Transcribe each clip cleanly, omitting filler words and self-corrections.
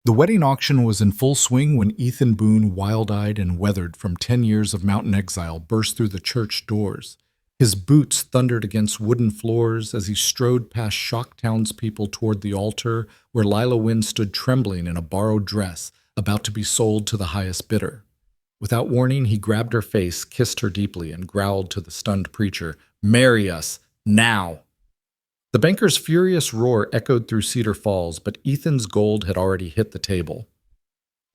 The wedding auction was in full swing when Ethan Boone, wild-eyed and weathered from 10 years of mountain exile, burst through the church doors. His boots thundered against wooden floors as he strode past shocked townspeople toward the altar where Lila Wynn stood trembling in a borrowed dress, about to be sold to the highest bidder. Without warning, he grabbed her face, kissed her deeply, and growled to the stunned preacher, "Marry us, now!" The banker's furious roar echoed through Cedar Falls, but Ethan's gold had already hit the table.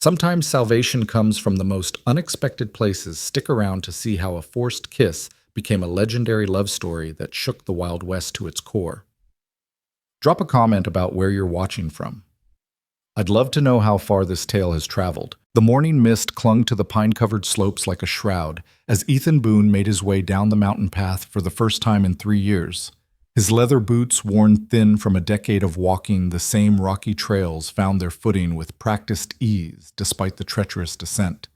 Sometimes salvation comes from the most unexpected places. Stick around to see how a forced kiss became a legendary love story that shook the Wild West to its core. Drop a comment about where you're watching from. I'd love to know how far this tale has traveled. The morning mist clung to the pine-covered slopes like a shroud as Ethan Boone made his way down the mountain path for the first time in 3 years. His leather boots, worn thin from a decade of walking the same rocky trails, found their footing with practiced ease despite the treacherous descent.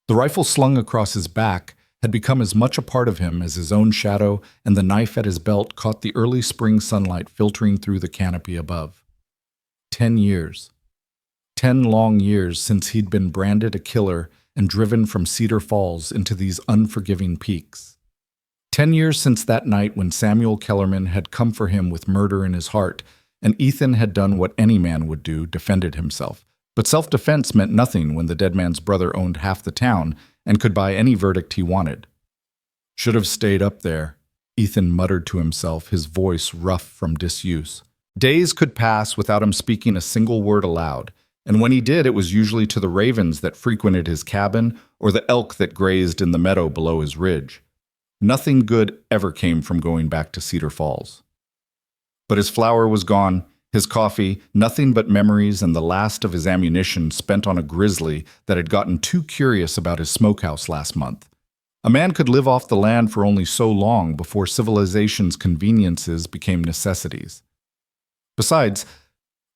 The rifle slung across his back had become as much a part of him as his own shadow, and the knife at his belt caught the early spring sunlight filtering through the canopy above. 10 years. 10 long years since he'd been branded a killer and driven from Cedar Falls into these unforgiving peaks. 10 years since that night when Samuel Kellerman had come for him with murder in his heart, and Ethan had done what any man would do, defended himself. But self-defense meant nothing when the dead man's brother owned half the town and could buy any verdict he wanted. "Should have stayed up there," Ethan muttered to himself, his voice rough from disuse. Days could pass without him speaking a single word aloud, and when he did, it was usually to the ravens that frequented his cabin or the elk that grazed in the meadow below his ridge. Nothing good ever came from going back to Cedar Falls. But his flour was gone, his coffee, nothing but memories and the last of his ammunition spent on a grizzly that had gotten too curious about his smokehouse last month. A man could live off the land for only so long before civilization's conveniences became necessities. Besides,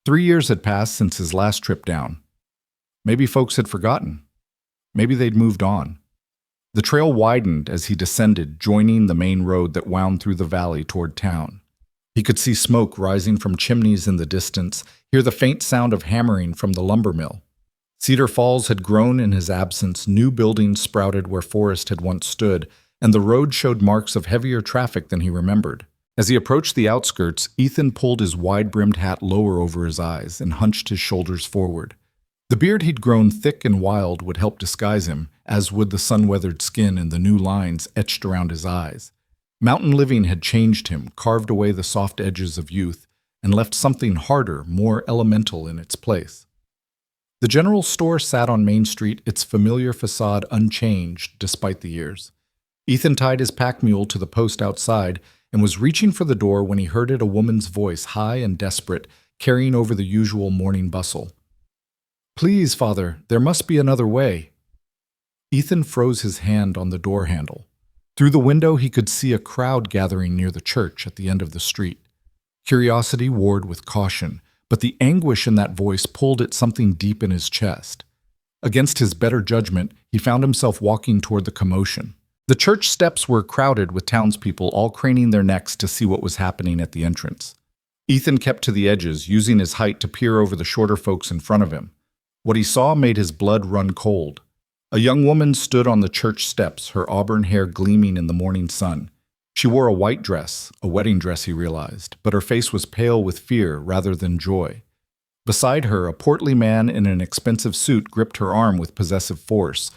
3 years had passed since his last trip down. Maybe folks had forgotten. Maybe they'd moved on. The trail widened as he descended, joining the main road that wound through the valley toward town. He could see smoke rising from chimneys in the distance, hear the faint sound of hammering from the lumber mill. Cedar Falls had grown in his absence, new buildings sprouted where forest had once stood, and the road showed marks of heavier traffic than he remembered. As he approached the outskirts, Ethan pulled his wide-brimmed hat lower over his eyes and hunched his shoulders forward. The beard he'd grown thick and wild would help disguise him, as would the sun-weathered skin and the new lines etched around his eyes. Mountain living had changed him, carved away the soft edges of youth, and left something harder, more elemental in its place. The general store sat on Main Street, its familiar facade unchanged despite the years. Ethan tied his pack mule to the post outside and was reaching for the door when he heard a woman's voice, high and desperate, carrying over the usual morning bustle. "Please, Father, there must be another way." Ethan froze his hand on the door handle. Through the window he could see a crowd gathering near the church at the end of the street. Curiosity warred with caution, but the anguish in that voice pulled at something deep in his chest. Against his better judgment, he found himself walking toward the commotion. The church steps were crowded with townspeople, all craning their necks to see what was happening at the entrance. Ethan kept to the edges, using his height to peer over the shorter folks in front of him. What he saw made his blood run cold. A young woman stood on the church steps, her auburn hair gleaming in the morning sun. She wore a white dress, a wedding dress he realized, but her face was pale with fear rather than joy. Beside her, a portly man in an expensive suit gripped her arm with possessive force,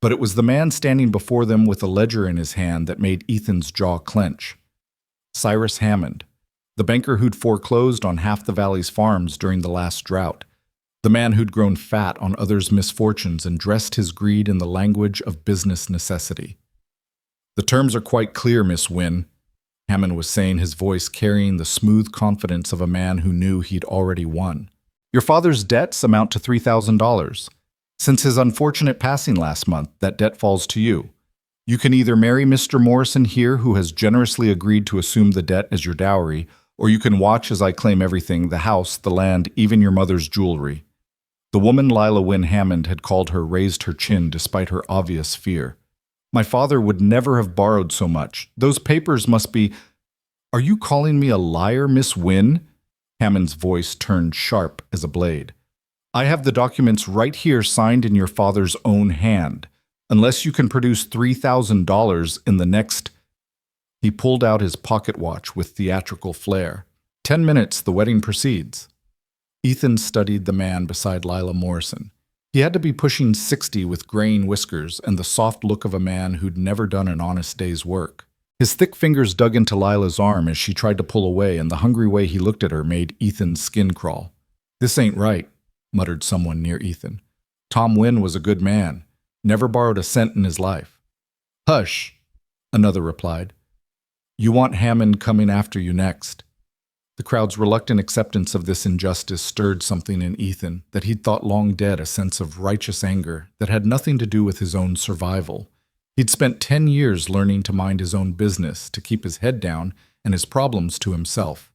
but it was the man standing before them with a ledger in his hand that made Ethan's jaw clench. Cyrus Hammond, the banker who'd foreclosed on half the valley's farms during the last drought. The man who'd grown fat on others' misfortunes and dressed his greed in the language of business necessity. "The terms are quite clear, Miss Wynn," Hammond was saying, his voice carrying the smooth confidence of a man who knew he'd already won. "Your father's debts amount to $3,000. Since his unfortunate passing last month, that debt falls to you. You can either marry Mr. Morrison here, who has generously agreed to assume the debt as your dowry, or you can watch as I claim everything, the house, the land, even your mother's jewelry." The woman Lila Wynn Hammond had called her raised her chin despite her obvious fear. "My father would never have borrowed so much. Those papers must be—" "Are you calling me a liar, Miss Wynn?" Hammond's voice turned sharp as a blade. I have the documents right here signed in your father's own hand. Unless you can produce $3,000 in the next... He pulled out his pocket watch with theatrical flair. 10 minutes, the wedding proceeds. Ethan studied the man beside Lila Morrison. He had to be pushing 60 with graying whiskers and the soft look of a man who'd never done an honest day's work. His thick fingers dug into Lila's arm as she tried to pull away, and the hungry way he looked at her made Ethan's skin crawl. "This ain't right," muttered someone near Ethan. "Tom Wynn was a good man. Never borrowed a cent in his life." "Hush," another replied. "You want Hammond coming after you next." The crowd's reluctant acceptance of this injustice stirred something in Ethan that he'd thought long dead, a sense of righteous anger that had nothing to do with his own survival. He'd spent 10 years learning to mind his own business, to keep his head down and his problems to himself.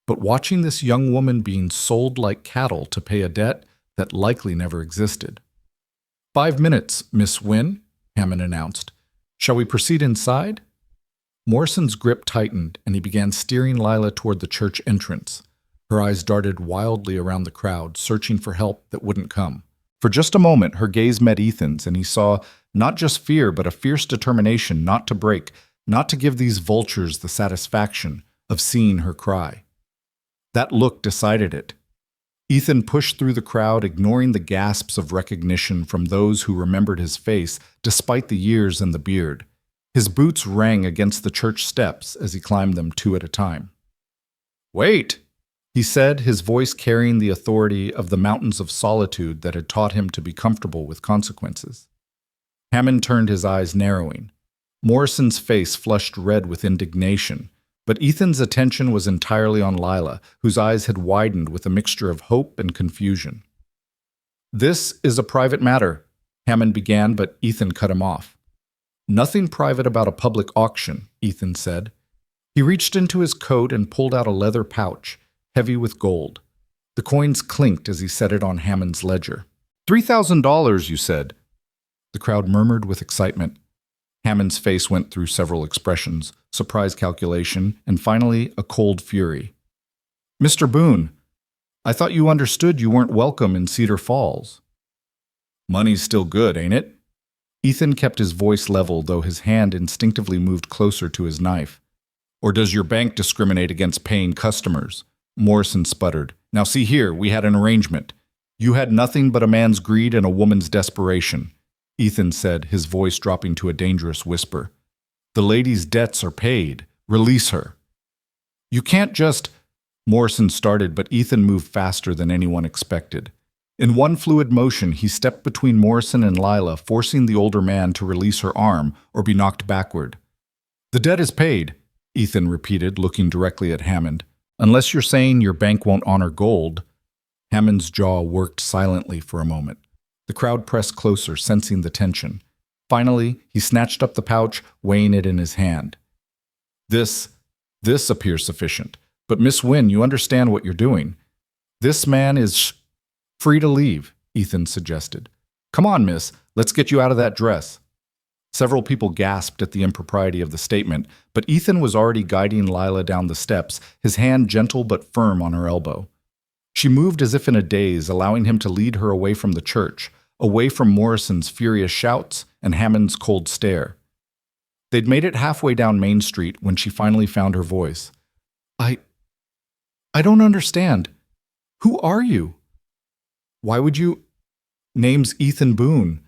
But watching this young woman being sold like cattle to pay a debt that likely never existed. "5 minutes, Miss Wynn," Hammond announced. "Shall we proceed inside?" Morrison's grip tightened, and he began steering Lila toward the church entrance. Her eyes darted wildly around the crowd, searching for help that wouldn't come. For just a moment, her gaze met Ethan's, and he saw not just fear, but a fierce determination not to break, not to give these vultures the satisfaction of seeing her cry. That look decided it. Ethan pushed through the crowd, ignoring the gasps of recognition from those who remembered his face despite the years and the beard. His boots rang against the church steps as he climbed them 2 at a time. "Wait," he said, his voice carrying the authority of the mountains of solitude that had taught him to be comfortable with consequences. Hammond turned, his eyes narrowing. Morrison's face flushed red with indignation, but Ethan's attention was entirely on Lila, whose eyes had widened with a mixture of hope and confusion. "This is a private matter," Hammond began, but Ethan cut him off. "Nothing private about a public auction," Ethan said. He reached into his coat and pulled out a leather pouch, heavy with gold. The coins clinked as he set it on Hammond's ledger. $3,000, you said." The crowd murmured with excitement. Hammond's face went through several expressions, surprise, calculation, and finally a cold fury. "Mr. Boone, I thought you understood you weren't welcome in Cedar Falls." "Money's still good, ain't it?" Ethan kept his voice level, though his hand instinctively moved closer to his knife. "Or does your bank discriminate against paying customers?" Morrison sputtered. "Now see here, we had an arrangement. You had nothing but a man's greed and a woman's desperation," Ethan said, his voice dropping to a dangerous whisper. "The lady's debts are paid. Release her." "You can't just..." Morrison started, but Ethan moved faster than anyone expected. In one fluid motion, he stepped between Morrison and Lila, forcing the older man to release her arm or be knocked backward. "The debt is paid," Ethan repeated, looking directly at Hammond. "Unless you're saying your bank won't honor gold." Hammond's jaw worked silently for a moment. The crowd pressed closer, sensing the tension. Finally, he snatched up the pouch, weighing it in his hand. This appears sufficient. But Miss Wynn, you understand what you're doing. This man is free to leave," Ethan suggested. "Come on, miss, let's get you out of that dress." Several people gasped at the impropriety of the statement, but Ethan was already guiding Lila down the steps, his hand gentle but firm on her elbow. She moved as if in a daze, allowing him to lead her away from the church, away from Morrison's furious shouts and Hammond's cold stare. They'd made it halfway down Main Street when she finally found her voice. I don't understand. Who are you?" "Why would you—" "Name's Ethan Boone,"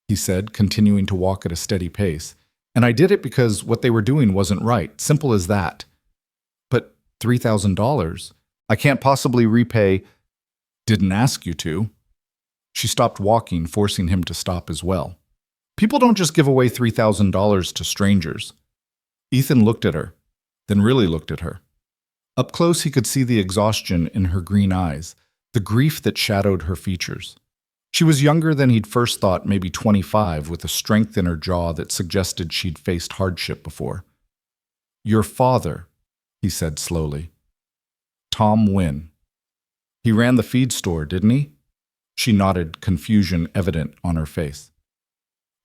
he said, continuing to walk at a steady pace. "And I did it because what they were doing wasn't right. Simple as that." "But $3,000? I can't possibly repay—" "Didn't ask you to." She stopped walking, forcing him to stop as well. "People don't just give away $3,000 to strangers." Ethan looked at her, then really looked at her. Up close, he could see the exhaustion in her green eyes, the grief that shadowed her features. She was younger than he'd first thought, maybe 25, with a strength in her jaw that suggested she'd faced hardship before. "Your father," he said slowly. "Tom Wynn. He ran the feed store, didn't he?" She nodded, confusion evident on her face.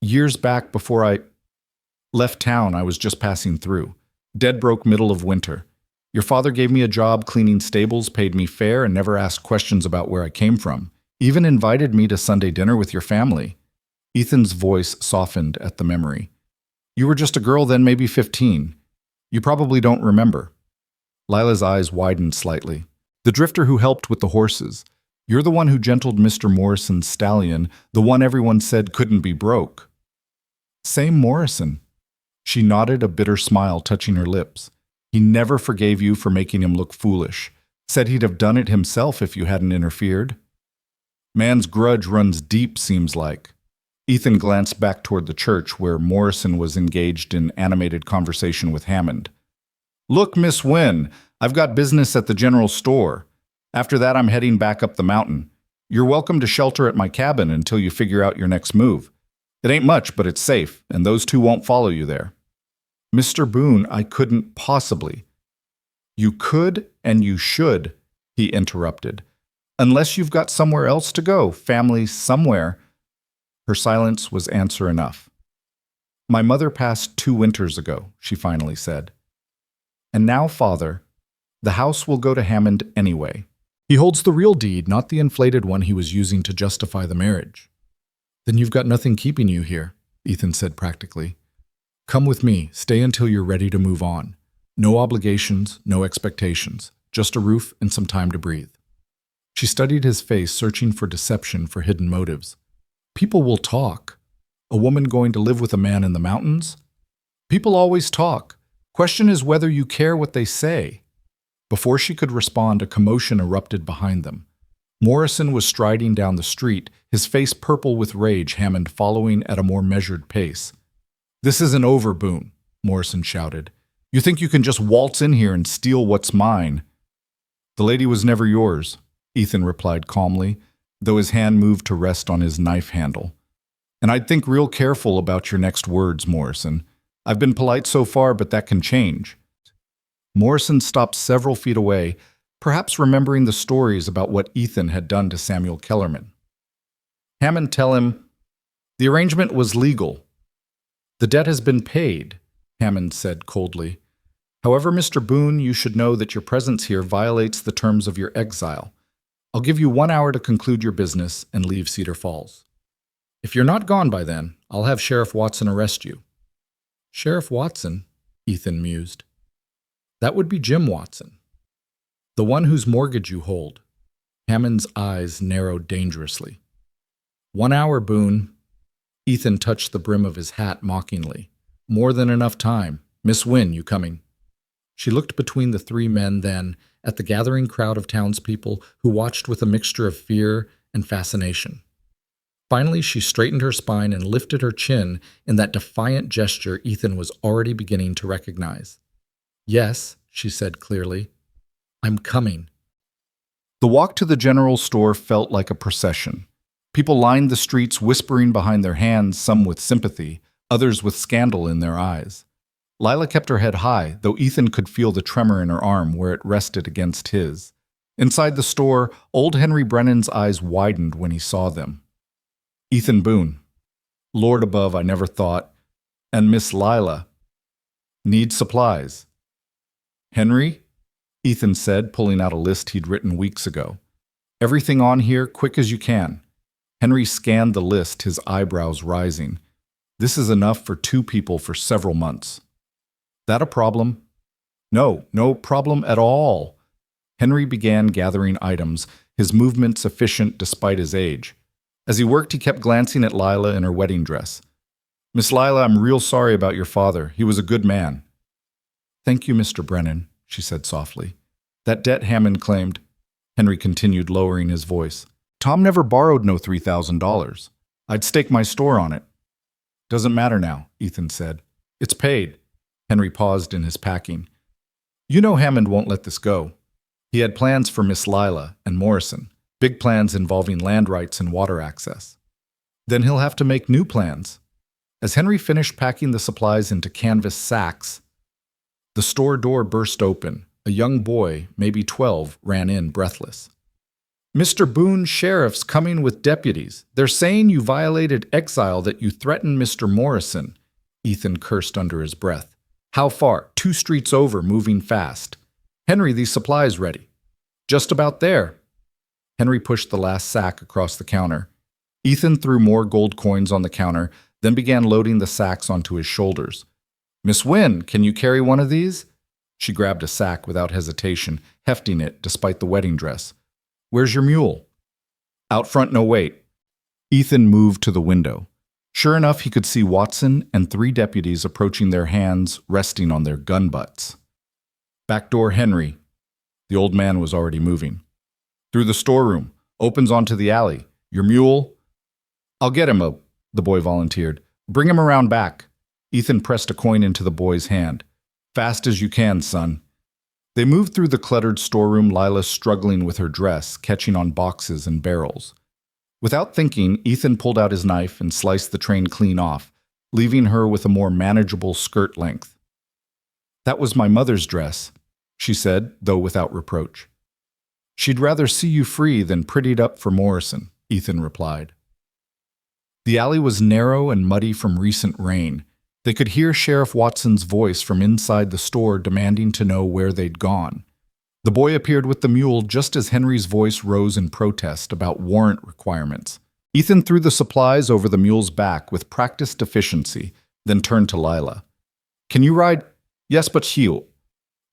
"Years back, before I left town, I was just passing through. Dead broke middle of winter. Your father gave me a job cleaning stables, paid me fair, and never asked questions about where I came from. Even invited me to Sunday dinner with your family. Ethan's voice softened at the memory. You were just a girl then, maybe 15. You probably don't remember. Lila's eyes widened slightly. The drifter who helped with the horses. You're the one who gentled Mr. Morrison's stallion, the one everyone said couldn't be broke. Same Morrison. She nodded, a bitter smile touching her lips. He never forgave you for making him look foolish. Said he'd have done it himself if you hadn't interfered. Man's grudge runs deep, seems like. Ethan glanced back toward the church where Morrison was engaged in animated conversation with Hammond. Look, Miss Wynn, I've got business at the general store. After that, I'm heading back up the mountain. You're welcome to shelter at my cabin until you figure out your next move. It ain't much, but it's safe, and those two won't follow you there. Mr. Boone, I couldn't possibly. You could and you should, he interrupted. Unless you've got somewhere else to go, family somewhere. Her silence was answer enough. My mother passed 2 winters ago, she finally said. And now, Father, the house will go to Hammond anyway. He holds the real deed, not the inflated one he was using to justify the marriage. Then you've got nothing keeping you here, Ethan said practically. Come with me, stay until you're ready to move on. No obligations, no expectations, just a roof and some time to breathe. She studied his face, searching for deception, for hidden motives. People will talk. A woman going to live with a man in the mountains? People always talk. Question is whether you care what they say. Before she could respond, a commotion erupted behind them. Morrison was striding down the street, his face purple with rage, Hammond following at a more measured pace. This isn't over, Boone, Morrison shouted. You think you can just waltz in here and steal what's mine? The lady was never yours, Ethan replied calmly, though his hand moved to rest on his knife handle. And I'd think real careful about your next words, Morrison. I've been polite so far, but that can change. Morrison stopped several feet away, perhaps remembering the stories about what Ethan had done to Samuel Kellerman. Hammond, tell him, the arrangement was legal. The debt has been paid, Hammond said coldly. However, Mr. Boone, you should know that your presence here violates the terms of your exile. I'll give you 1 hour to conclude your business and leave Cedar Falls. If you're not gone by then, I'll have Sheriff Watson arrest you. Sheriff Watson, Ethan mused. That would be Jim Watson, the one whose mortgage you hold. Hammond's eyes narrowed dangerously. 1 hour, Boone. Ethan touched the brim of his hat mockingly. More than enough time. Miss Wynn, you coming? She looked between the 3 men, then at the gathering crowd of townspeople who watched with a mixture of fear and fascination. Finally, she straightened her spine and lifted her chin in that defiant gesture Ethan was already beginning to recognize. Yes, she said clearly, I'm coming. The walk to the general store felt like a procession. People lined the streets, whispering behind their hands, some with sympathy, others with scandal in their eyes. Lila kept her head high, though Ethan could feel the tremor in her arm where it rested against his. Inside the store, old Henry Brennan's eyes widened when he saw them. Ethan Boone. Lord above, I never thought. And Miss Lila. Need supplies. Henry? Ethan said, pulling out a list he'd written weeks ago. Everything on here, quick as you can. Henry scanned the list, his eyebrows rising. This is enough for 2 people for several months. That a problem? No, no problem at all. Henry began gathering items, his movements efficient despite his age. As he worked, he kept glancing at Lila in her wedding dress. Miss Lila, I'm real sorry about your father. He was a good man. Thank you, Mr. Brennan, she said softly. That debt Hammond claimed, Henry continued, lowering his voice. Tom never borrowed no $3,000. I'd stake my store on it. Doesn't matter now, Ethan said. It's paid. Henry paused in his packing. You know Hammond won't let this go. He had plans for Miss Lila and Morrison, big plans involving land rights and water access. Then he'll have to make new plans. As Henry finished packing the supplies into canvas sacks, the store door burst open. A young boy, maybe 12, ran in breathless. Mr. Boone, sheriff's coming with deputies. They're saying you violated exile, that you threatened Mr. Morrison. Ethan cursed under his breath. How far? 2 streets over, moving fast. Henry, these supplies ready. Just about there. Henry pushed the last sack across the counter. Ethan threw more gold coins on the counter, then began loading the sacks onto his shoulders. "Miss Wynn, can you carry one of these?" She grabbed a sack without hesitation, hefting it despite the wedding dress. "Where's your mule?" "Out front, no wait." Ethan moved to the window. Sure enough, he could see Watson and 3 deputies approaching, their hands resting on their gun butts. "Back door, Henry." The old man was already moving. "Through the storeroom. Opens onto the alley. Your mule?" "I'll get him, the boy volunteered. "Bring him around back." Ethan pressed a coin into the boy's hand. "Fast as you can, son." They moved through the cluttered storeroom, Lila struggling with her dress, catching on boxes and barrels. Without thinking, Ethan pulled out his knife and sliced the train clean off, leaving her with a more manageable skirt length. "That was my mother's dress," she said, though without reproach. "She'd rather see you free than prettied up for Morrison," Ethan replied. The alley was narrow and muddy from recent rain. They could hear Sheriff Watson's voice from inside the store demanding to know where they'd gone. The boy appeared with the mule just as Henry's voice rose in protest about warrant requirements. Ethan threw the supplies over the mule's back with practiced efficiency, then turned to Lila. "Can you ride?" "Yes, but heel."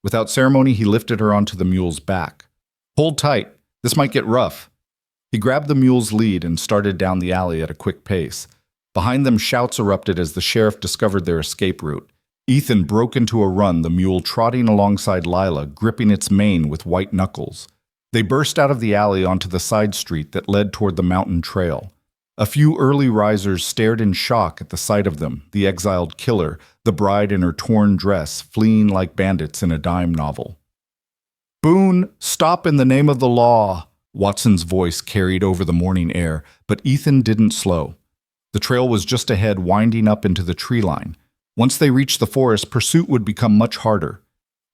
Without ceremony, he lifted her onto the mule's back. "Hold tight. This might get rough." He grabbed the mule's lead and started down the alley at a quick pace. Behind them, shouts erupted as the sheriff discovered their escape route. Ethan broke into a run, the mule trotting alongside Lila, gripping its mane with white knuckles. They burst out of the alley onto the side street that led toward the mountain trail. A few early risers stared in shock at the sight of them, the exiled killer, the bride in her torn dress, fleeing like bandits in a dime novel. "Boone, stop in the name of the law!" Watson's voice carried over the morning air, but Ethan didn't slow. The trail was just ahead, winding up into the tree line. Once they reached the forest, pursuit would become much harder.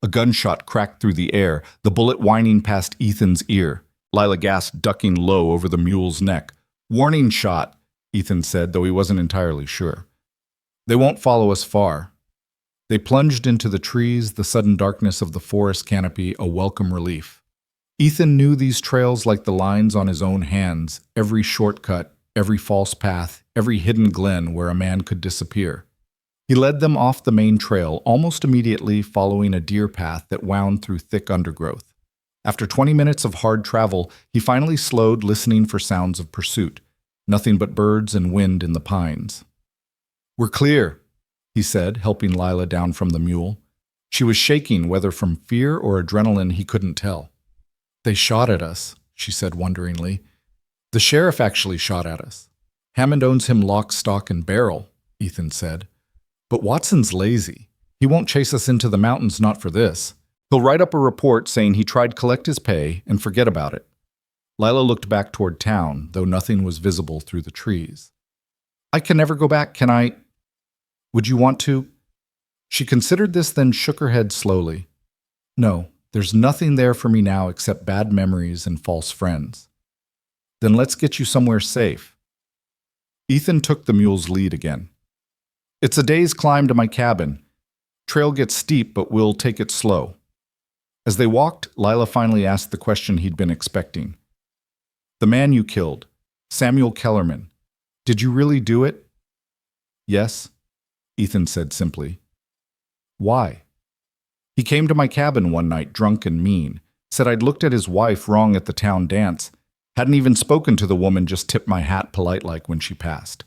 A gunshot cracked through the air, the bullet whining past Ethan's ear. Lila gasped, ducking low over the mule's neck. "Warning shot," Ethan said, though he wasn't entirely sure. "They won't follow us far." They plunged into the trees, the sudden darkness of the forest canopy a welcome relief. Ethan knew these trails like the lines on his own hands, every shortcut, every false path, every hidden glen where a man could disappear. He led them off the main trail, almost immediately following a deer path that wound through thick undergrowth. After 20 minutes of hard travel, he finally slowed, listening for sounds of pursuit. Nothing but birds and wind in the pines. "We're clear," he said, helping Lila down from the mule. She was shaking, whether from fear or adrenaline he couldn't tell. "They shot at us," she said wonderingly. "The sheriff actually shot at us. Hammond owns him lock, stock, and barrel," Ethan said. "But Watson's lazy. He won't chase us into the mountains, not for this. He'll write up a report saying he tried to collect his pay and forget about it." Lila looked back toward town, though nothing was visible through the trees. "I can never go back, can I?" "Would you want to?" She considered this, then shook her head slowly. "No, there's nothing there for me now except bad memories and false friends." "Then let's get you somewhere safe." Ethan took the mule's lead again. "It's a day's climb to my cabin. Trail gets steep, but we'll take it slow." As they walked, Lila finally asked the question he'd been expecting. "The man you killed, Samuel Kellerman, did you really do it?" "Yes," Ethan said simply. "Why?" "He came to my cabin one night, drunk and mean, said I'd looked at his wife wrong at the town dance. Hadn't even spoken to the woman, just tipped my hat polite-like when she passed."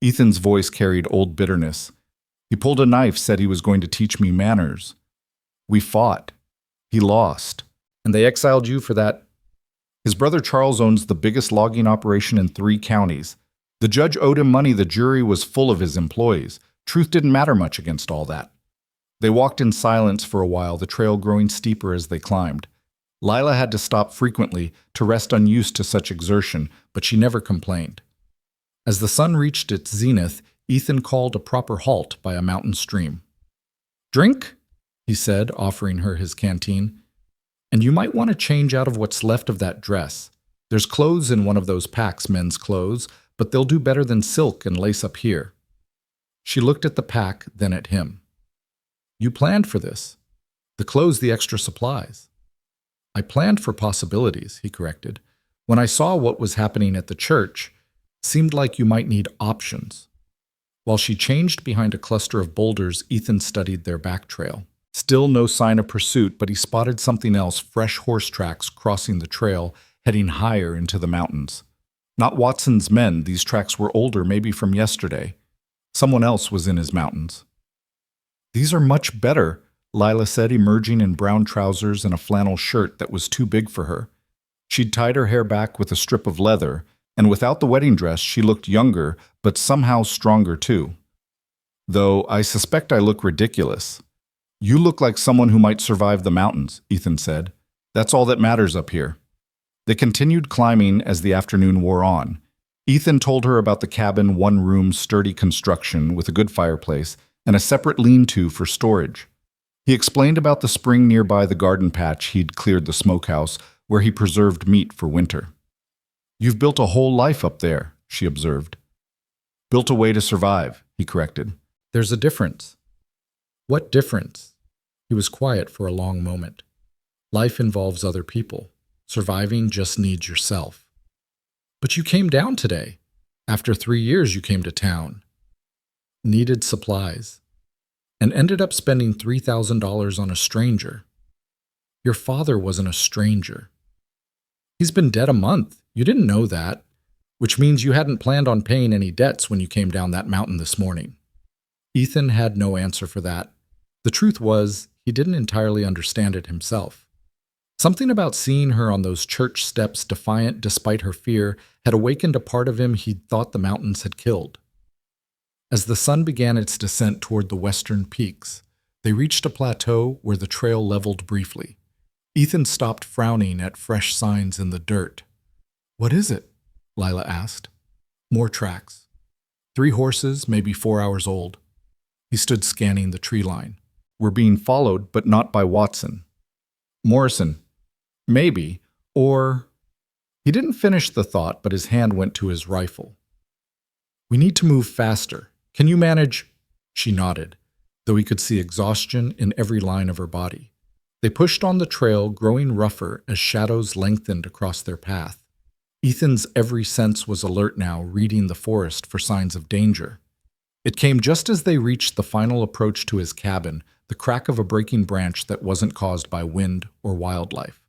Ethan's voice carried old bitterness. "He pulled a knife, said he was going to teach me manners. We fought. He lost. And they exiled you for that." "His brother Charles owns the biggest logging operation in 3 counties. The judge owed him money, the jury was full of his employees. Truth didn't matter much against all that." They walked in silence for a while, the trail growing steeper as they climbed. Lila had to stop frequently to rest, unused to such exertion, but she never complained. As the sun reached its zenith, Ethan called a proper halt by a mountain stream. "Drink?" he said, offering her his canteen. "And you might want to change out of what's left of that dress. There's clothes in one of those packs, men's clothes, but they'll do better than silk and lace up here." She looked at the pack, then at him. "You planned for this. The clothes, the extra supplies." "I planned for possibilities," he corrected. When I saw what was happening at the church, seemed like you might need options. While she changed behind a cluster of boulders, Ethan studied their back trail. Still no sign of pursuit, but he spotted something else, fresh horse tracks crossing the trail, heading higher into the mountains. Not Watson's men, these tracks were older, maybe from yesterday. Someone else was in his mountains. These are much better, Lila said, emerging in brown trousers and a flannel shirt that was too big for her. She'd tied her hair back with a strip of leather, and without the wedding dress she looked younger, but somehow stronger too. Though I suspect I look ridiculous. You look like someone who might survive the mountains, Ethan said. That's all that matters up here. They continued climbing as the afternoon wore on. Ethan told her about the cabin, one-room, sturdy construction with a good fireplace and a separate lean-to for storage. He explained about the spring nearby the garden patch he'd cleared the smokehouse, where he preserved meat for winter. You've built a whole life up there, she observed. Built a way to survive, he corrected. There's a difference. What difference? He was quiet for a long moment. Life involves other people. Surviving just needs yourself. But you came down today. After 3 years you came to town. Needed supplies. And ended up spending $3,000 on a stranger. Your father wasn't a stranger. He's been dead a month. You didn't know that, which means you hadn't planned on paying any debts when you came down that mountain this morning. Ethan had no answer for that. The truth was, he didn't entirely understand it himself. Something about seeing her on those church steps, defiant despite her fear, had awakened a part of him he'd thought the mountains had killed. As the sun began its descent toward the western peaks, they reached a plateau where the trail leveled briefly. Ethan stopped, frowning at fresh signs in the dirt. What is it? Lila asked. More tracks. 3 horses, maybe 4 hours old. He stood scanning the tree line. We're being followed, but not by Watson. Morrison. Maybe. Or... He didn't finish the thought, but his hand went to his rifle. We need to move faster. Can you manage? She nodded, though he could see exhaustion in every line of her body. They pushed on the trail, growing rougher as shadows lengthened across their path. Ethan's every sense was alert now, reading the forest for signs of danger. It came just as they reached the final approach to his cabin, the crack of a breaking branch that wasn't caused by wind or wildlife.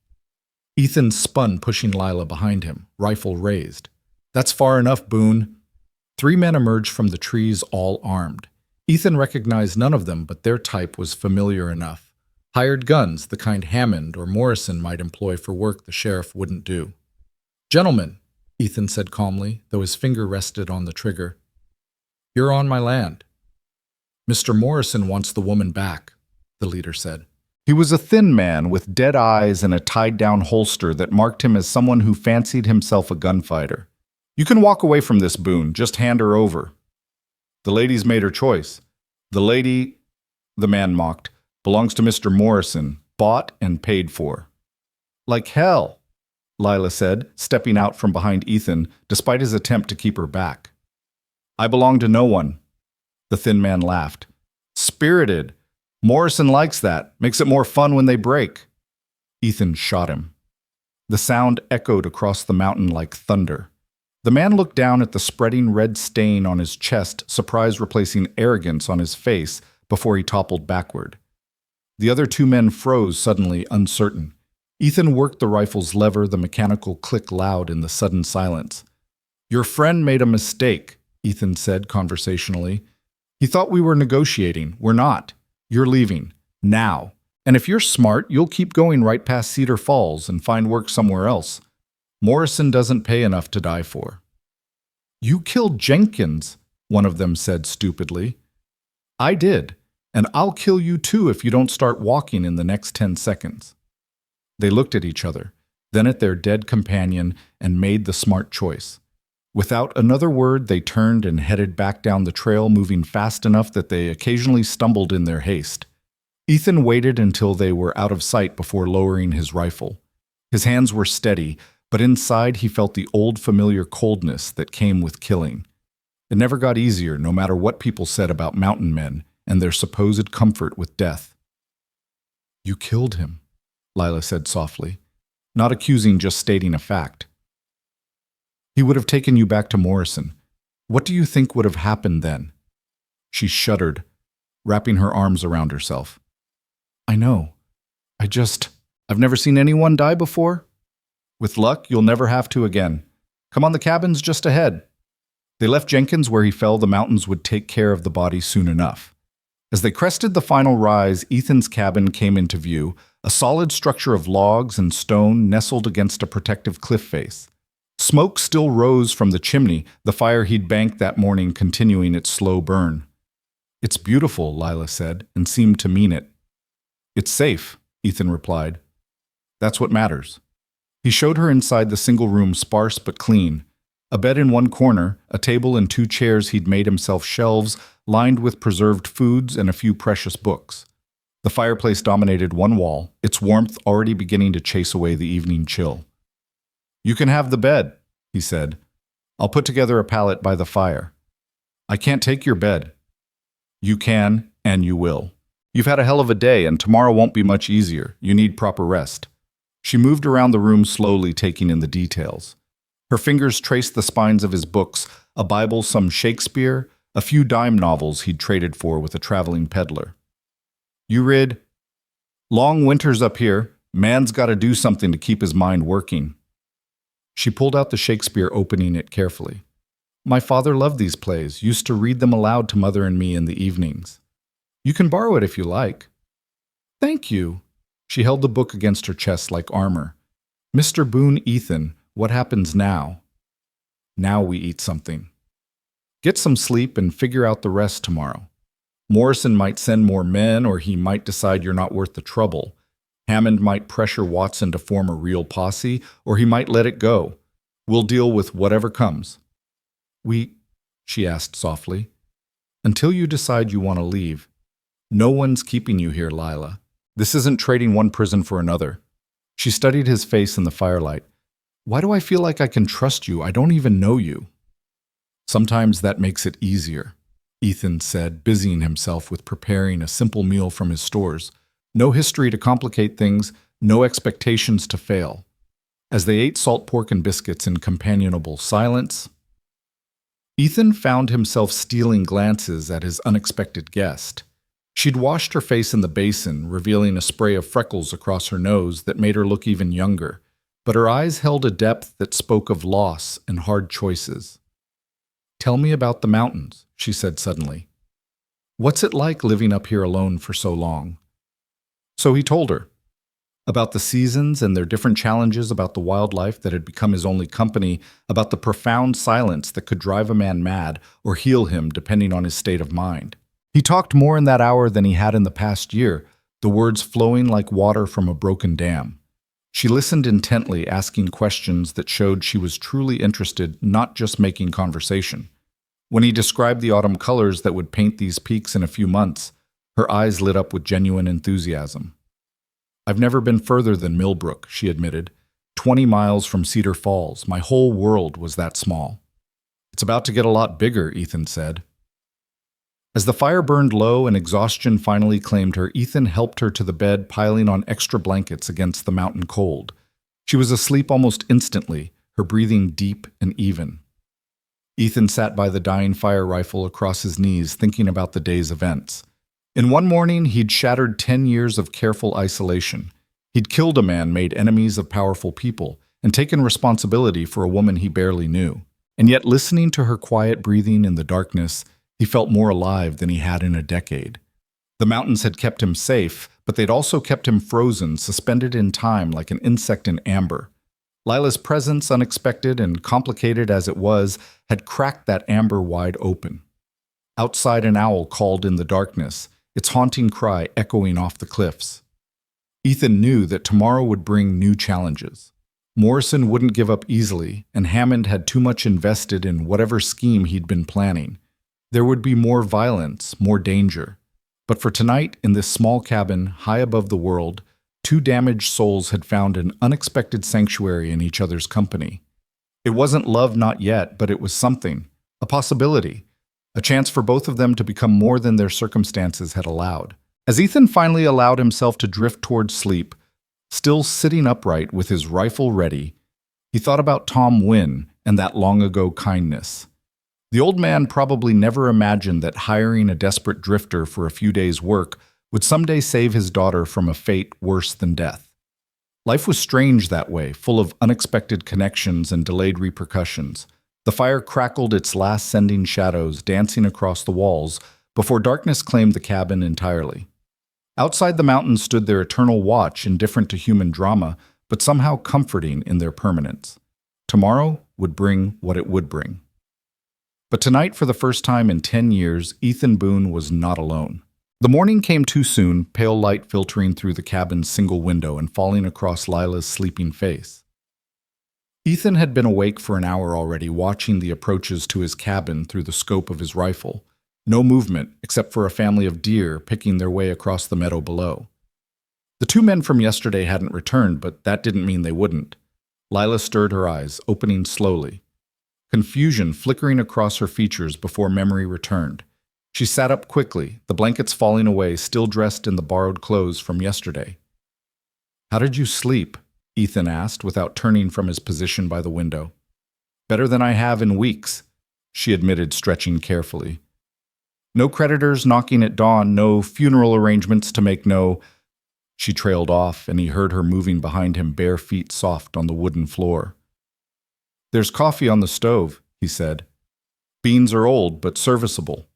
Ethan spun, pushing Lila behind him, rifle raised. That's far enough, Boone. 3 men emerged from the trees, all armed. Ethan recognized none of them, but their type was familiar enough. Hired guns, the kind Hammond or Morrison might employ for work the sheriff wouldn't do. Gentlemen, Ethan said calmly, though his finger rested on the trigger. You're on my land. Mr. Morrison wants the woman back, the leader said. He was a thin man with dead eyes and a tied-down holster that marked him as someone who fancied himself a gunfighter. You can walk away from this, Boone. Just hand her over. The lady's made her choice. The lady, the man mocked, belongs to Mr. Morrison, bought and paid for. Like hell, Lila said, stepping out from behind Ethan, despite his attempt to keep her back. I belong to no one. The thin man laughed. Spirited. Morrison likes that. Makes it more fun when they break. Ethan shot him. The sound echoed across the mountain like thunder. The man looked down at the spreading red stain on his chest, surprise replacing arrogance on his face, before he toppled backward. The other 2 men froze suddenly, uncertain. Ethan worked the rifle's lever, the mechanical click loud in the sudden silence. Your friend made a mistake, Ethan said conversationally. He thought we were negotiating. We're not. You're leaving. Now. And if you're smart, you'll keep going right past Cedar Falls and find work somewhere else. Morrison doesn't pay enough to die for. You killed Jenkins, one of them said stupidly. I did. And I'll kill you too if you don't start walking in the next 10 seconds. They looked at each other, then at their dead companion, and made the smart choice. Without another word, they turned and headed back down the trail, moving fast enough that they occasionally stumbled in their haste. Ethan waited until they were out of sight before lowering his rifle. His hands were steady, but inside he felt the old familiar coldness that came with killing. It never got easier, no matter what people said about mountain men and their supposed comfort with death. You killed him, Lila said softly, not accusing, just stating a fact. He would have taken you back to Morrison. What do you think would have happened then? She shuddered, wrapping her arms around herself. I know. I've never seen anyone die before. With luck, you'll never have to again. Come on, the cabin's just ahead. They left Jenkins where he fell the mountains would take care of the body soon enough. As they crested the final rise, Ethan's cabin came into view, a solid structure of logs and stone nestled against a protective cliff face. Smoke still rose from the chimney, the fire he'd banked that morning continuing its slow burn. It's beautiful, Lila said, and seemed to mean it. It's safe, Ethan replied. That's what matters. He showed her inside the single room, sparse but clean. A bed in one corner, a table and 2 chairs he'd made himself shelves, lined with preserved foods and a few precious books. The fireplace dominated one wall, its warmth already beginning to chase away the evening chill. You can have the bed, he said. I'll put together a pallet by the fire. I can't take your bed. You can, and you will. You've had a hell of a day, and tomorrow won't be much easier. You need proper rest. She moved around the room slowly, taking in the details. Her fingers traced the spines of his books, a Bible, some Shakespeare, a few dime novels he'd traded for with a traveling peddler. You read, Long winters up here. Man's got to do something to keep his mind working. She pulled out the Shakespeare, opening it carefully. My father loved these plays, used to read them aloud to Mother and me in the evenings. You can borrow it if you like. Thank you. She held the book against her chest like armor. Mr. Boone, Ethan, what happens now? Now we eat something. Get some sleep and figure out the rest tomorrow. Morrison might send more men, or he might decide you're not worth the trouble. Hammond might pressure Watson to form a real posse, or he might let it go. We'll deal with whatever comes. She asked softly. Until you decide you want to leave. No one's keeping you here, Lila. This isn't trading one prison for another. She studied his face in the firelight. Why do I feel like I can trust you? I don't even know you. Sometimes that makes it easier, Ethan said, busying himself with preparing a simple meal from his stores. No history to complicate things, no expectations to fail. As they ate salt pork and biscuits in companionable silence, Ethan found himself stealing glances at his unexpected guest. She'd washed her face in the basin, revealing a spray of freckles across her nose that made her look even younger, but her eyes held a depth that spoke of loss and hard choices. Tell me about the mountains, she said suddenly. What's it like living up here alone for so long? So he told her about the seasons and their different challenges, about the wildlife that had become his only company, about the profound silence that could drive a man mad or heal him depending on his state of mind. He talked more in that hour than he had in the past year, the words flowing like water from a broken dam. She listened intently, asking questions that showed she was truly interested, not just making conversation. When he described the autumn colors that would paint these peaks in a few months, her eyes lit up with genuine enthusiasm. I've never been further than Millbrook, she admitted. 20 miles from Cedar Falls. My whole world was that small. It's about to get a lot bigger, Ethan said. As the fire burned low and exhaustion finally claimed her, Ethan helped her to the bed, piling on extra blankets against the mountain cold. She was asleep almost instantly, her breathing deep and even. Ethan sat by the dying fire rifle across his knees, thinking about the day's events. In one morning, he'd shattered 10 years of careful isolation. He'd killed a man, made enemies of powerful people, and taken responsibility for a woman he barely knew. And yet, listening to her quiet breathing in the darkness, he felt more alive than he had in a decade. The mountains had kept him safe, but they'd also kept him frozen, suspended in time like an insect in amber. Lila's presence, unexpected and complicated as it was, had cracked that amber wide open. Outside, an owl called in the darkness, its haunting cry echoing off the cliffs. Ethan knew that tomorrow would bring new challenges. Morrison wouldn't give up easily, and Hammond had too much invested in whatever scheme he'd been planning. There would be more violence, more danger. But for tonight, in this small cabin, high above the world, 2 damaged souls had found an unexpected sanctuary in each other's company. It wasn't love, not yet, but it was something, a possibility. A chance for both of them to become more than their circumstances had allowed. As Ethan finally allowed himself to drift towards sleep, still sitting upright with his rifle ready, he thought about Tom Wynn and that long-ago kindness. The old man probably never imagined that hiring a desperate drifter for a few days' work would someday save his daughter from a fate worse than death. Life was strange that way, full of unexpected connections and delayed repercussions. The fire crackled its last sending shadows dancing across the walls before darkness claimed the cabin entirely. Outside the mountains stood their eternal watch, indifferent to human drama, but somehow comforting in their permanence. Tomorrow would bring what it would bring. But tonight, for the first time in 10 years, Ethan Boone was not alone. The morning came too soon, pale light filtering through the cabin's single window and falling across Lila's sleeping face. Ethan had been awake for an hour already, watching the approaches to his cabin through the scope of his rifle. No movement, except for a family of deer picking their way across the meadow below. The two men from yesterday hadn't returned, but that didn't mean they wouldn't. Lila stirred her eyes, opening slowly. Confusion flickering across her features before memory returned. She sat up quickly, the blankets falling away, still dressed in the borrowed clothes from yesterday. "How did you sleep?" Ethan asked, without turning from his position by the window. "Better than I have in weeks," she admitted, stretching carefully. "No creditors knocking at dawn, no funeral arrangements to make, no—" She trailed off, and he heard her moving behind him, bare feet soft on the wooden floor. "There's coffee on the stove," he said. "Beans are old, but serviceable."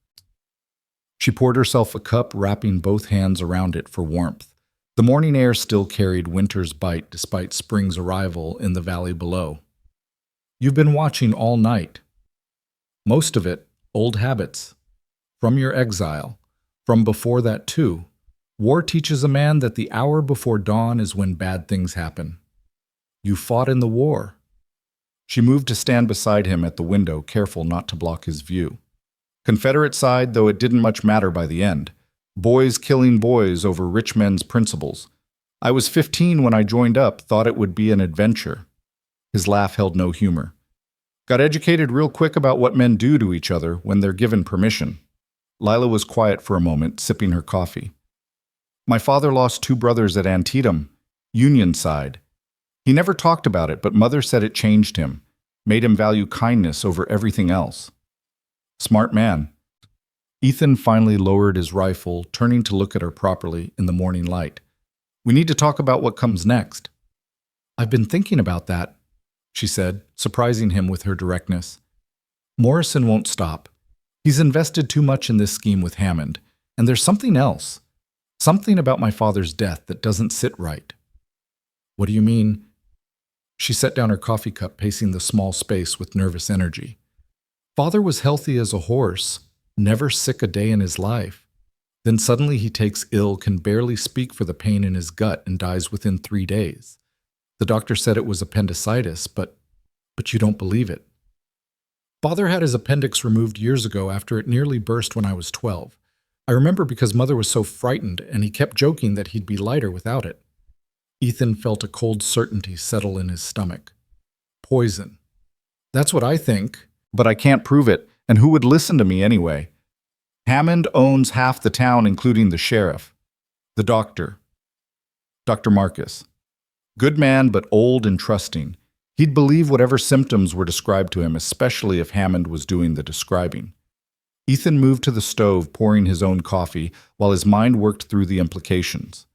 She poured herself a cup, wrapping both hands around it for warmth. The morning air still carried winter's bite despite spring's arrival in the valley below. "You've been watching all night. Most of it, old habits. From your exile. From before that, too. War teaches a man that the hour before dawn is when bad things happen. You fought in the war." She moved to stand beside him at the window, careful not to block his view. Confederate side, though it didn't much matter by the end. Boys killing boys over rich men's principles. I was 15 when I joined up, thought it would be an adventure. His laugh held no humor. Got educated real quick about what men do to each other when they're given permission. Lila was quiet for a moment, sipping her coffee. My father lost 2 brothers at Antietam, Union side. He never talked about it, but Mother said it changed him, made him value kindness over everything else. Smart man. Ethan finally lowered his rifle, turning to look at her properly in the morning light. "We need to talk about what comes next." "I've been thinking about that," she said, surprising him with her directness. "Morrison won't stop. He's invested too much in this scheme with Hammond, and there's something else. Something about my father's death that doesn't sit right." "What do you mean?" She set down her coffee cup, pacing the small space with nervous energy. "Father was healthy as a horse, never sick a day in his life. Then suddenly he takes ill, can barely speak for the pain in his gut, and dies within 3 days. The doctor said it was appendicitis, but you don't believe it. Father had his appendix removed years ago after it nearly burst when I was 12. I remember because Mother was so frightened, and he kept joking that he'd be lighter without it." Ethan felt a cold certainty settle in his stomach. "Poison. That's what I think, but I can't prove it, and who would listen to me anyway? Hammond owns half the town, including the sheriff. The doctor. Dr. Marcus. Good man, but old and trusting. He'd believe whatever symptoms were described to him, especially if Hammond was doing the describing." Ethan moved to the stove, pouring his own coffee, while his mind worked through the implications.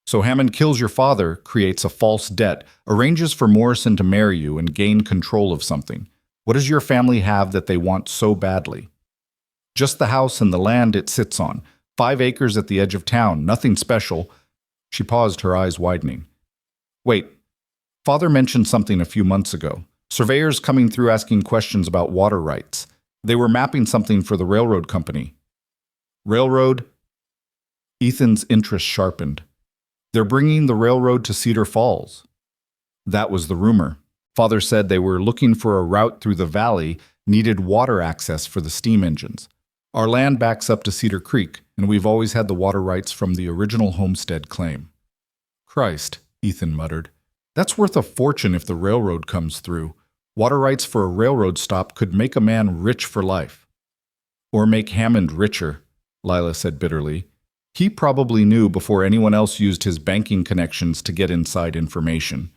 "So Hammond kills your father, creates a false debt, arranges for Morrison to marry you and gain control of something. What does your family have that they want so badly?" "Just the house and the land it sits on. 5 acres at the edge of town, nothing special." She paused, her eyes widening. "Wait. Father mentioned something a few months ago. Surveyors coming through asking questions about water rights. They were mapping something for the railroad company." "Railroad?" Ethan's interest sharpened. "They're bringing the railroad to Cedar Falls." That was the rumor. Father said they were looking for a route through the valley, needed water access for the steam engines. "Our land backs up to Cedar Creek, and we've always had the water rights from the original homestead claim." "Christ," Ethan muttered. "That's worth a fortune if the railroad comes through. Water rights for a railroad stop could make a man rich for life." "Or make Hammond richer," Lila said bitterly. "He probably knew before anyone else used his banking connections to get inside information."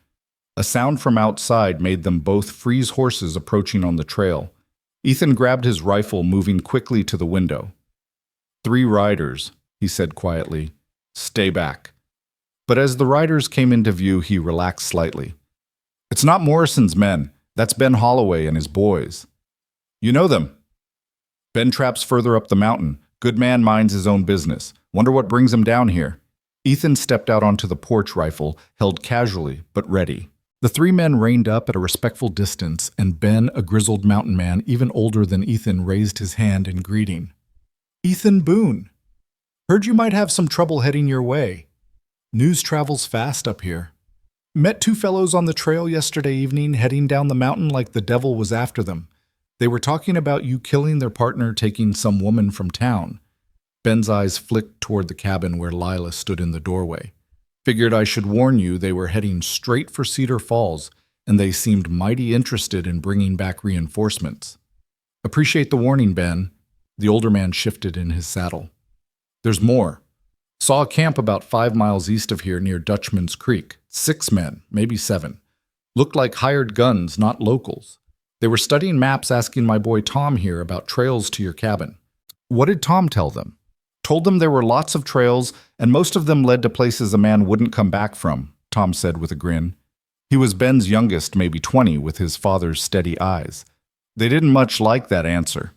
A sound from outside made them both freeze horses approaching on the trail. Ethan grabbed his rifle, moving quickly to the window. 3 riders, he said quietly. Stay back. But as the riders came into view, he relaxed slightly. It's not Morrison's men. That's Ben Holloway and his boys. You know them. Ben traps further up the mountain. Good man minds his own business. Wonder what brings him down here. Ethan stepped out onto the porch, rifle held casually but ready. The 3 men reined up at a respectful distance, and Ben, a grizzled mountain man, even older than Ethan, raised his hand in greeting. Ethan Boone. Heard you might have some trouble heading your way. News travels fast up here. Met 2 fellows on the trail yesterday evening, heading down the mountain like the devil was after them. They were talking about you killing their partner, taking some woman from town. Ben's eyes flicked toward the cabin where Lila stood in the doorway. Figured I should warn you they were heading straight for Cedar Falls, and they seemed mighty interested in bringing back reinforcements. Appreciate the warning, Ben. The older man shifted in his saddle. There's more. Saw a camp about 5 miles east of here near Dutchman's Creek. 6 men, maybe 7. Looked like hired guns, not locals. They were studying maps, asking my boy Tom here about trails to your cabin. What did Tom tell them? Told them there were lots of trails, and most of them led to places a man wouldn't come back from, Tom said with a grin. He was Ben's youngest, maybe 20, with his father's steady eyes. They didn't much like that answer.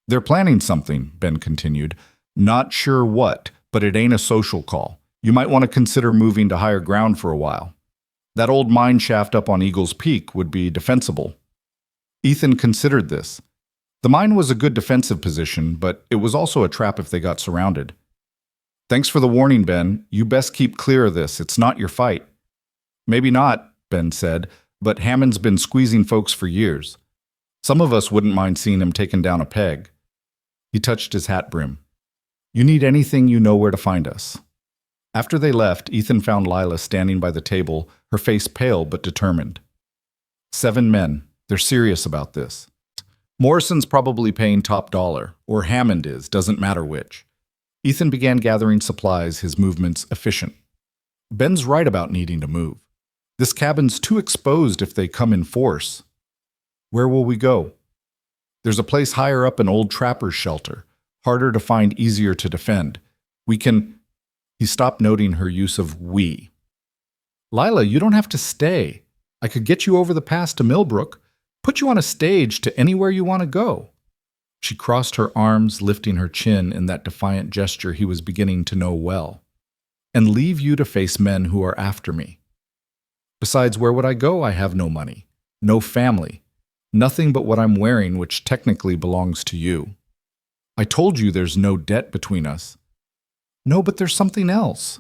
They're planning something, Ben continued. Not sure what, but it ain't a social call. You might want to consider moving to higher ground for a while. That old mine shaft up on Eagle's Peak would be defensible. Ethan considered this. The mine was a good defensive position, but it was also a trap if they got surrounded. Thanks for the warning, Ben. You best keep clear of this. It's not your fight. Maybe not, Ben said, but Hammond's been squeezing folks for years. Some of us wouldn't mind seeing him taken down a peg. He touched his hat brim. You need anything, you know where to find us. After they left, Ethan found Lila standing by the table, her face pale but determined. 7 men. They're serious about this. Morrison's probably paying top dollar, or Hammond is, doesn't matter which. Ethan began gathering supplies, his movements efficient. Ben's right about needing to move. This cabin's too exposed if they come in force. Where will we go? There's a place higher up, an old trapper's shelter, harder to find, easier to defend. We can... He stopped, noting her use of we. Lila, you don't have to stay. I could get you over the pass to Millbrook. Put you on a stage to anywhere you want to go. She crossed her arms, lifting her chin in that defiant gesture he was beginning to know well. And leave you to face men who are after me. Besides, where would I go? I have no money, no family, nothing but what I'm wearing, which technically belongs to you. I told you there's no debt between us. No, but there's something else.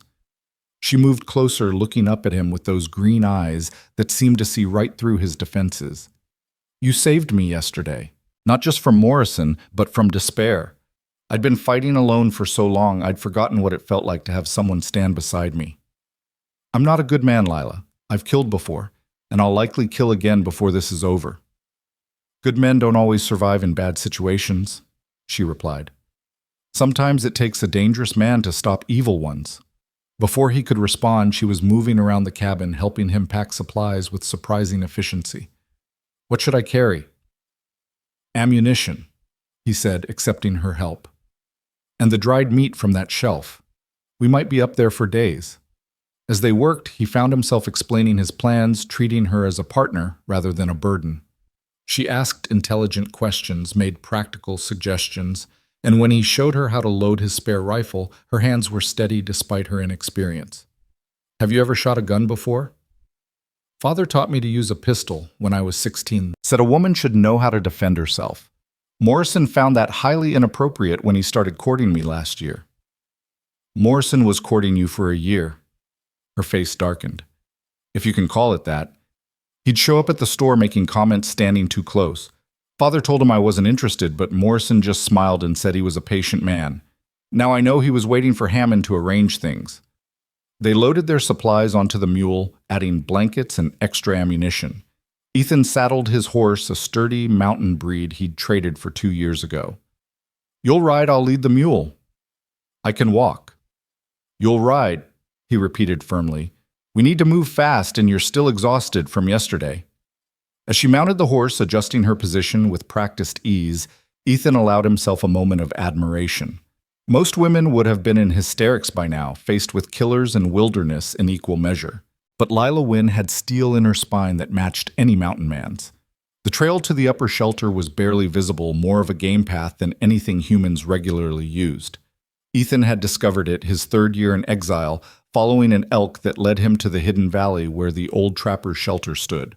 She moved closer, looking up at him with those green eyes that seemed to see right through his defenses. You saved me yesterday, not just from Morrison, but from despair. I'd been fighting alone for so long, I'd forgotten what it felt like to have someone stand beside me. I'm not a good man, Lila. I've killed before, and I'll likely kill again before this is over. Good men don't always survive in bad situations, she replied. Sometimes it takes a dangerous man to stop evil ones. Before he could respond, she was moving around the cabin, helping him pack supplies with surprising efficiency. What should I carry? Ammunition, he said, accepting her help. And the dried meat from that shelf. We might be up there for days. As they worked, he found himself explaining his plans, treating her as a partner rather than a burden. She asked intelligent questions, made practical suggestions, and when he showed her how to load his spare rifle, her hands were steady despite her inexperience. Have you ever shot a gun before? Father taught me to use a pistol when I was 16. Said a woman should know how to defend herself. Morrison found that highly inappropriate when he started courting me last year. Morrison was courting you for a year. Her face darkened. If you can call it that. He'd show up at the store making comments standing too close. Father told him I wasn't interested, but Morrison just smiled and said he was a patient man. Now I know he was waiting for Hammond to arrange things. They loaded their supplies onto the mule, adding blankets and extra ammunition. Ethan saddled his horse, a sturdy mountain breed he'd traded for 2 years ago. You'll ride, I'll lead the mule. I can walk. You'll ride, he repeated firmly. We need to move fast, and you're still exhausted from yesterday. As she mounted the horse, adjusting her position with practiced ease, Ethan allowed himself a moment of admiration. Most women would have been in hysterics by now, faced with killers and wilderness in equal measure. But Lila Wynn had steel in her spine that matched any mountain man's. The trail to the upper shelter was barely visible, more of a game path than anything humans regularly used. Ethan had discovered it his third year in exile, following an elk that led him to the hidden valley where the old trapper's shelter stood.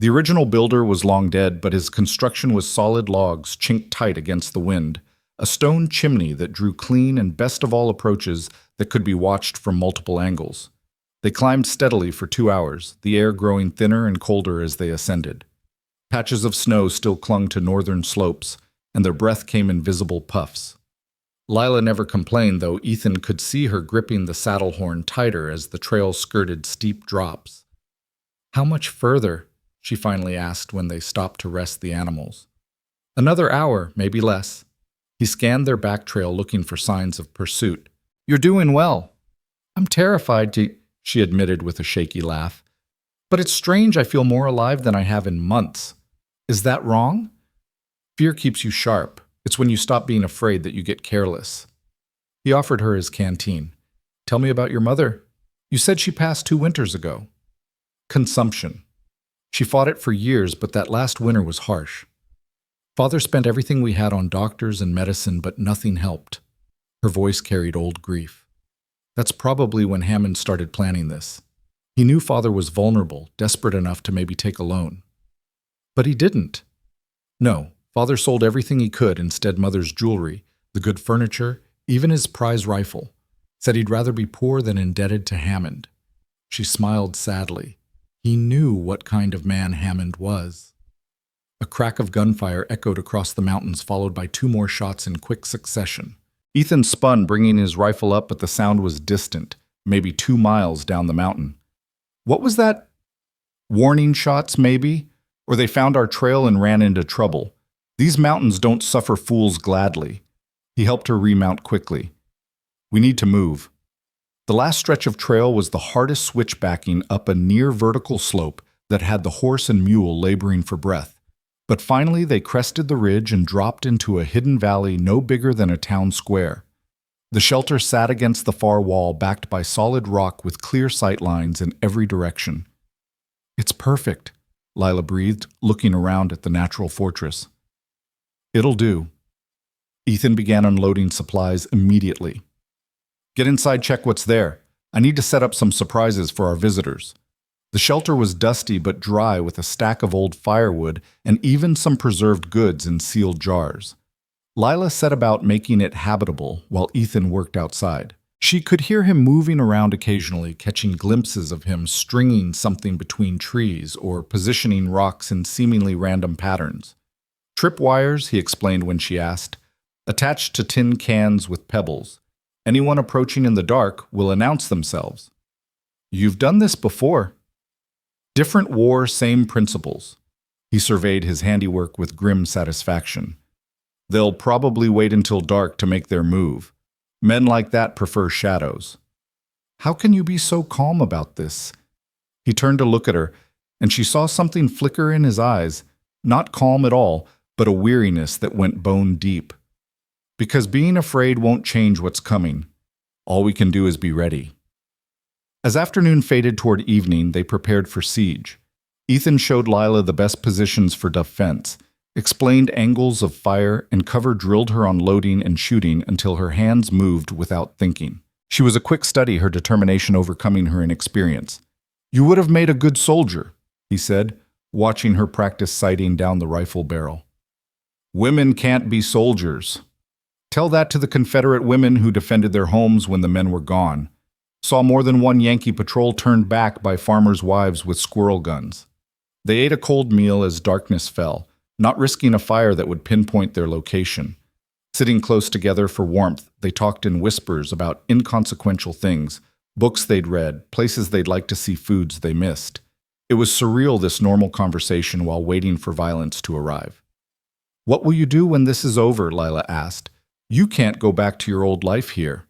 The original builder was long dead, but his construction was solid logs chinked tight against the wind, a stone chimney that drew clean and best of all approaches that could be watched from multiple angles. They climbed steadily for 2 hours, the air growing thinner and colder as they ascended. Patches of snow still clung to northern slopes, and their breath came in visible puffs. Lila never complained, though Ethan could see her gripping the saddle horn tighter as the trail skirted steep drops. "How much further?" she finally asked when they stopped to rest the animals. "Another hour, maybe less." He scanned their back trail looking for signs of pursuit. "You're doing well." "I'm terrified to," she admitted with a shaky laugh. "But it's strange I feel more alive than I have in months. Is that wrong?" "Fear keeps you sharp. It's when you stop being afraid that you get careless." He offered her his canteen. "Tell me about your mother. You said she passed 2 winters ago." "Consumption. She fought it for years, but that last winter was harsh. Father spent everything we had on doctors and medicine, but nothing helped." Her voice carried old grief. "That's probably when Hammond started planning this. He knew Father was vulnerable, desperate enough to maybe take a loan. But he didn't. No, Father sold everything he could, instead Mother's jewelry, the good furniture, even his prize rifle. Said he'd rather be poor than indebted to Hammond." She smiled sadly. He knew what kind of man Hammond was. A crack of gunfire echoed across the mountains, followed by 2 more shots in quick succession. Ethan spun, bringing his rifle up, but the sound was distant, maybe 2 miles down the mountain. "What was that? Warning shots, maybe? Or they found our trail and ran into trouble. These mountains don't suffer fools gladly." He helped her remount quickly. "We need to move." The last stretch of trail was the hardest switchbacking up a near-vertical slope that had the horse and mule laboring for breath. But finally they crested the ridge and dropped into a hidden valley no bigger than a town square. The shelter sat against the far wall, backed by solid rock with clear sight lines in every direction. "It's perfect," Lila breathed, looking around at the natural fortress. "It'll do." Ethan began unloading supplies immediately. "Get inside, check what's there. I need to set up some surprises for our visitors." The shelter was dusty but dry, with a stack of old firewood and even some preserved goods in sealed jars. Lila set about making it habitable while Ethan worked outside. She could hear him moving around occasionally, catching glimpses of him stringing something between trees or positioning rocks in seemingly random patterns. "Tripwires," he explained when she asked, "attached to tin cans with pebbles. Anyone approaching in the dark will announce themselves." "You've done this before." "Different war, same principles." He surveyed his handiwork with grim satisfaction. "They'll probably wait until dark to make their move. Men like that prefer shadows." "How can you be so calm about this?" He turned to look at her, and she saw something flicker in his eyes, not calm at all, but a weariness that went bone deep. "Because being afraid won't change what's coming. All we can do is be ready." As afternoon faded toward evening, they prepared for siege. Ethan showed Lila the best positions for defense, explained angles of fire, and cover drilled her on loading and shooting until her hands moved without thinking. She was a quick study, her determination overcoming her inexperience. "You would have made a good soldier," he said, watching her practice sighting down the rifle barrel. "Women can't be soldiers." Tell that to the Confederate women who defended their homes when the men were gone. Saw more than one Yankee patrol turned back by farmers' wives with squirrel guns. They ate a cold meal as darkness fell, not risking a fire that would pinpoint their location. Sitting close together for warmth, they talked in whispers about inconsequential things, books they'd read, places they'd like to see, foods they missed. It was surreal, this normal conversation while waiting for violence to arrive. "What will you do when this is over?" Lila asked. "You can't go back to your old life here."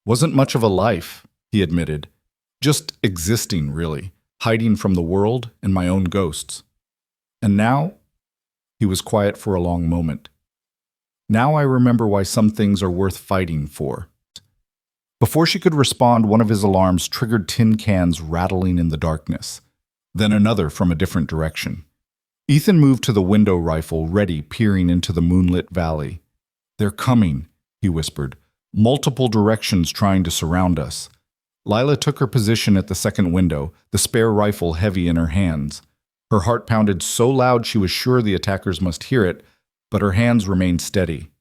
"Wasn't much of a life," he admitted. Just existing, really, hiding from the world and my own ghosts. And now, he was quiet for a long moment. Now I remember why some things are worth fighting for. Before she could respond, one of his alarms triggered tin cans rattling in the darkness. Then another from a different direction. Ethan moved to the window rifle, ready, peering into the moonlit valley. "They're coming," he whispered. "Multiple directions trying to surround us." Lila took her position at the second window, the spare rifle heavy in her hands. Her heart pounded so loud she was sure the attackers must hear it, but her hands remained steady.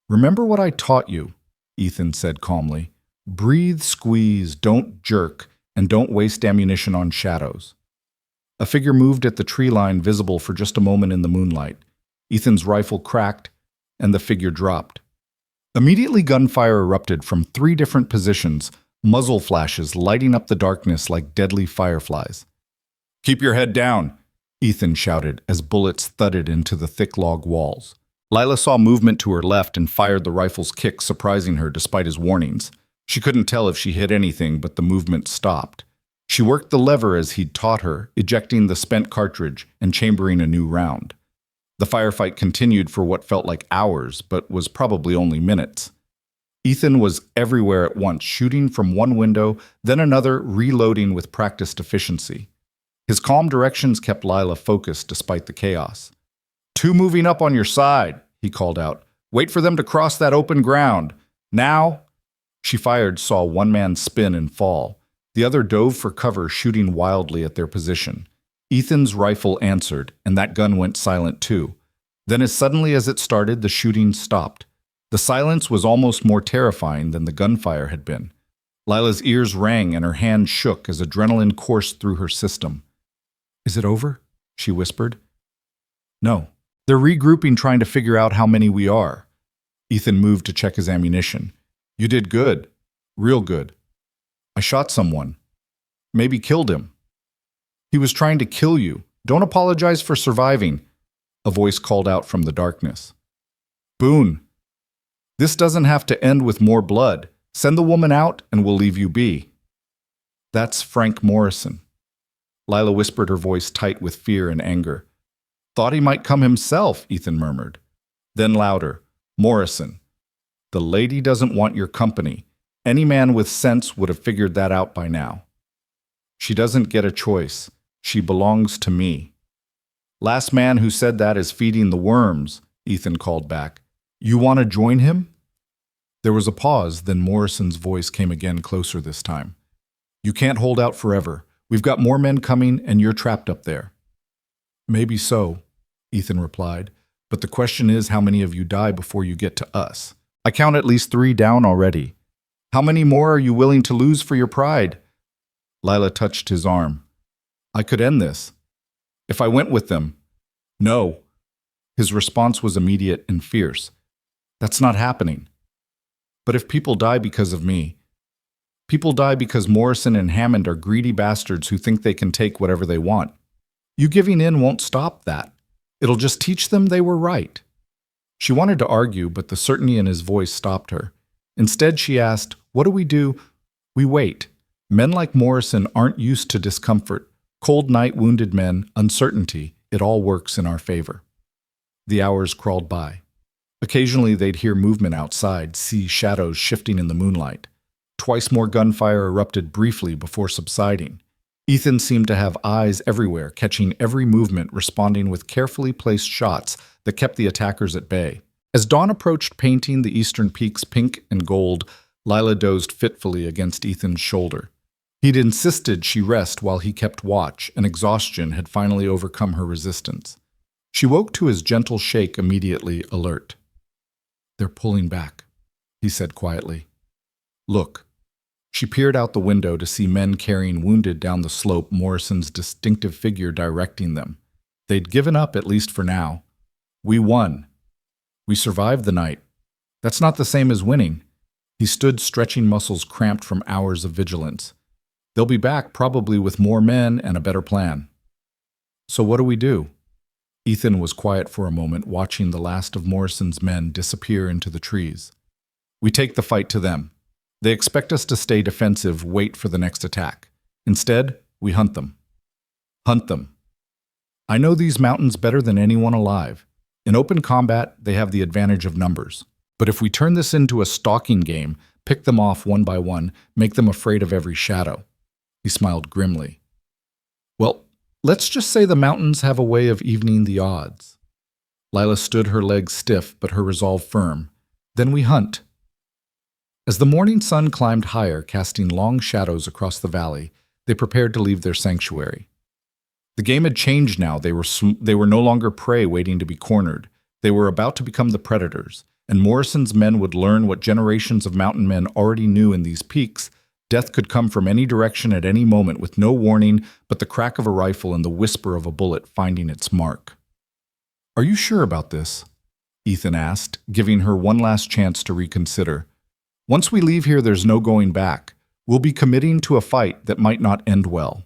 "Remember what I taught you," Ethan said calmly. "Breathe, squeeze, don't jerk, and don't waste ammunition on shadows." A figure moved at the tree line, visible for just a moment in the moonlight. Ethan's rifle cracked, and the figure dropped. Immediately gunfire erupted from 3 different positions, muzzle flashes lighting up the darkness like deadly fireflies. "Keep your head down," Ethan shouted as bullets thudded into the thick log walls. Lila saw movement to her left and fired the rifle's kick, surprising her despite his warnings. She couldn't tell if she hit anything, but the movement stopped. She worked the lever as he'd taught her, ejecting the spent cartridge and chambering a new round. The firefight continued for what felt like hours, but was probably only minutes. Ethan was everywhere at once, shooting from one window, then another, reloading with practiced efficiency. His calm directions kept Lila focused despite the chaos. "2 moving up on your side," he called out. "Wait for them to cross that open ground. Now." She fired, saw one man spin and fall. The other dove for cover, shooting wildly at their position. Ethan's rifle answered, and that gun went silent too. Then as suddenly as it started, the shooting stopped. The silence was almost more terrifying than the gunfire had been. Lila's ears rang and her hand shook as adrenaline coursed through her system. "Is it over?" she whispered. "No. They're regrouping, trying to figure out how many we are." Ethan moved to check his ammunition. "You did good. Real good. I shot someone. Maybe killed him." "He was trying to kill you. Don't apologize for surviving," a voice called out from the darkness. "Boone, this doesn't have to end with more blood. Send the woman out and we'll leave you be." "That's Frank Morrison." Lila whispered, her voice tight with fear and anger. "Thought he might come himself," Ethan murmured. Then louder, "Morrison, the lady doesn't want your company. Any man with sense would have figured that out by now. She doesn't get a choice. She belongs to me." "Last man who said that is feeding the worms," Ethan called back. "You want to join him?" There was a pause, then Morrison's voice came again, closer this time. "You can't hold out forever. We've got more men coming, and you're trapped up there." "Maybe so," Ethan replied, "but the question is how many of you die before you get to us. I count at least 3 down already. How many more are you willing to lose for your pride?" Lila touched his arm. "I could end this. If I went with them." "No." His response was immediate and fierce. "That's not happening." "But if people die because of me, people die because Morrison and Hammond are greedy bastards who think they can take whatever they want. You giving in won't stop that. It'll just teach them they were right." She wanted to argue, but the certainty in his voice stopped her. Instead, she asked, "What do? We wait. Men like Morrison aren't used to discomfort. Cold night, wounded men, uncertainty. It all works in our favor." The hours crawled by. Occasionally they'd hear movement outside, see shadows shifting in the moonlight. Twice more gunfire erupted briefly before subsiding. Ethan seemed to have eyes everywhere, catching every movement, responding with carefully placed shots that kept the attackers at bay. As dawn approached, painting the eastern peaks pink and gold, Lila dozed fitfully against Ethan's shoulder. He'd insisted she rest while he kept watch, and exhaustion had finally overcome her resistance. She woke to his gentle shake, immediately alert. "They're pulling back," he said quietly. "Look." She peered out the window to see men carrying wounded down the slope, Morrison's distinctive figure directing them. They'd given up, at least for now. "We won. We survived the night. That's not the same as winning." He stood, stretching muscles cramped from hours of vigilance. "They'll be back, probably with more men and a better plan." "So what do we do?" Ethan was quiet for a moment, watching the last of Morrison's men disappear into the trees. "We take the fight to them. They expect us to stay defensive, wait for the next attack. Instead, we hunt them. Hunt them. I know these mountains better than anyone alive. In open combat, they have the advantage of numbers. But if we turn this into a stalking game, pick them off one by one, make them afraid of every shadow. He smiled grimly. Well, let's just say the mountains have a way of evening the odds. Lila stood, her legs stiff, but her resolve firm. Then we hunt. As the morning sun climbed higher, casting long shadows across the valley, they prepared to leave their sanctuary. The game had changed now. They were no longer prey waiting to be cornered. They were about to become the predators, and Morrison's men would learn what generations of mountain men already knew in these peaks. Death could come from any direction at any moment with no warning but the crack of a rifle and the whisper of a bullet finding its mark. "Are you sure about this?" Ethan asked, giving her one last chance to reconsider. "Once we leave here, there's no going back. We'll be committing to a fight that might not end well."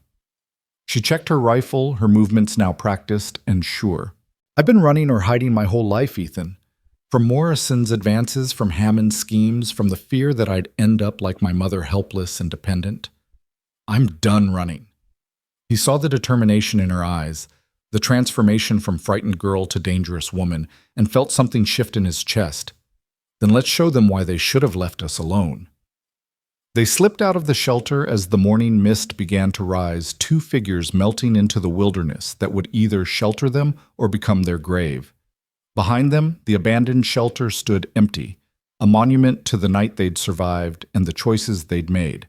She checked her rifle, her movements now practiced and sure. "I've been running or hiding my whole life, Ethan. From Morrison's advances, from Hammond's schemes, from the fear that I'd end up like my mother, helpless and dependent. I'm done running." He saw the determination in her eyes, the transformation from frightened girl to dangerous woman, and felt something shift in his chest. "Then let's show them why they should have left us alone." They slipped out of the shelter as the morning mist began to rise, two figures melting into the wilderness that would either shelter them or become their grave. Behind them, the abandoned shelter stood empty, a monument to the night they'd survived and the choices they'd made.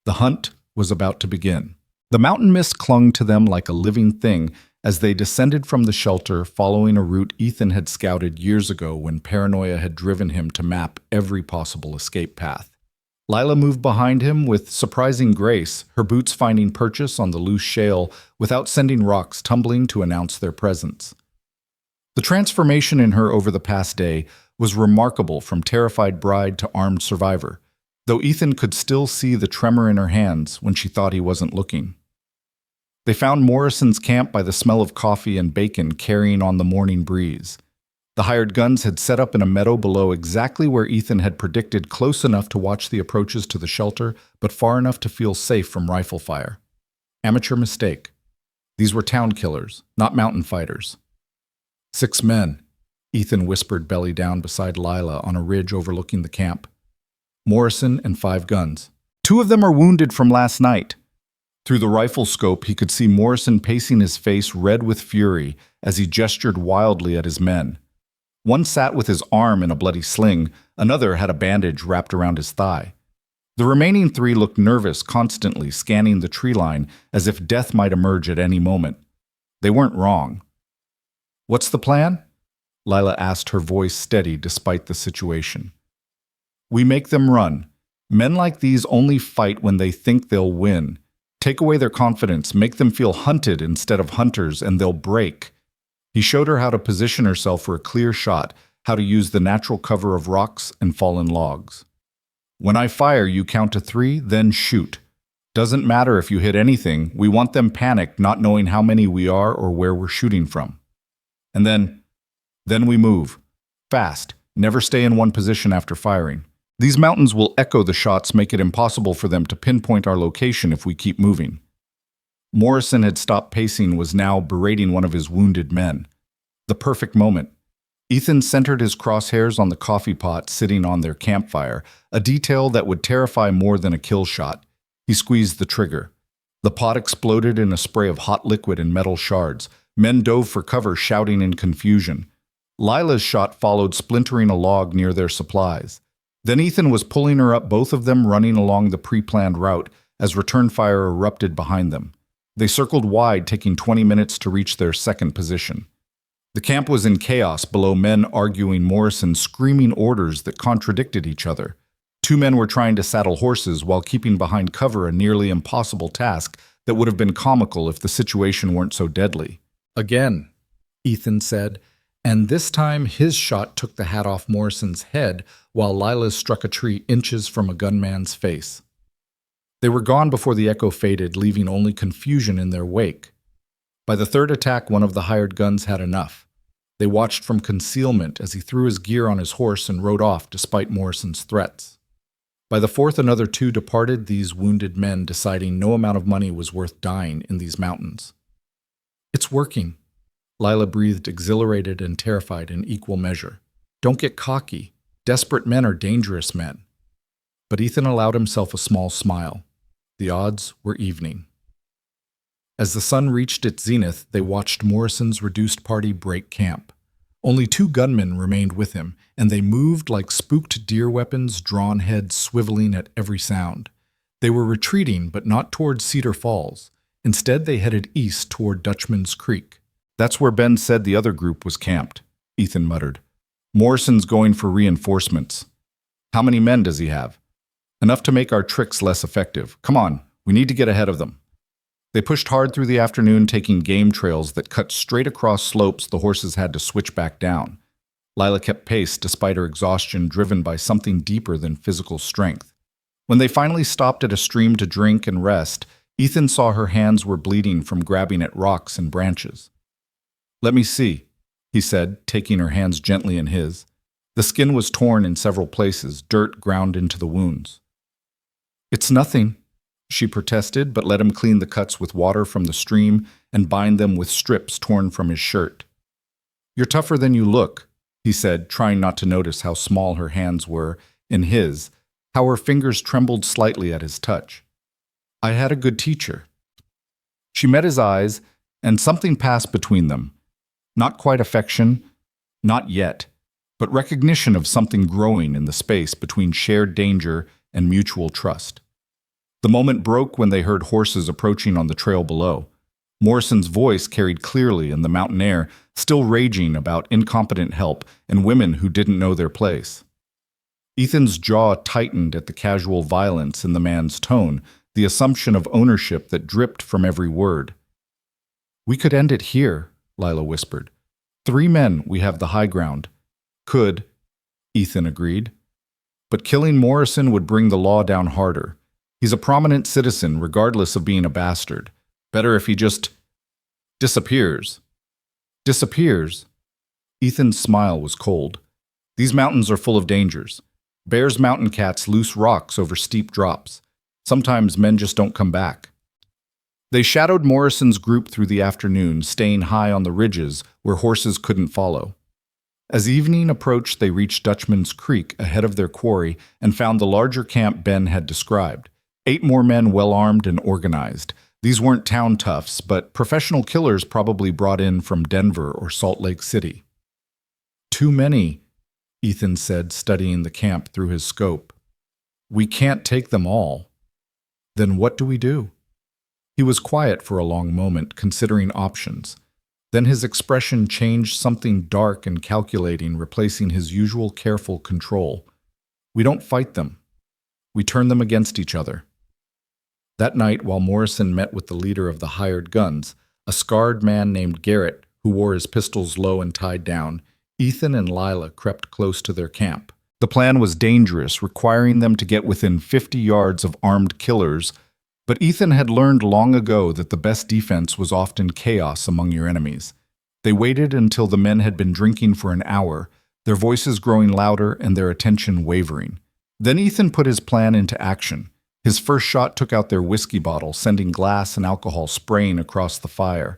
The hunt was about to begin. The mountain mist clung to them like a living thing as they descended from the shelter, following a route Ethan had scouted years ago when paranoia had driven him to map every possible escape path. Lila moved behind him with surprising grace, her boots finding purchase on the loose shale without sending rocks tumbling to announce their presence. The transformation in her over the past day was remarkable, from terrified bride to armed survivor, though Ethan could still see the tremor in her hands when she thought he wasn't looking. They found Morrison's camp by the smell of coffee and bacon carrying on the morning breeze. The hired guns had set up in a meadow below, exactly where Ethan had predicted, close enough to watch the approaches to the shelter, but far enough to feel safe from rifle fire. Amateur mistake. These were town killers, not mountain fighters. 6 men, Ethan whispered, belly down beside Lila on a ridge overlooking the camp. Morrison and 5 guns. 2 of them are wounded from last night. Through the rifle scope, he could see Morrison pacing, his face red with fury as he gestured wildly at his men. One sat with his arm in a bloody sling, another had a bandage wrapped around his thigh. The remaining 3 looked nervous, constantly scanning the tree line as if death might emerge at any moment. They weren't wrong. "What's the plan?" Lila asked, her voice steady despite the situation. "We make them run. Men like these only fight when they think they'll win. Take away their confidence, make them feel hunted instead of hunters, and they'll break." He showed her how to position herself for a clear shot, how to use the natural cover of rocks and fallen logs. "When I fire, you count to 3, then shoot. Doesn't matter if you hit anything, we want them panicked, not knowing how many we are or where we're shooting from. And then we move. Fast, never stay in one position after firing. These mountains will echo the shots, make it impossible for them to pinpoint our location if we keep moving." Morrison had stopped pacing, was now berating one of his wounded men. The perfect moment. Ethan centered his crosshairs on the coffee pot sitting on their campfire, a detail that would terrify more than a kill shot. He squeezed the trigger. The pot exploded in a spray of hot liquid and metal shards. Men dove for cover, shouting in confusion. Lila's shot followed, splintering a log near their supplies. Then Ethan was pulling her up, both of them running along the pre-planned route as return fire erupted behind them. They circled wide, taking 20 minutes to reach their second position. The camp was in chaos below, men arguing, Morrison screaming orders that contradicted each other. 2 men were trying to saddle horses while keeping behind cover, a nearly impossible task that would have been comical if the situation weren't so deadly. "Again," Ethan said, and this time his shot took the hat off Morrison's head while Lila's struck a tree inches from a gunman's face. They were gone before the echo faded, leaving only confusion in their wake. By the 3rd attack, one of the hired guns had enough. They watched from concealment as he threw his gear on his horse and rode off despite Morrison's threats. By the fourth, another two departed, these wounded men deciding no amount of money was worth dying in these mountains. It's working. Lila breathed, exhilarated and terrified in equal measure. Don't get cocky. Desperate men are dangerous men. But Ethan allowed himself a small smile. The odds were evening. As the sun reached its zenith, they watched Morrison's reduced party break camp. Only 2 gunmen remained with him, and they moved like spooked deer weapons, drawn heads swiveling at every sound. They were retreating, but not toward Cedar Falls. Instead, they headed east toward Dutchman's Creek. That's where Ben said the other group was camped, Ethan muttered. Morrison's going for reinforcements. How many men does he have? Enough to make our tricks less effective. Come on, we need to get ahead of them. They pushed hard through the afternoon, taking game trails that cut straight across slopes the horses had to switch back down. Lila kept pace despite her exhaustion, driven by something deeper than physical strength. When they finally stopped at a stream to drink and rest, Ethan saw her hands were bleeding from grabbing at rocks and branches. Let me see, he said, taking her hands gently in his. The skin was torn in several places, dirt ground into the wounds. It's nothing, she protested, but let him clean the cuts with water from the stream and bind them with strips torn from his shirt. You're tougher than you look, he said, trying not to notice how small her hands were in his, how her fingers trembled slightly at his touch. I had a good teacher. She met his eyes, and something passed between them. Not quite affection, not yet, but recognition of something growing in the space between shared danger and mutual trust. The moment broke when they heard horses approaching on the trail below. Morrison's voice carried clearly in the mountain air, still raging about incompetent help and women who didn't know their place. Ethan's jaw tightened at the casual violence in the man's tone, the assumption of ownership that dripped from every word. We could end it here, Lila whispered. 3 men, we have the high ground. Could, Ethan agreed. But killing Morrison would bring the law down harder. He's a prominent citizen, regardless of being a bastard. Better if he just disappears. Disappears? Ethan's smile was cold. These mountains are full of dangers. Bears, mountain cats, loose rocks over steep drops. Sometimes men just don't come back. They shadowed Morrison's group through the afternoon, staying high on the ridges where horses couldn't follow. As evening approached, they reached Dutchman's Creek ahead of their quarry and found the larger camp Ben had described. 8 more men well-armed and organized. These weren't town toughs, but professional killers probably brought in from Denver or Salt Lake City. Too many, Ethan said, studying the camp through his scope. We can't take them all. Then what do we do? He was quiet for a long moment, considering options. Then his expression changed, something dark and calculating, replacing his usual careful control. We don't fight them. We turn them against each other. That night, while Morrison met with the leader of the hired guns, a scarred man named Garrett, who wore his pistols low and tied down, Ethan and Lila crept close to their camp. The plan was dangerous, requiring them to get within 50 yards of armed killers, but Ethan had learned long ago that the best defense was often chaos among your enemies. They waited until the men had been drinking for an hour, their voices growing louder and their attention wavering. Then Ethan put his plan into action. His first shot took out their whiskey bottle, sending glass and alcohol spraying across the fire.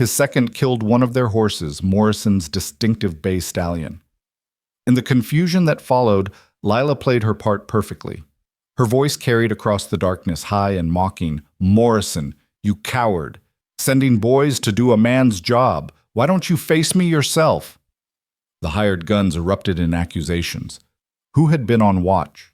His second killed one of their horses, Morrison's distinctive bay stallion. In the confusion that followed, Lila played her part perfectly. Her voice carried across the darkness, high and mocking. Morrison, you coward! Sending boys to do a man's job. Why don't you face me yourself? The hired guns erupted in accusations. Who had been on watch?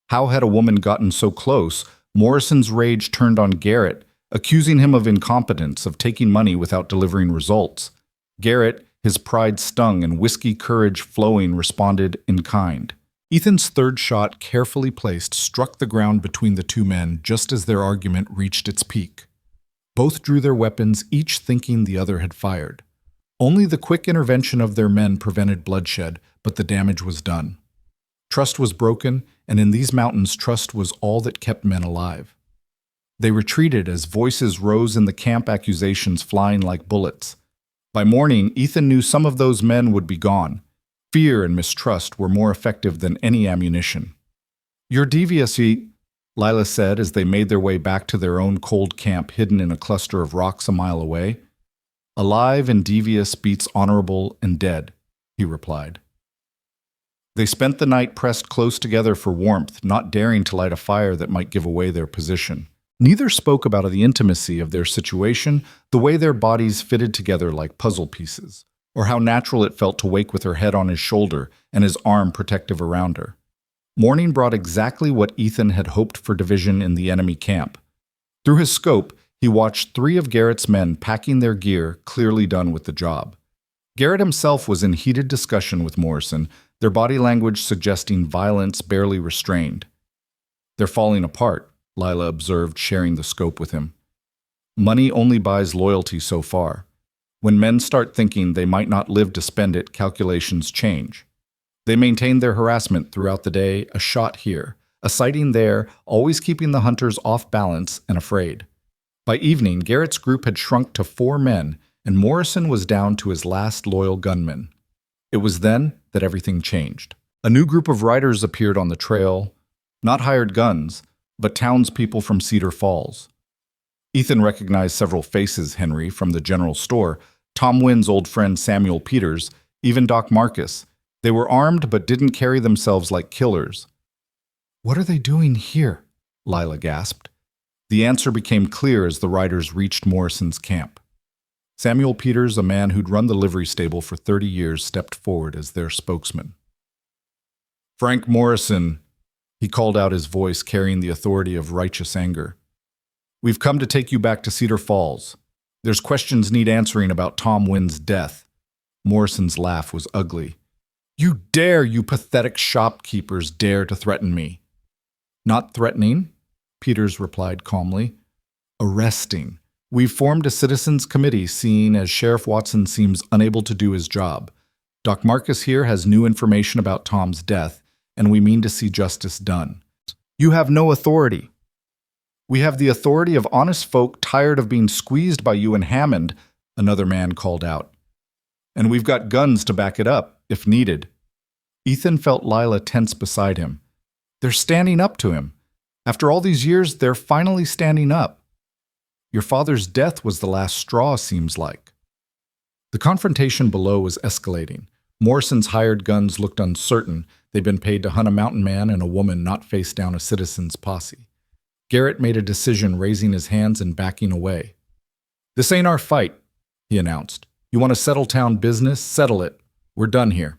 How had a woman gotten so close? Morrison's rage turned on Garrett, accusing him of incompetence, of taking money without delivering results. Garrett, his pride stung and whiskey courage flowing, responded in kind. Ethan's third shot, carefully placed, struck the ground between the 2 men just as their argument reached its peak. Both drew their weapons, each thinking the other had fired. Only the quick intervention of their men prevented bloodshed, but the damage was done. Trust was broken, and in these mountains trust was all that kept men alive. They retreated as voices rose in the camp, accusations flying like bullets. By morning, Ethan knew some of those men would be gone. Fear and mistrust were more effective than any ammunition. "You're devious," Lila said as they made their way back to their own cold camp hidden in a cluster of rocks a mile away. "Alive and devious beats honorable and dead," he replied. They spent the night pressed close together for warmth, not daring to light a fire that might give away their position. Neither spoke about the intimacy of their situation, the way their bodies fitted together like puzzle pieces, or how natural it felt to wake with her head on his shoulder and his arm protective around her. Morning brought exactly what Ethan had hoped for division in the enemy camp. Through his scope, he watched 3 of Garrett's men packing their gear, clearly done with the job. Garrett himself was in heated discussion with Morrison, their body language suggesting violence barely restrained. "They're falling apart," Lila observed, sharing the scope with him. "Money only buys loyalty so far. When men start thinking they might not live to spend it, calculations change." They maintained their harassment throughout the day, a shot here, a sighting there, always keeping the hunters off balance and afraid. By evening, Garrett's group had shrunk to 4 men, and Morrison was down to his last loyal gunman. It was then that everything changed. A new group of riders appeared on the trail, not hired guns, but townspeople from Cedar Falls. Ethan recognized several faces, Henry, from the general store, Tom Wynn's old friend Samuel Peters, even Doc Marcus. They were armed but didn't carry themselves like killers. "What are they doing here?" Lila gasped. The answer became clear as the riders reached Morrison's camp. Samuel Peters, a man who'd run the livery stable for 30 years, stepped forward as their spokesman. "Frank Morrison," he called out, his voice carrying the authority of righteous anger. "We've come to take you back to Cedar Falls. There's questions need answering about Tom Wynn's death." Morrison's laugh was ugly. You pathetic shopkeepers dare to threaten me." "Not threatening," Peters replied calmly. "Arresting. We've formed a citizens' committee, seeing as Sheriff Watson seems unable to do his job. Doc Marcus here has new information about Tom's death, and we mean to see justice done." "You have no authority." "We have the authority of honest folk tired of being squeezed by you and Hammond," another man called out. "And we've got guns to back it up, if needed." Ethan felt Lila tense beside him. They're standing up to him. After all these years, they're finally standing up. Your father's death was the last straw, seems like. The confrontation below was escalating. Morrison's hired guns looked uncertain. They'd been paid to hunt a mountain man and a woman, not face down a citizen's posse. Garrett made a decision, raising his hands and backing away. "This ain't our fight," he announced. "You want to settle town business? Settle it. We're done here."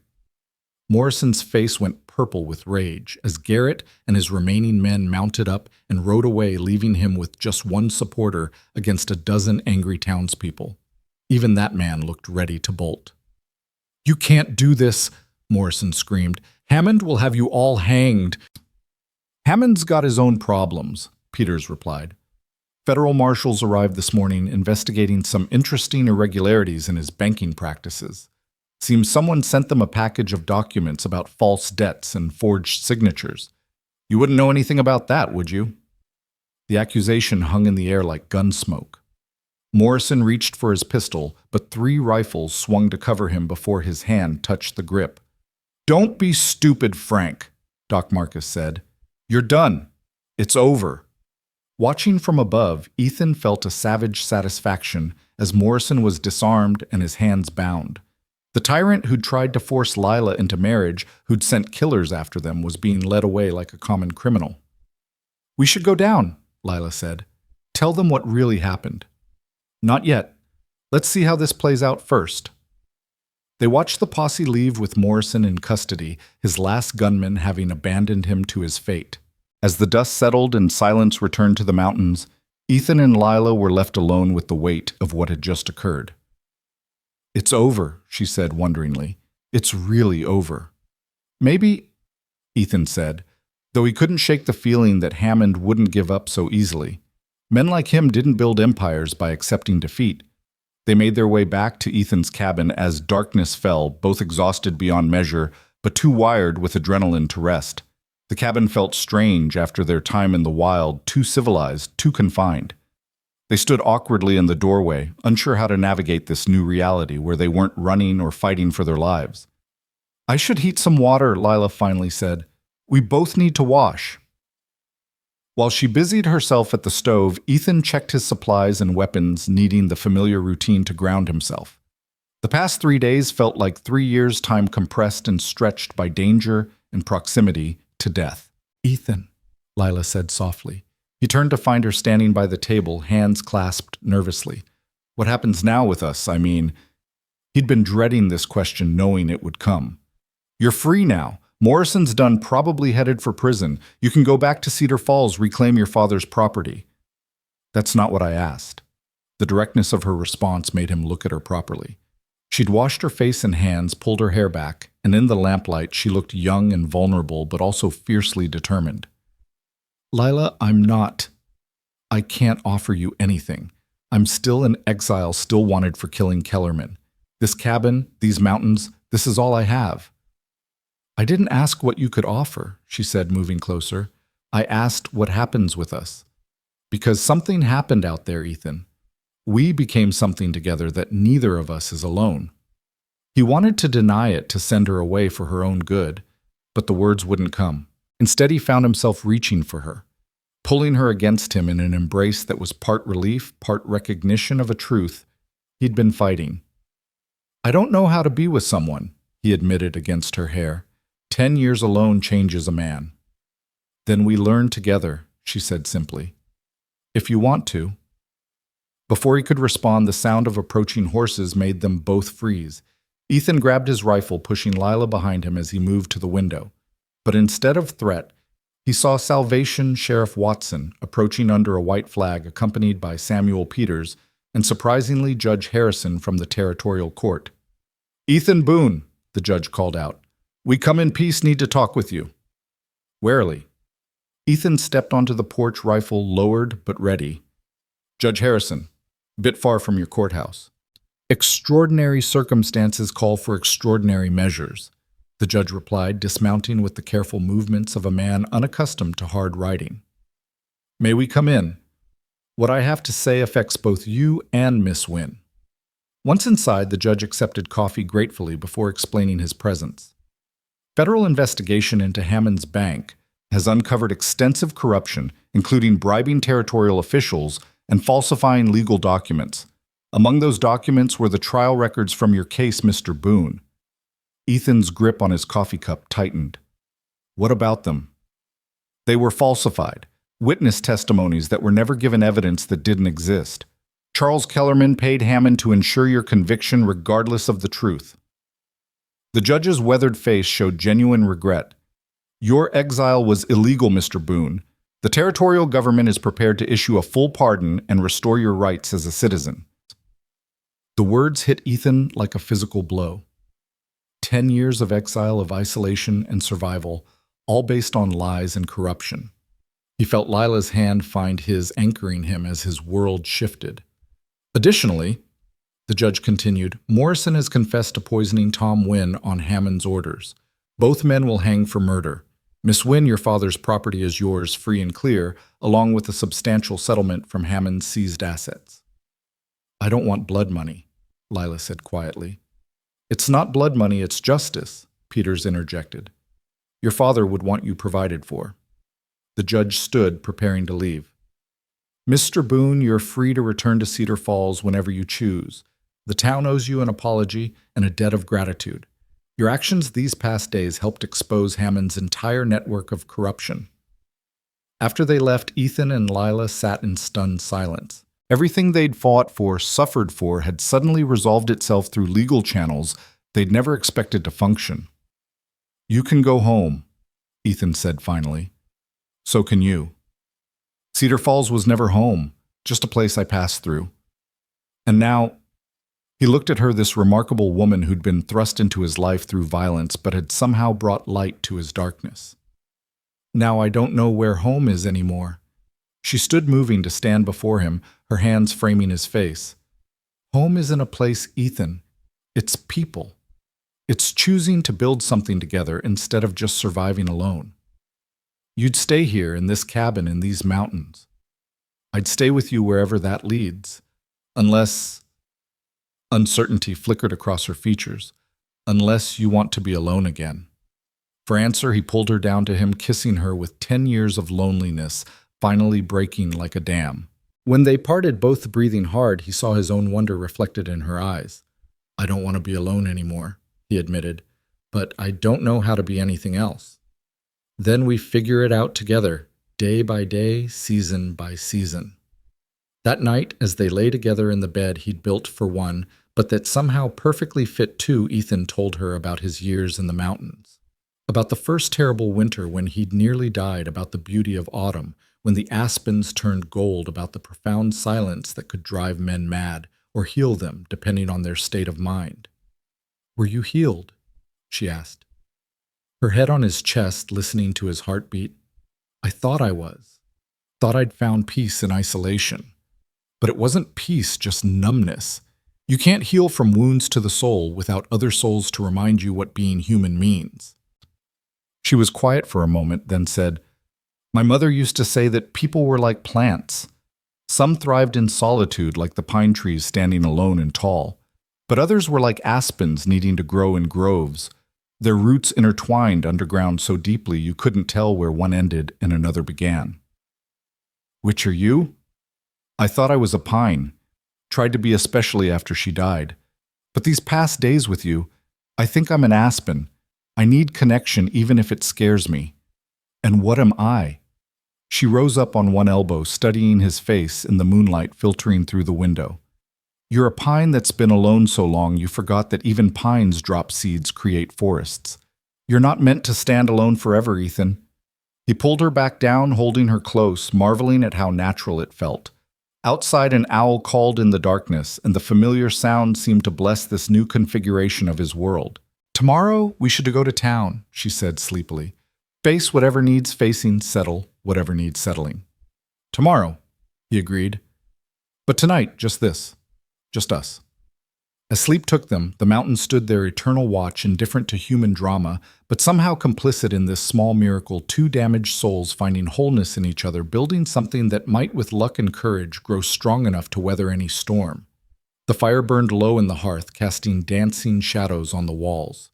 Morrison's face went purple with rage as Garrett and his remaining men mounted up and rode away, leaving him with just one supporter against a dozen angry townspeople. Even that man looked ready to bolt. "You can't do this," Morrison screamed. "Hammond will have you all hanged." "Hammond's got his own problems," Peters replied. "Federal marshals arrived this morning investigating some interesting irregularities in his banking practices. Seems someone sent them a package of documents about false debts and forged signatures. You wouldn't know anything about that, would you?" The accusation hung in the air like gun smoke. Morrison reached for his pistol, but 3 rifles swung to cover him before his hand touched the grip. "Don't be stupid, Frank," Doc Marcus said. "You're done. It's over." Watching from above, Ethan felt a savage satisfaction as Morrison was disarmed and his hands bound. The tyrant who'd tried to force Lila into marriage, who'd sent killers after them, was being led away like a common criminal. "We should go down," Lila said. "Tell them what really happened." "Not yet. Let's see how this plays out first." They watched the posse leave with Morrison in custody, his last gunman having abandoned him to his fate. As the dust settled and silence returned to the mountains, Ethan and Lila were left alone with the weight of what had just occurred. "It's over," she said wonderingly. "It's really over." "Maybe," Ethan said, though he couldn't shake the feeling that Hammond wouldn't give up so easily. Men like him didn't build empires by accepting defeat. They made their way back to Ethan's cabin as darkness fell, both exhausted beyond measure, but too wired with adrenaline to rest. The cabin felt strange after their time in the wild, too civilized, too confined. They stood awkwardly in the doorway, unsure how to navigate this new reality where they weren't running or fighting for their lives. "I should heat some water," Lila finally said. We both need to wash. While she busied herself at the stove, Ethan checked his supplies and weapons, needing the familiar routine to ground himself. The past 3 days felt like 3 years' time compressed and stretched by danger and proximity to death. "Ethan," Lila said softly. He turned to find her standing by the table, hands clasped nervously. "What happens now with us? I mean..." He'd been dreading this question, knowing it would come. "You're free now. Morrison's done, probably headed for prison. You can go back to Cedar Falls, reclaim your father's property." "That's not what I asked." The directness of her response made him look at her properly. She'd washed her face and hands, pulled her hair back, and in the lamplight she looked young and vulnerable, but also fiercely determined. "Lila, I can't offer you anything. I'm still in exile, still wanted for killing Kellerman. This cabin, these mountains, this is all I have." "I didn't ask what you could offer," she said, moving closer. "I asked what happens with us. Because something happened out there, Ethan. We became something together that neither of us is alone." He wanted to deny it, to send her away for her own good, but the words wouldn't come. Instead, he found himself reaching for her, pulling her against him in an embrace that was part relief, part recognition of a truth he'd been fighting. "I don't know how to be with someone," he admitted against her hair. 10 years alone changes a man." "Then we learn together," she said simply. "If you want to." Before he could respond, the sound of approaching horses made them both freeze. Ethan grabbed his rifle, pushing Lila behind him as he moved to the window. But instead of threat, he saw Salvation Sheriff Watson approaching under a white flag, accompanied by Samuel Peters and, surprisingly, Judge Harrison from the territorial court. "Ethan Boone," the judge called out. "We come in peace, need to talk with you." Warily, Ethan stepped onto the porch, rifle lowered but ready. "Judge Harrison, bit far from your courthouse." "Extraordinary circumstances call for extraordinary measures," the judge replied, dismounting with the careful movements of a man unaccustomed to hard riding. "May we come in? What I have to say affects both you and Miss Wynn." Once inside, the judge accepted coffee gratefully before explaining his presence. Federal investigation into Hammond's bank has uncovered extensive corruption, including bribing territorial officials and falsifying legal documents. Among those documents were the trial records from your case, Mr. Boone. Ethan's grip on his coffee cup tightened. "What about them?" "They were falsified. Witness testimonies that were never given, evidence that didn't exist. Charles Kellerman paid Hammond to ensure your conviction regardless of the truth." The judge's weathered face showed genuine regret. "Your exile was illegal, Mr. Boone. The territorial government is prepared to issue a full pardon and restore your rights as a citizen." The words hit Ethan like a physical blow. 10 years of exile, of isolation and survival, all based on lies and corruption. He felt Lila's hand find his, anchoring him as his world shifted. "Additionally," the judge continued, "Morrison has confessed to poisoning Tom Wynn on Hammond's orders. Both men will hang for murder. Miss Wynn, your father's property is yours, free and clear, along with a substantial settlement from Hammond's seized assets." "I don't want blood money," Lila said quietly. "It's not blood money, it's justice," Peters interjected. "Your father would want you provided for." The judge stood, preparing to leave. "Mr. Boone, you're free to return to Cedar Falls whenever you choose. The town owes you an apology and a debt of gratitude. Your actions these past days helped expose Hammond's entire network of corruption." After they left, Ethan and Lila sat in stunned silence. Everything they'd fought for, suffered for, had suddenly resolved itself through legal channels they'd never expected to function. "You can go home," Ethan said finally. "So can you. Cedar Falls was never home, just a place I passed through. And now..." He looked at her, this remarkable woman who'd been thrust into his life through violence but had somehow brought light to his darkness. "Now I don't know where home is anymore." She stood, moving to stand before him, her hands framing his face. "Home isn't a place, Ethan. It's people. It's choosing to build something together instead of just surviving alone. You'd stay here in this cabin in these mountains. I'd stay with you wherever that leads. Unless..." Uncertainty flickered across her features. "Unless you want to be alone again." For answer, he pulled her down to him, kissing her with 10 years of loneliness, finally breaking like a dam. When they parted, both breathing hard, he saw his own wonder reflected in her eyes. "I don't want to be alone anymore," he admitted, "but I don't know how to be anything else. Then we figure it out together, day by day, season by season." That night, as they lay together in the bed he'd built for one, but that somehow perfectly fit two, Ethan told her about his years in the mountains. About the first terrible winter when he'd nearly died, about the beauty of autumn, when the aspens turned gold, about the profound silence that could drive men mad, or heal them, depending on their state of mind. "Were you healed?" she asked. Her head on his chest, listening to his heartbeat. "I thought I was. Thought I'd found peace in isolation. But it wasn't peace, just numbness. You can't heal from wounds to the soul without other souls to remind you what being human means." She was quiet for a moment, then said, "My mother used to say that people were like plants. Some thrived in solitude, like the pine trees standing alone and tall, but others were like aspens needing to grow in groves, their roots intertwined underground so deeply you couldn't tell where one ended and another began." "Which are you?" "I thought I was a pine. Tried to be, especially after she died. But these past days with you, I think I'm an aspen. I need connection even if it scares me. And what am I?" She rose up on one elbow, studying his face in the moonlight filtering through the window. "You're a pine that's been alone so long you forgot that even pines drop seeds, create forests. You're not meant to stand alone forever, Ethan." He pulled her back down, holding her close, marveling at how natural it felt. Outside, an owl called in the darkness, and the familiar sound seemed to bless this new configuration of his world. "Tomorrow, we should go to town," she said sleepily. "Face whatever needs facing, settle whatever needs settling." "Tomorrow," he agreed. "But tonight, just this. Just us." As sleep took them, the mountains stood their eternal watch, indifferent to human drama, but somehow complicit in this small miracle, two damaged souls finding wholeness in each other, building something that might, with luck and courage, grow strong enough to weather any storm. The fire burned low in the hearth, casting dancing shadows on the walls.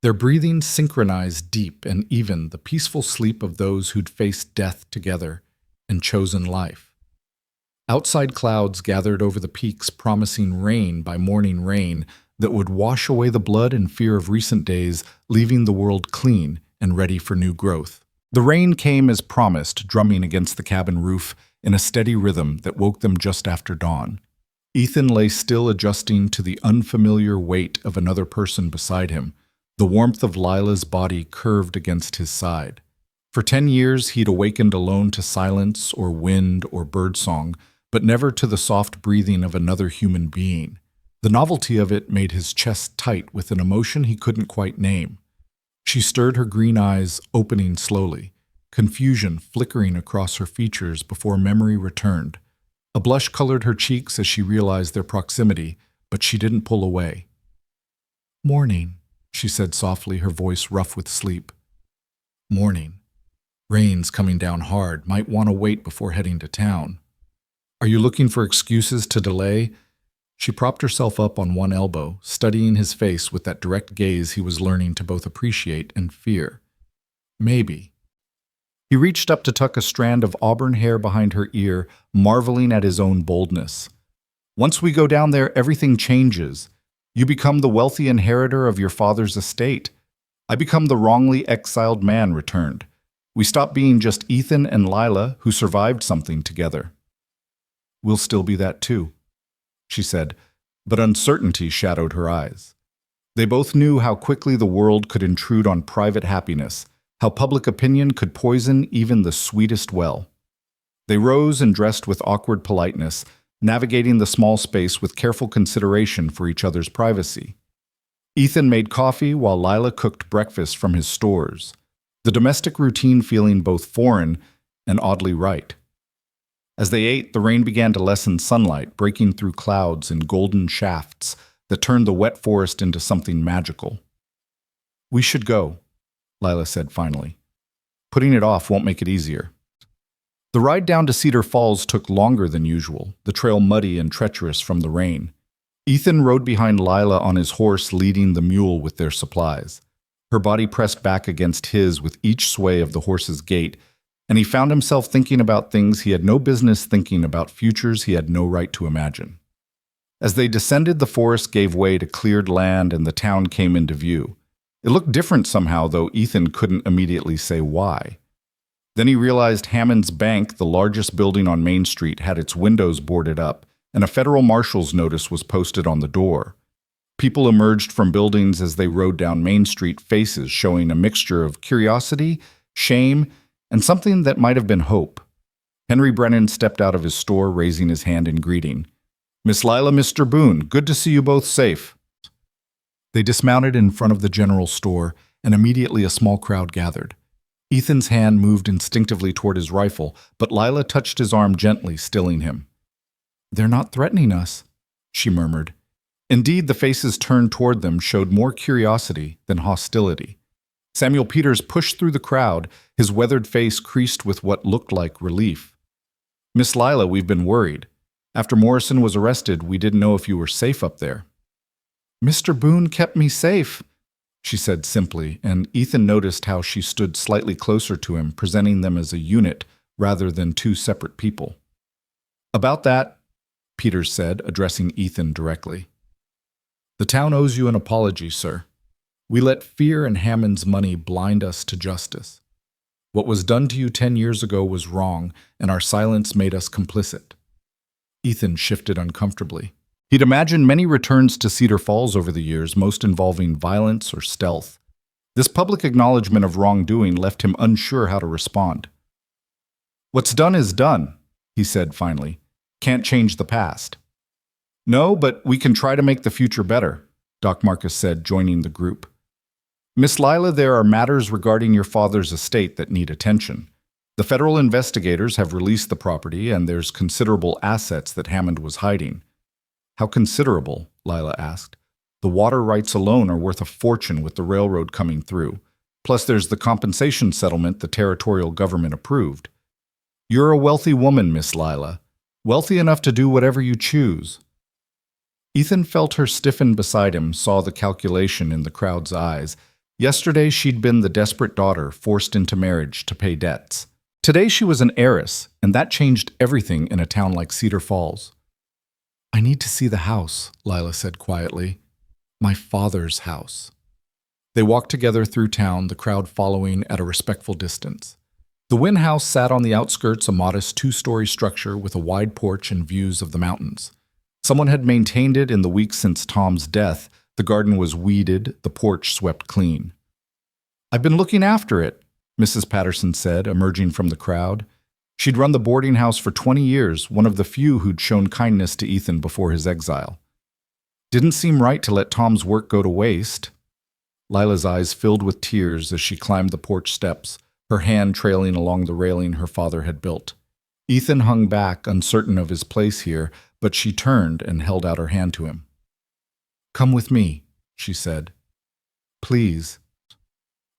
Their breathing synchronized deep and even, the peaceful sleep of those who'd faced death together and chosen life. Outside clouds gathered over the peaks, promising rain by morning rain that would wash away the blood and fear of recent days, leaving the world clean and ready for new growth. The rain came as promised, drumming against the cabin roof in a steady rhythm that woke them just after dawn. Ethan lay still, adjusting to the unfamiliar weight of another person beside him, the warmth of Lila's body curved against his side. For 10 years he'd awakened alone to silence or wind or birdsong, but never to the soft breathing of another human being. The novelty of it made his chest tight with an emotion he couldn't quite name. She stirred her green eyes, opening slowly, confusion flickering across her features before memory returned. A blush colored her cheeks as she realized their proximity, but she didn't pull away. "Morning," she said softly, her voice rough with sleep. "Morning. Rain's coming down hard. Might want to wait before heading to town. Are you looking for excuses to delay?" She propped herself up on one elbow, studying his face with that direct gaze he was learning to both appreciate and fear. "Maybe." He reached up to tuck a strand of auburn hair behind her ear, marveling at his own boldness. "Once we go down there, everything changes. You become the wealthy inheritor of your father's estate. I become the wrongly exiled man returned. We stop being just Ethan and Lila, who survived something together." "We'll still be that too," she said, but uncertainty shadowed her eyes. They both knew how quickly the world could intrude on private happiness, how public opinion could poison even the sweetest well. They rose and dressed with awkward politeness, navigating the small space with careful consideration for each other's privacy. Ethan made coffee while Lila cooked breakfast from his stores, the domestic routine feeling both foreign and oddly right. As they ate, the rain began to lessen sunlight, breaking through clouds in golden shafts that turned the wet forest into something magical. "We should go," Lila said finally. "Putting it off won't make it easier." The ride down to Cedar Falls took longer than usual, the trail muddy and treacherous from the rain. Ethan rode behind Lila on his horse, leading the mule with their supplies. her body pressed back against his with each sway of the horse's gait, and he found himself thinking about things he had no business thinking, about futures he had no right to imagine. As they descended, the forest gave way to cleared land and the town came into view. It looked different somehow, though Ethan couldn't immediately say why. Then he realized Hammond's bank, the largest building on Main Street, had its windows boarded up, and a federal marshal's notice was posted on the door. People emerged from buildings as they rode down Main Street, faces showing a mixture of curiosity, shame, and something that might have been hope. Henry Brennan stepped out of his store, raising his hand in greeting. "Miss Lila, Mr. Boone, good to see you both safe." They dismounted in front of the general store, and immediately a small crowd gathered. Ethan's hand moved instinctively toward his rifle, but Lila touched his arm gently, stilling him. "They're not threatening us," she murmured. Indeed, the faces turned toward them showed more curiosity than hostility. Samuel Peters pushed through the crowd, his weathered face creased with what looked like relief. "Miss Lila, we've been worried. After Morrison was arrested, we didn't know if you were safe up there." "Mr. Boone kept me safe," she said simply, and Ethan noticed how she stood slightly closer to him, presenting them as a unit rather than two separate people. "About that," Peters said, addressing Ethan directly. "The town owes you an apology, sir. We let fear and Hammond's money blind us to justice. What was done to you 10 years ago was wrong, and our silence made us complicit." Ethan shifted uncomfortably. He'd imagined many returns to Cedar Falls over the years, most involving violence or stealth. This public acknowledgement of wrongdoing left him unsure how to respond. "What's done is done," he said finally. "Can't change the past." "No, but we can try to make the future better," Doc Marcus said, joining the group. "Miss Lila, there are matters regarding your father's estate that need attention. The federal investigators have released the property, and there's considerable assets that Hammond was hiding." "How considerable?" Lila asked. "The water rights alone are worth a fortune with the railroad coming through. Plus there's the compensation settlement the territorial government approved." "You're a wealthy woman, Miss Lila. Wealthy enough to do whatever you choose." Ethan felt her stiffen beside him, saw the calculation in the crowd's eyes. Yesterday she'd been the desperate daughter forced into marriage to pay debts. Today she was an heiress, and that changed everything in a town like Cedar Falls. "I need to see the house," Lila said quietly. "My father's house." They walked together through town, the crowd following at a respectful distance. The Wynn house sat on the outskirts, a modest two-story structure with a wide porch and views of the mountains. Someone had maintained it in the weeks since Tom's death. The garden was weeded, the porch swept clean. "I've been looking after it," Mrs. Patterson said, emerging from the crowd. She'd run the boarding house for 20 years, one of the few who'd shown kindness to Ethan before his exile. "Didn't seem right to let Tom's work go to waste." Lila's eyes filled with tears as she climbed the porch steps, her hand trailing along the railing her father had built. Ethan hung back, uncertain of his place here, but she turned and held out her hand to him. "Come with me," she said. "Please."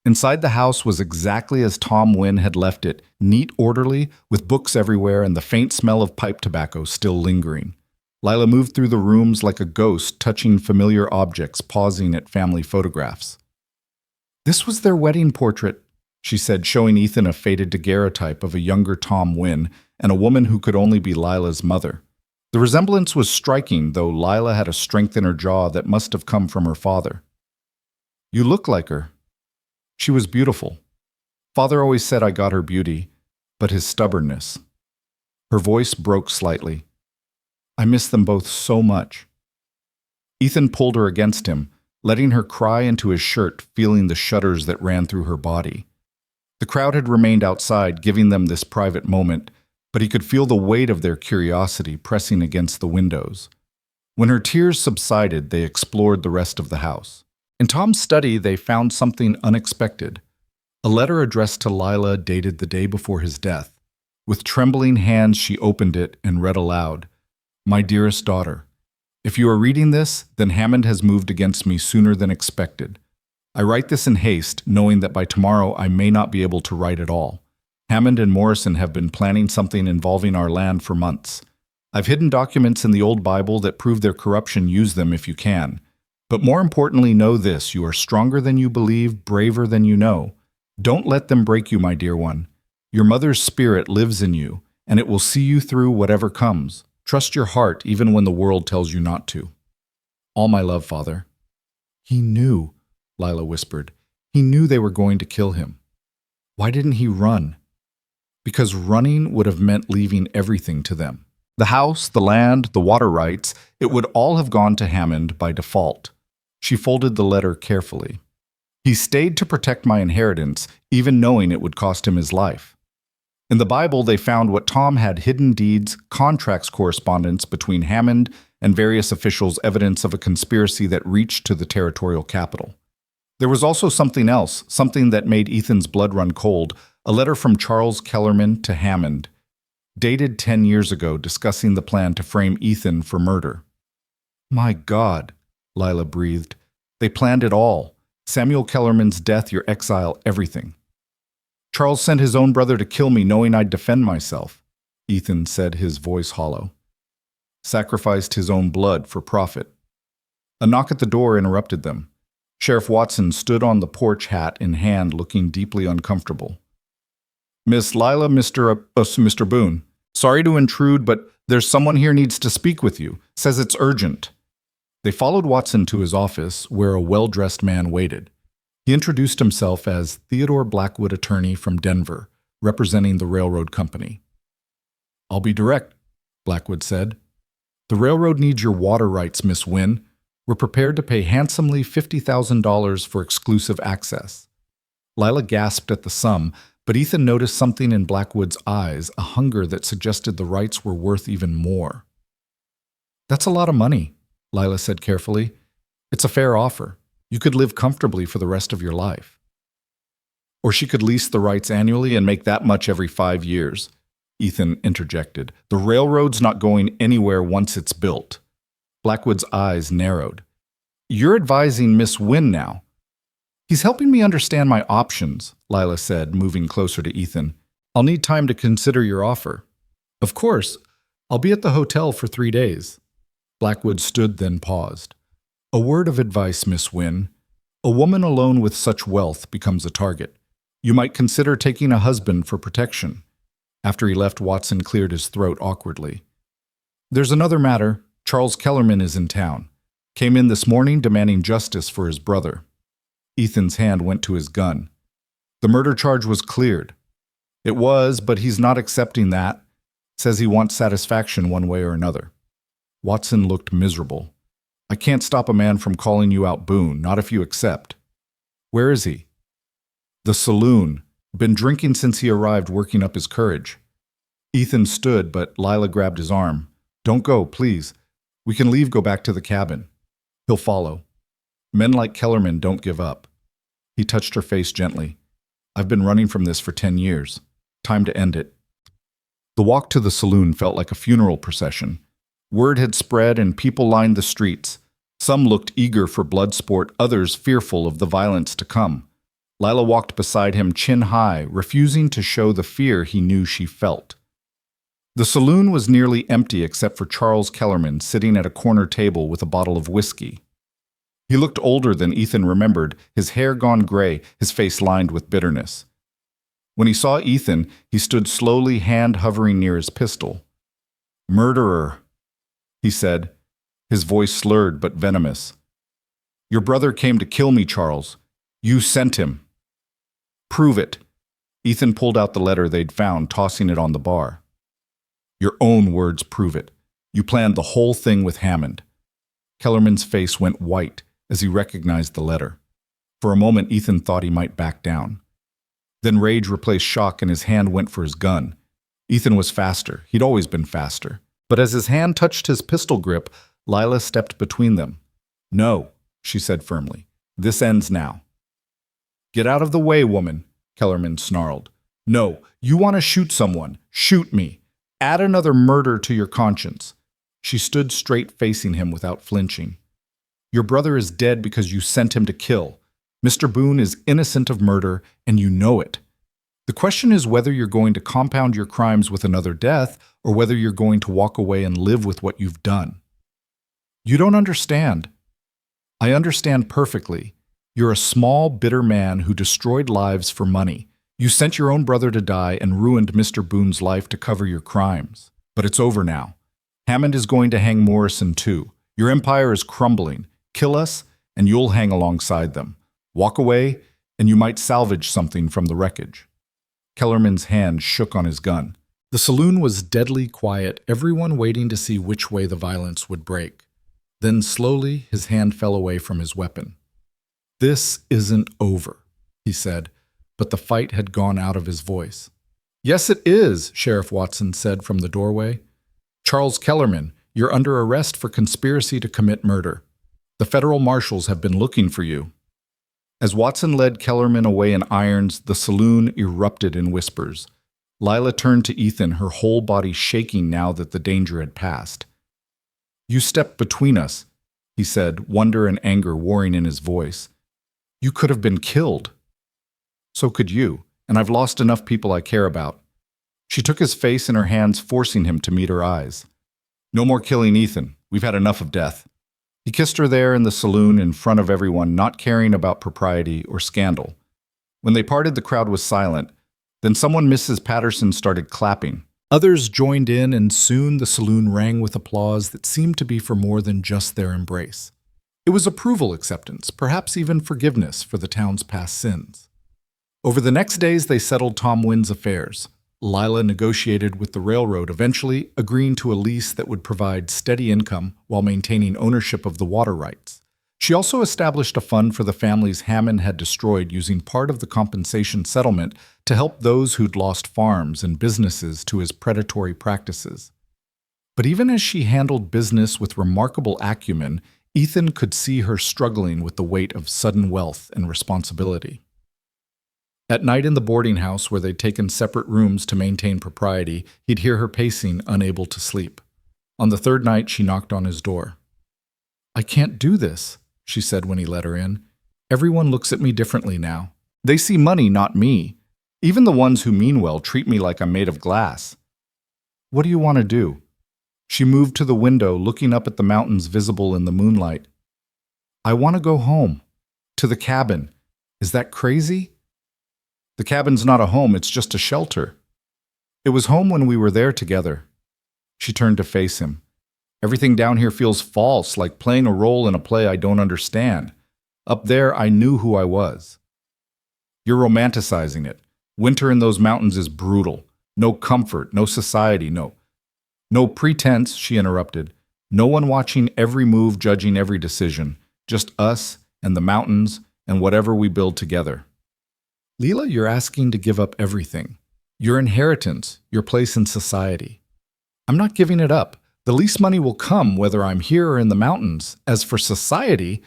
Inside the house was exactly as Tom Wynn had left it, neat, orderly, with books everywhere and the faint smell of pipe tobacco still lingering. Lila moved through the rooms like a ghost, touching familiar objects, pausing at family photographs. "This was their wedding portrait," she said, showing Ethan a faded daguerreotype of a younger Tom Wynn and a woman who could only be Lila's mother. The resemblance was striking, though Lila had a strength in her jaw that must have come from her father. "You look like her." She was beautiful. Father always said I got her beauty, but his stubbornness. Her voice broke slightly. "I miss them both so much." Ethan pulled her against him, letting her cry into his shirt, feeling the shudders that ran through her body. The crowd had remained outside, giving them this private moment, but he could feel the weight of their curiosity pressing against the windows. When her tears subsided, they explored the rest of the house. In Tom's study, they found something unexpected. A letter addressed to Lila dated the day before his death. With trembling hands, she opened it and read aloud, "My dearest daughter, if you are reading this, then Hammond has moved against me sooner than expected. I write this in haste, knowing that by tomorrow I may not be able to write at all. Hammond and Morrison have been planning something involving our land for months. I've hidden documents in the old Bible that prove their corruption. Use them if you can. But more importantly, know this: you are stronger than you believe, braver than you know. Don't let them break you, my dear one. Your mother's spirit lives in you, and it will see you through whatever comes. Trust your heart even when the world tells you not to. All my love, Father. He knew, Lila whispered. He knew they were going to kill him. Why didn't he run? Because running would have meant leaving everything to them. The house, the land, the water rights, it would all have gone to Hammond by default. She folded the letter carefully. He stayed to protect my inheritance, even knowing it would cost him his life. In the Bible, they found what Tom had: hidden deeds, contracts correspondence between Hammond and various officials, evidence of a conspiracy that reached to the territorial capital. There was also something else, something that made Ethan's blood run cold, a letter from Charles Kellerman to Hammond, dated 10 years ago, discussing the plan to frame Ethan for murder. My God, Lila breathed. They planned it all. Samuel Kellerman's death, your exile, everything. Charles sent his own brother to kill me, knowing I'd defend myself, Ethan said, his voice hollow. Sacrificed his own blood for profit. A knock at the door interrupted them. Sheriff Watson stood on the porch, hat in hand, looking deeply uncomfortable. Miss Lila, Mr. Boone. Sorry to intrude, but there's someone here needs to speak with you. Says it's urgent. They followed Watson to his office, where a well-dressed man waited. He introduced himself as Theodore Blackwood, attorney from Denver, representing the railroad company. I'll be direct, Blackwood said. The railroad needs your water rights, Miss Wynn. We're prepared to pay handsomely $50,000 for exclusive access. Lila gasped at the sum, but Ethan noticed something in Blackwood's eyes, a hunger that suggested the rights were worth even more. That's a lot of money, Lila said carefully. It's a fair offer. You could live comfortably for the rest of your life. Or she could lease the rights annually and make that much every 5 years, Ethan interjected. The railroad's not going anywhere once it's built. Blackwood's eyes narrowed. You're advising Miss Wynn now. He's helping me understand my options, Lila said, moving closer to Ethan. I'll need time to consider your offer. Of course. I'll be at the hotel for 3 days. Blackwood stood, then paused. A word of advice, Miss Wynn. A woman alone with such wealth becomes a target. You might consider taking a husband for protection. After he left, Watson cleared his throat awkwardly. There's another matter. Charles Kellerman is in town. Came in this morning demanding justice for his brother. Ethan's hand went to his gun. The murder charge was cleared. It was, but he's not accepting that. Says he wants satisfaction one way or another. Watson looked miserable. I can't stop a man from calling you out, Boone, not if you accept. Where is he? The saloon. Been drinking since he arrived, working up his courage. Ethan stood, but Lila grabbed his arm. Don't go, please. We can leave, go back to the cabin. He'll follow. Men like Kellerman don't give up. He touched her face gently. I've been running from this for 10 years. Time to end it. The walk to the saloon felt like a funeral procession. Word had spread and people lined the streets. Some looked eager for blood sport, others fearful of the violence to come. Lila walked beside him, chin high, refusing to show the fear he knew she felt. The saloon was nearly empty except for Charles Kellerman sitting at a corner table with a bottle of whiskey. He looked older than Ethan remembered, his hair gone gray, his face lined with bitterness. When he saw Ethan, he stood slowly, hand hovering near his pistol. Murderer, he said, his voice slurred but venomous. Your brother came to kill me, Charles. You sent him. Prove it. Ethan pulled out the letter they'd found, tossing it on the bar. Your own words prove it. You planned the whole thing with Hammond. Kellerman's face went white as he recognized the letter. For a moment, Ethan thought he might back down. Then rage replaced shock and his hand went for his gun. Ethan was faster. He'd always been faster. But as his hand touched his pistol grip, Lila stepped between them. No, she said firmly. This ends now. Get out of the way, woman, Kellerman snarled. No, you want to shoot someone. Shoot me. Add another murder to your conscience. She stood straight facing him without flinching. Your brother is dead because you sent him to kill. Mr. Boone is innocent of murder, and you know it. The question is whether you're going to compound your crimes with another death or whether you're going to walk away and live with what you've done. You don't understand. I understand perfectly. You're a small, bitter man who destroyed lives for money. You sent your own brother to die and ruined Mr. Boone's life to cover your crimes. But it's over now. Hammond is going to hang Morrison too. Your empire is crumbling. Kill us, and you'll hang alongside them. Walk away, and you might salvage something from the wreckage. Kellerman's hand shook on his gun. The saloon was deadly quiet, everyone waiting to see which way the violence would break. Then slowly his hand fell away from his weapon. "This isn't over," he said, but the fight had gone out of his voice. "Yes, it is," Sheriff Watson said from the doorway. "Charles Kellerman, you're under arrest for conspiracy to commit murder. The federal marshals have been looking for you." As Watson led Kellerman away in irons, the saloon erupted in whispers. Lila turned to Ethan, her whole body shaking now that the danger had passed. "You stepped between us," he said, wonder and anger warring in his voice. "You could have been killed." "So could you, and I've lost enough people I care about." She took his face in her hands, forcing him to meet her eyes. "No more killing Ethan. We've had enough of death." He kissed her there in the saloon in front of everyone, not caring about propriety or scandal. When they parted, the crowd was silent. Then someone, Mrs. Patterson, started clapping. Others joined in, and soon the saloon rang with applause that seemed to be for more than just their embrace. It was approval acceptance, perhaps even forgiveness for the town's past sins. Over the next days, they settled Tom Wynn's affairs. Lila negotiated with the railroad, eventually agreeing to a lease that would provide steady income while maintaining ownership of the water rights. She also established a fund for the families Hammond had destroyed, using part of the compensation settlement to help those who'd lost farms and businesses to his predatory practices. But even as she handled business with remarkable acumen, Ethan could see her struggling with the weight of sudden wealth and responsibility. At night in the boarding house, where they'd taken separate rooms to maintain propriety, he'd hear her pacing, unable to sleep. On the third night, she knocked on his door. "I can't do this," she said when he let her in. "Everyone looks at me differently now. They see money, not me. Even the ones who mean well treat me like I'm made of glass." "What do you want to do?" She moved to the window, looking up at the mountains visible in the moonlight. "I want to go home. To the cabin. Is that crazy?" "The cabin's not a home, it's just a shelter." "It was home when we were there together." She turned to face him. "Everything down here feels false, like playing a role in a play I don't understand. Up there, I knew who I was." "You're romanticizing it. Winter in those mountains is brutal. No comfort, no society, no pretense," she interrupted. "No one watching every move, judging every decision. Just us and the mountains and whatever we build together." "Lila, you're asking to give up everything. Your inheritance, your place in society." "I'm not giving it up. The least money will come whether I'm here or in the mountains. As for society,"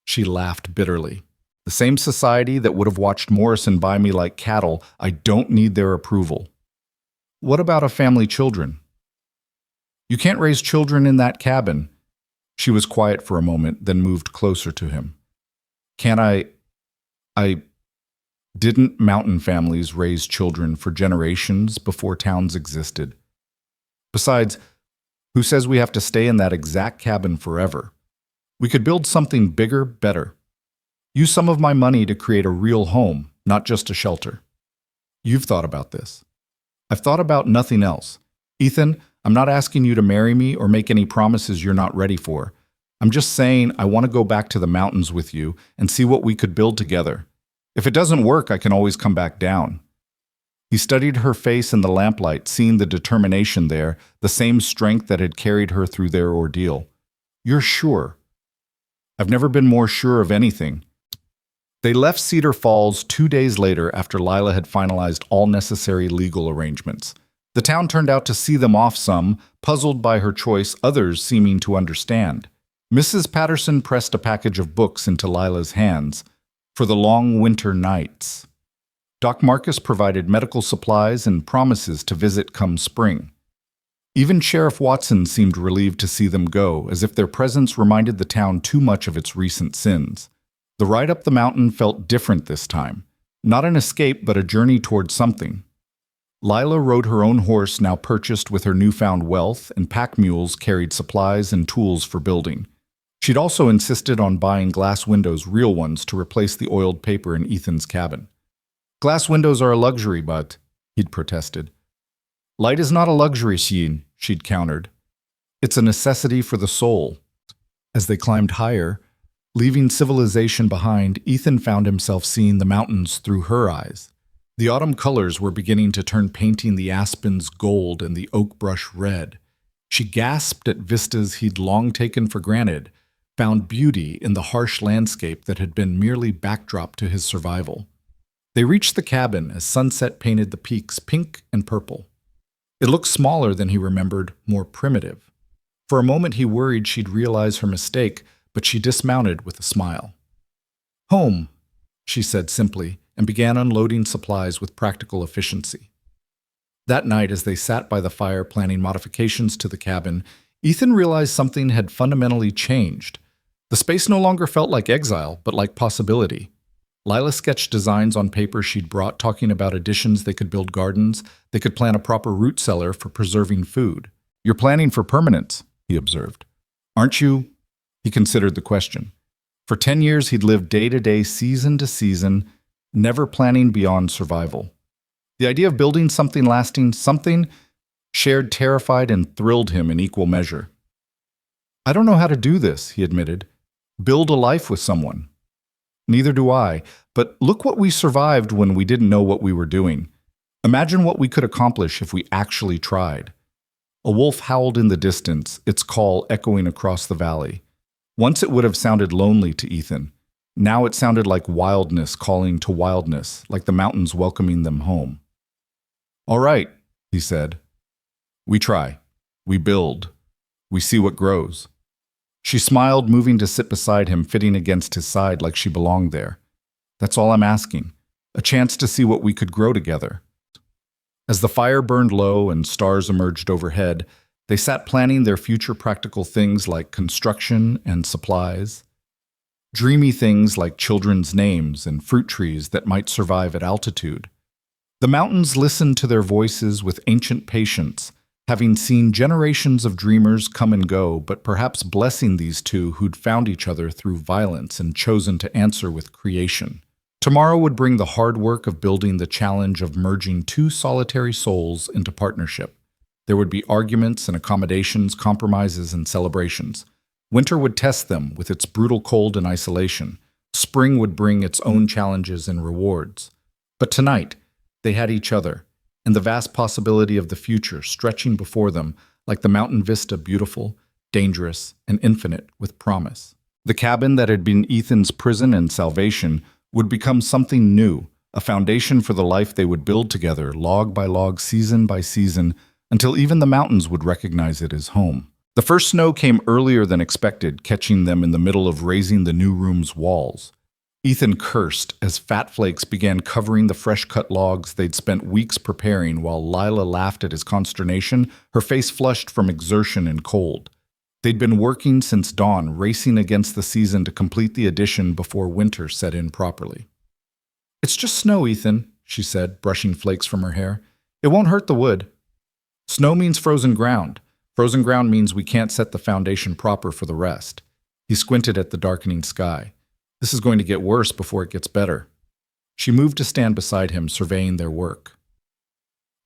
she laughed bitterly. "The same society that would have watched Morrison buy me like cattle, I don't need their approval." "What about a family, children?" "You can't raise children in that cabin." She was quiet for a moment, then moved closer to him. "Can't I Didn't mountain families raise children for generations before towns existed? Besides, who says we have to stay in that exact cabin forever? We could build something bigger, better. Use some of my money to create a real home, not just a shelter." "You've thought about this." "I've thought about nothing else. Ethan, I'm not asking you to marry me or make any promises you're not ready for. I'm just saying I want to go back to the mountains with you and see what we could build together. If it doesn't work, I can always come back down." He studied her face in the lamplight, seeing the determination there, the same strength that had carried her through their ordeal. "You're sure?" "I've never been more sure of anything." They left Cedar Falls 2 days later after Lila had finalized all necessary legal arrangements. The town turned out to see them off some, puzzled by her choice, others seeming to understand. Mrs. Patterson pressed a package of books into Lila's hands. For the long winter nights. Doc Marcus provided medical supplies and promises to visit come spring. Even Sheriff Watson seemed relieved to see them go, as if their presence reminded the town too much of its recent sins. The ride up the mountain felt different this time. Not an escape, but a journey toward something. Lila rode her own horse, now purchased with her newfound wealth, and pack mules carried supplies and tools for building. She'd also insisted on buying glass windows, real ones, to replace the oiled paper in Ethan's cabin. Glass windows are a luxury, but, he'd protested. Light is not a luxury, she'd countered. It's a necessity for the soul. As they climbed higher, leaving civilization behind, Ethan found himself seeing the mountains through her eyes. The autumn colors were beginning to turn, painting the aspens gold and the oak brush red. She gasped at vistas he'd long taken for granted, found beauty in the harsh landscape that had been merely backdrop to his survival. They reached the cabin as sunset painted the peaks pink and purple. It looked smaller than he remembered, more primitive. For a moment he worried she'd realize her mistake, but she dismounted with a smile. Home, she said simply, and began unloading supplies with practical efficiency. That night, as they sat by the fire planning modifications to the cabin, Ethan realized something had fundamentally changed. The space no longer felt like exile, but like possibility. Lila sketched designs on paper she'd brought, talking about additions. They could build gardens, they could plant a proper root cellar for preserving food. You're planning for permanence, he observed. Aren't you? He considered the question. For 10 years he'd lived day to day, season to season, never planning beyond survival. The idea of building something lasting, something shared, terrified and thrilled him in equal measure. I don't know how to do this, he admitted. Build a life with someone. Neither do I, but look what we survived when we didn't know what we were doing. Imagine what we could accomplish if we actually tried. A wolf howled in the distance, its call echoing across the valley. Once it would have sounded lonely to Ethan. Now it sounded like wildness calling to wildness, like the mountains welcoming them home. All right, he said. We try. We build. We see what grows. She smiled, moving to sit beside him, fitting against his side like she belonged there. That's all I'm asking. A chance to see what we could grow together. As the fire burned low and stars emerged overhead, they sat planning their future, practical things like construction and supplies. Dreamy things like children's names and fruit trees that might survive at altitude. The mountains listened to their voices with ancient patience, having seen generations of dreamers come and go, but perhaps blessing these two who'd found each other through violence and chosen to answer with creation. Tomorrow would bring the hard work of building, the challenge of merging two solitary souls into partnership. There would be arguments and accommodations, compromises and celebrations. Winter would test them with its brutal cold and isolation. Spring would bring its own challenges and rewards. But tonight, they had each other, and the vast possibility of the future stretching before them like the mountain vista, beautiful, dangerous, and infinite with promise. The cabin that had been Ethan's prison and salvation would become something new, a foundation for the life they would build together, log by log, season by season, until even the mountains would recognize it as home. The first snow came earlier than expected, catching them in the middle of raising the new room's walls. Ethan cursed as fat flakes began covering the fresh-cut logs they'd spent weeks preparing, while Lila laughed at his consternation, her face flushed from exertion and cold. They'd been working since dawn, racing against the season to complete the addition before winter set in properly. It's just snow, Ethan, she said, brushing flakes from her hair. It won't hurt the wood. Snow means frozen ground. Frozen ground means we can't set the foundation proper for the rest. He squinted at the darkening sky. This is going to get worse before it gets better. She moved to stand beside him, surveying their work.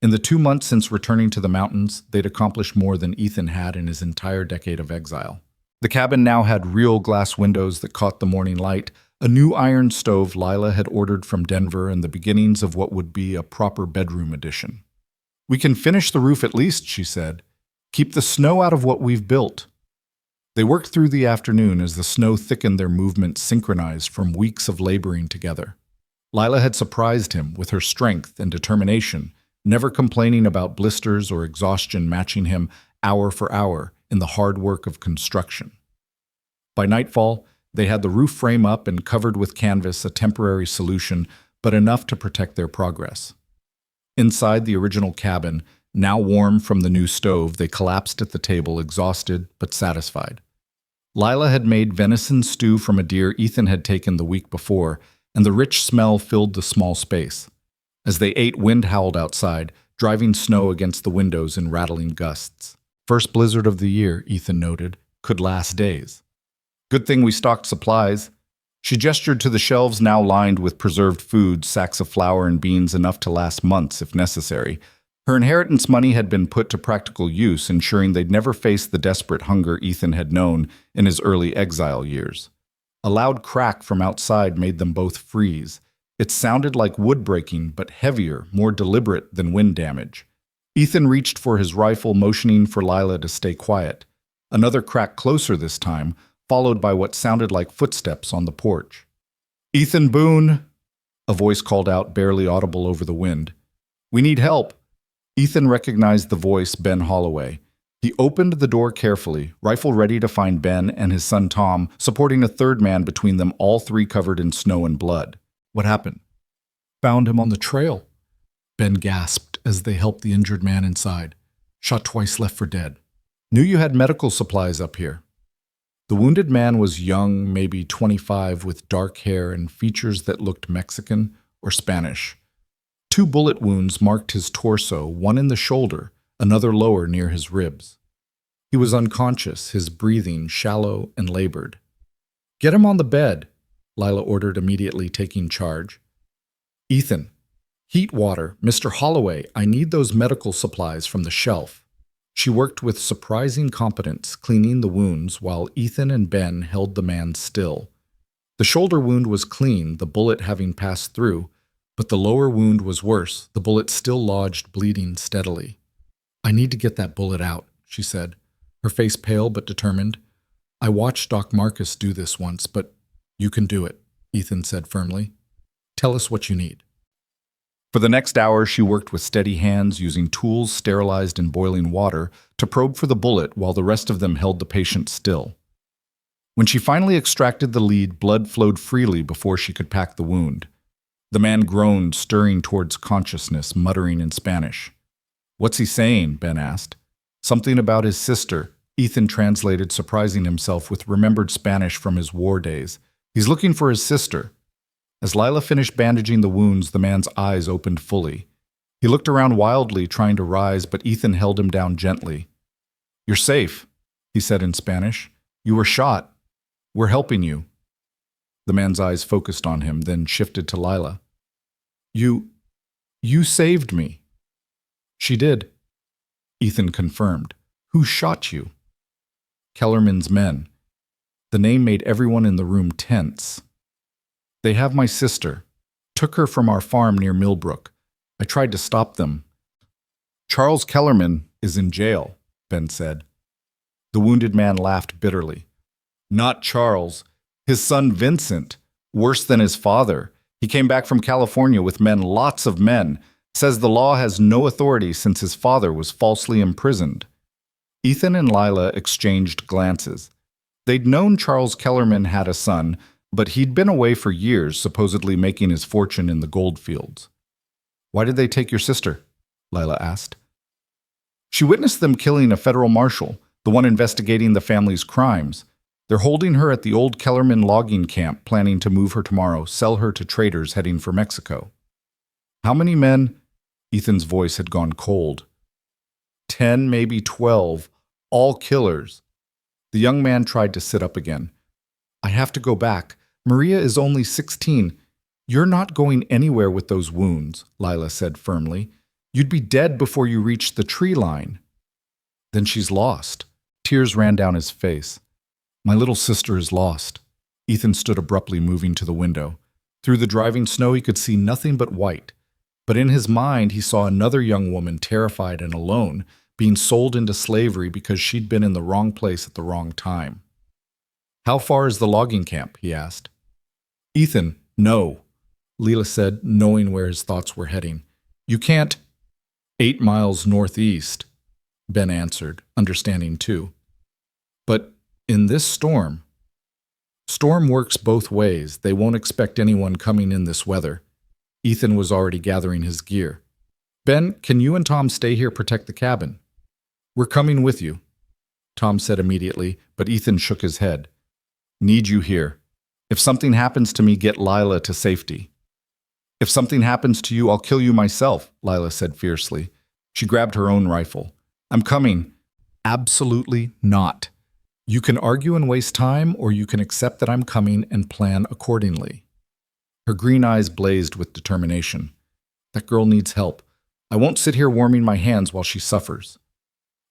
In the 2 months since returning to the mountains, they'd accomplished more than Ethan had in his entire decade of exile. The cabin now had real glass windows that caught the morning light, a new iron stove Lila had ordered from Denver, and the beginnings of what would be a proper bedroom addition. We can finish the roof at least, she said. Keep the snow out of what we've built. They worked through the afternoon as the snow thickened, their movements synchronized from weeks of laboring together. Lila had surprised him with her strength and determination, never complaining about blisters or exhaustion, matching him hour for hour in the hard work of construction. By nightfall, they had the roof frame up and covered with canvas, a temporary solution, but enough to protect their progress. Inside the original cabin, now warm from the new stove, they collapsed at the table, exhausted but satisfied. Lila had made venison stew from a deer Ethan had taken the week before, and the rich smell filled the small space. As they ate, wind howled outside, driving snow against the windows in rattling gusts. First blizzard of the year, Ethan noted, could last days. Good thing we stocked supplies. She gestured to the shelves now lined with preserved food, sacks of flour and beans enough to last months if necessary. Her inheritance money had been put to practical use, ensuring they'd never face the desperate hunger Ethan had known in his early exile years. A loud crack from outside made them both freeze. It sounded like wood breaking, but heavier, more deliberate than wind damage. Ethan reached for his rifle, motioning for Lila to stay quiet. Another crack closer this time, followed by what sounded like footsteps on the porch. "Ethan Boone," a voice called out, barely audible over the wind. "We need help." Ethan recognized the voice, Ben Holloway. He opened the door carefully, rifle ready to find Ben and his son Tom, supporting a third man between them, all three covered in snow and blood. "What happened?" "Found him on the trail," Ben gasped as they helped the injured man inside. "Shot twice, left for dead. Knew you had medical supplies up here." The wounded man was young, maybe 25, with dark hair and features that looked Mexican or Spanish. 2 bullet wounds marked his torso, one in the shoulder, another lower near his ribs. He was unconscious, his breathing shallow and labored. "Get him on the bed," Lila ordered, immediately taking charge. "Ethan, heat water. Mr. Holloway, I need those medical supplies from the shelf." She worked with surprising competence, cleaning the wounds while Ethan and Ben held the man still. The shoulder wound was clean, the bullet having passed through, but the lower wound was worse, the bullet still lodged, bleeding steadily. "I need to get that bullet out," she said, her face pale but determined. "I watched Doc Marcus do this once, but you can do it," Ethan said firmly. "Tell us what you need." For the next hour, she worked with steady hands, using tools sterilized in boiling water to probe for the bullet while the rest of them held the patient still. When she finally extracted the lead, blood flowed freely before she could pack the wound. The man groaned, stirring towards consciousness, muttering in Spanish. "What's he saying?" Ben asked. "Something about his sister," Ethan translated, surprising himself with remembered Spanish from his war days. "He's looking for his sister." As Lila finished bandaging the wounds, the man's eyes opened fully. He looked around wildly, trying to rise, but Ethan held him down gently. "You're safe," he said in Spanish. "You were shot. We're helping you." The man's eyes focused on him, then shifted to Lila. You saved me." "She did," Ethan confirmed. "Who shot you?" "Kellerman's men." The name made everyone in the room tense. "They have my sister. Took her from our farm near Millbrook. I tried to stop them." "Charles Kellerman is in jail," Ben said. The wounded man laughed bitterly. "Not Charles. His son Vincent. Worse than his father. He came back from California with men, lots of men. Says the law has no authority since his father was falsely imprisoned." Ethan and Lila exchanged glances. They'd known Charles Kellerman had a son, but he'd been away for years, supposedly making his fortune in the gold fields. "Why did they take your sister?" Lila asked. "She witnessed them killing a federal marshal, the one investigating the family's crimes. They're holding her at the old Kellerman logging camp, planning to move her tomorrow, sell her to traders heading for Mexico." "How many men?" Ethan's voice had gone cold. 10, maybe 12, all killers." The young man tried to sit up again. "I have to go back. Maria is only 16. You're not going anywhere with those wounds," Lila said firmly. "You'd be dead before you reached the tree line." "Then she's lost." Tears ran down his face. "My little sister is lost." Ethan stood abruptly, moving to the window. Through the driving snow, he could see nothing but white. But in his mind, he saw another young woman, terrified and alone, being sold into slavery because she'd been in the wrong place at the wrong time. "How far is the logging camp?" he asked. "Ethan, no," Lila said, knowing where his thoughts were heading. "You can't." 8 miles northeast, Ben answered, understanding too. "But in this storm..." "Storm works both ways. They won't expect anyone coming in this weather." Ethan was already gathering his gear. "Ben, can you and Tom stay here, protect the cabin?" "We're coming with you," Tom said immediately, but Ethan shook his head. "Need you here. If something happens to me, get Lila to safety." "If something happens to you, I'll kill you myself," Lila said fiercely. She grabbed her own rifle. "I'm coming." "Absolutely not." You can argue and waste time, or you can accept that I'm coming and plan accordingly. Her green eyes blazed with determination. That girl needs help. I won't sit here warming my hands while she suffers.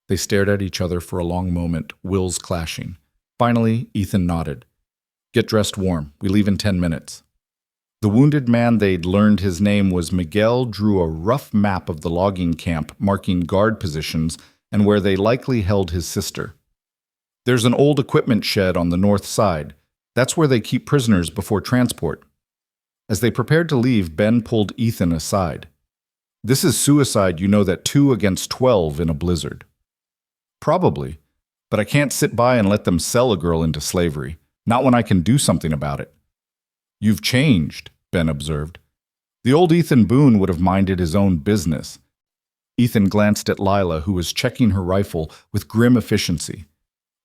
They stared at each other for a long moment, wills clashing. Finally, Ethan nodded. Get dressed warm. We leave in 10 minutes. The wounded man they'd learned his name was Miguel drew a rough map of the logging camp, marking guard positions and where they likely held his sister. There's an old equipment shed on the north side. That's where they keep prisoners before transport. As they prepared to leave, Ben pulled Ethan aside. This is suicide, you know that 2 against 12 in a blizzard. Probably, but I can't sit by and let them sell a girl into slavery, not when I can do something about it. You've changed, Ben observed. The old Ethan Boone would have minded his own business. Ethan glanced at Lila, who was checking her rifle with grim efficiency.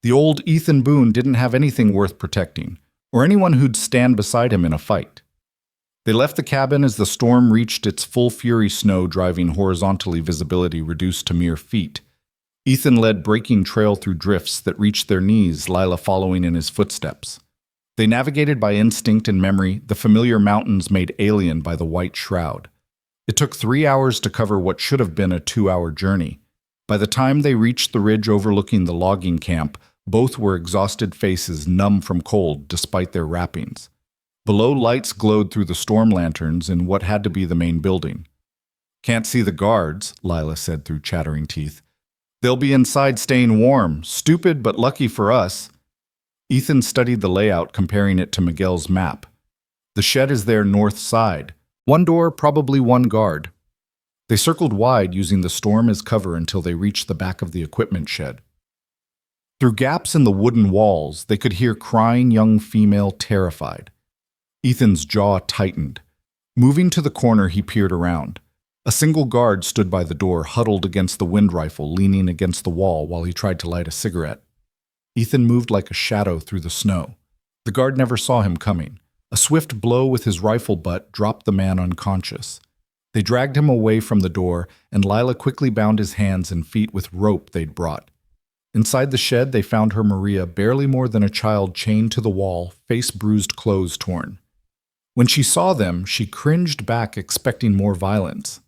The old Ethan Boone didn't have anything worth protecting, or anyone who'd stand beside him in a fight. They left the cabin as the storm reached its full fury, snow driving horizontally, visibility reduced to mere feet. Ethan led breaking trail through drifts that reached their knees, Lila following in his footsteps. They navigated by instinct and memory, the familiar mountains made alien by the white shroud. It took 3 hours to cover what should have been a 2-hour journey. By the time they reached the ridge overlooking the logging camp, both were exhausted faces, numb from cold despite their wrappings. Below, lights glowed through the storm lanterns in what had to be the main building. Can't see the guards, Lila said through chattering teeth. They'll be inside staying warm. Stupid, but lucky for us. Ethan studied the layout, comparing it to Miguel's map. The shed is their north side. 1 door, probably 1 guard. They circled wide, using the storm as cover until they reached the back of the equipment shed. Through gaps in the wooden walls, they could hear crying young female, terrified. Ethan's jaw tightened. Moving to the corner, he peered around. A single guard stood by the door, huddled against the wind rifle, leaning against the wall while he tried to light a cigarette. Ethan moved like a shadow through the snow. The guard never saw him coming. A swift blow with his rifle butt dropped the man unconscious. They dragged him away from the door, and Lila quickly bound his hands and feet with rope they'd brought. Inside the shed, they found her Maria, barely more than a child, chained to the wall, face bruised, clothes torn. When she saw them, she cringed back, expecting more violence.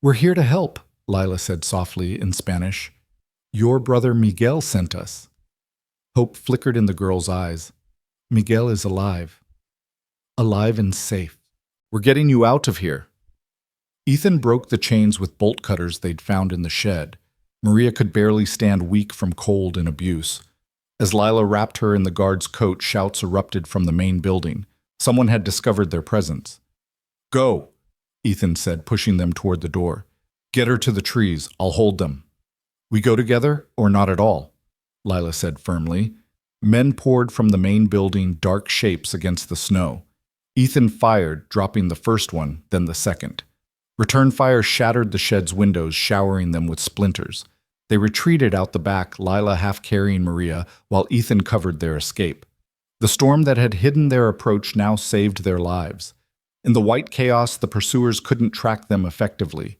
"We're here to help," Lila said softly in Spanish. "Your brother Miguel sent us." Hope flickered in the girl's eyes. "Miguel is alive. Alive and safe. We're getting you out of here." Ethan broke the chains with bolt cutters they'd found in the shed. Maria could barely stand, weak from cold and abuse. As Lila wrapped her in the guard's coat, shouts erupted from the main building. Someone had discovered their presence. "Go," Ethan said, pushing them toward the door. "Get her to the trees. I'll hold them." "We go together, or not at all," Lila said firmly. Men poured from the main building, dark shapes against the snow. Ethan fired, dropping the first one, then the second. Return fire shattered the shed's windows, showering them with splinters. They retreated out the back, Lila half carrying Maria, while Ethan covered their escape. The storm that had hidden their approach now saved their lives. In the white chaos, the pursuers couldn't track them effectively.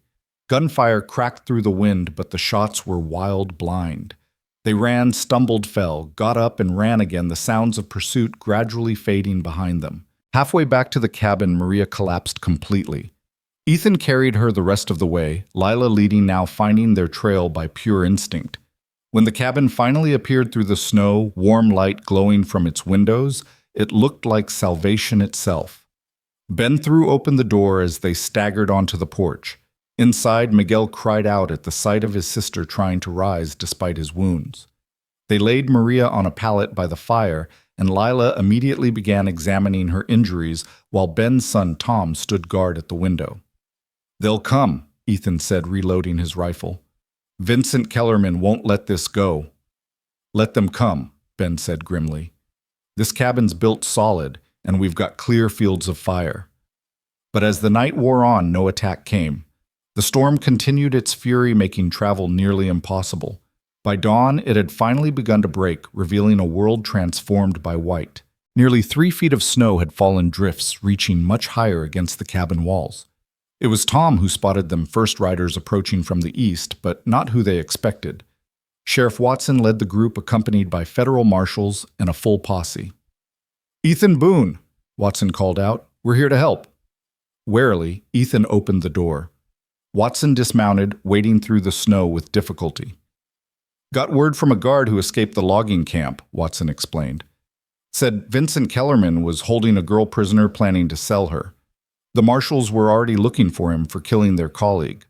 Gunfire cracked through the wind, but the shots were wild, blind. They ran, stumbled, fell, got up and ran again, the sounds of pursuit gradually fading behind them. Halfway back to the cabin, Maria collapsed completely. Ethan carried her the rest of the way, Lila leading, now finding their trail by pure instinct. When the cabin finally appeared through the snow, warm light glowing from its windows, it looked like salvation itself. Ben threw open the door as they staggered onto the porch. Inside, Miguel cried out at the sight of his sister trying to rise despite his wounds. They laid Maria on a pallet by the fire, and Lila immediately began examining her injuries while Ben's son Tom stood guard at the window. "They'll come," Ethan said, reloading his rifle. "Vincent Kellerman won't let this go." "Let them come," Ben said grimly. "This cabin's built solid, and we've got clear fields of fire." But as the night wore on, no attack came. The storm continued its fury, making travel nearly impossible. By dawn, it had finally begun to break, revealing a world transformed by white. Nearly 3 feet of snow had fallen, drifts reaching much higher against the cabin walls. It was Tom who spotted them first, riders approaching from the east, but not who they expected. Sheriff Watson led the group accompanied by federal marshals and a full posse. "Ethan Boone," Watson called out. "We're here to help." Warily, Ethan opened the door. Watson dismounted, wading through the snow with difficulty. "Got word from a guard who escaped the logging camp," Watson explained. "Said Vincent Kellerman was holding a girl prisoner planning to sell her. The marshals were already looking for him for killing their colleague."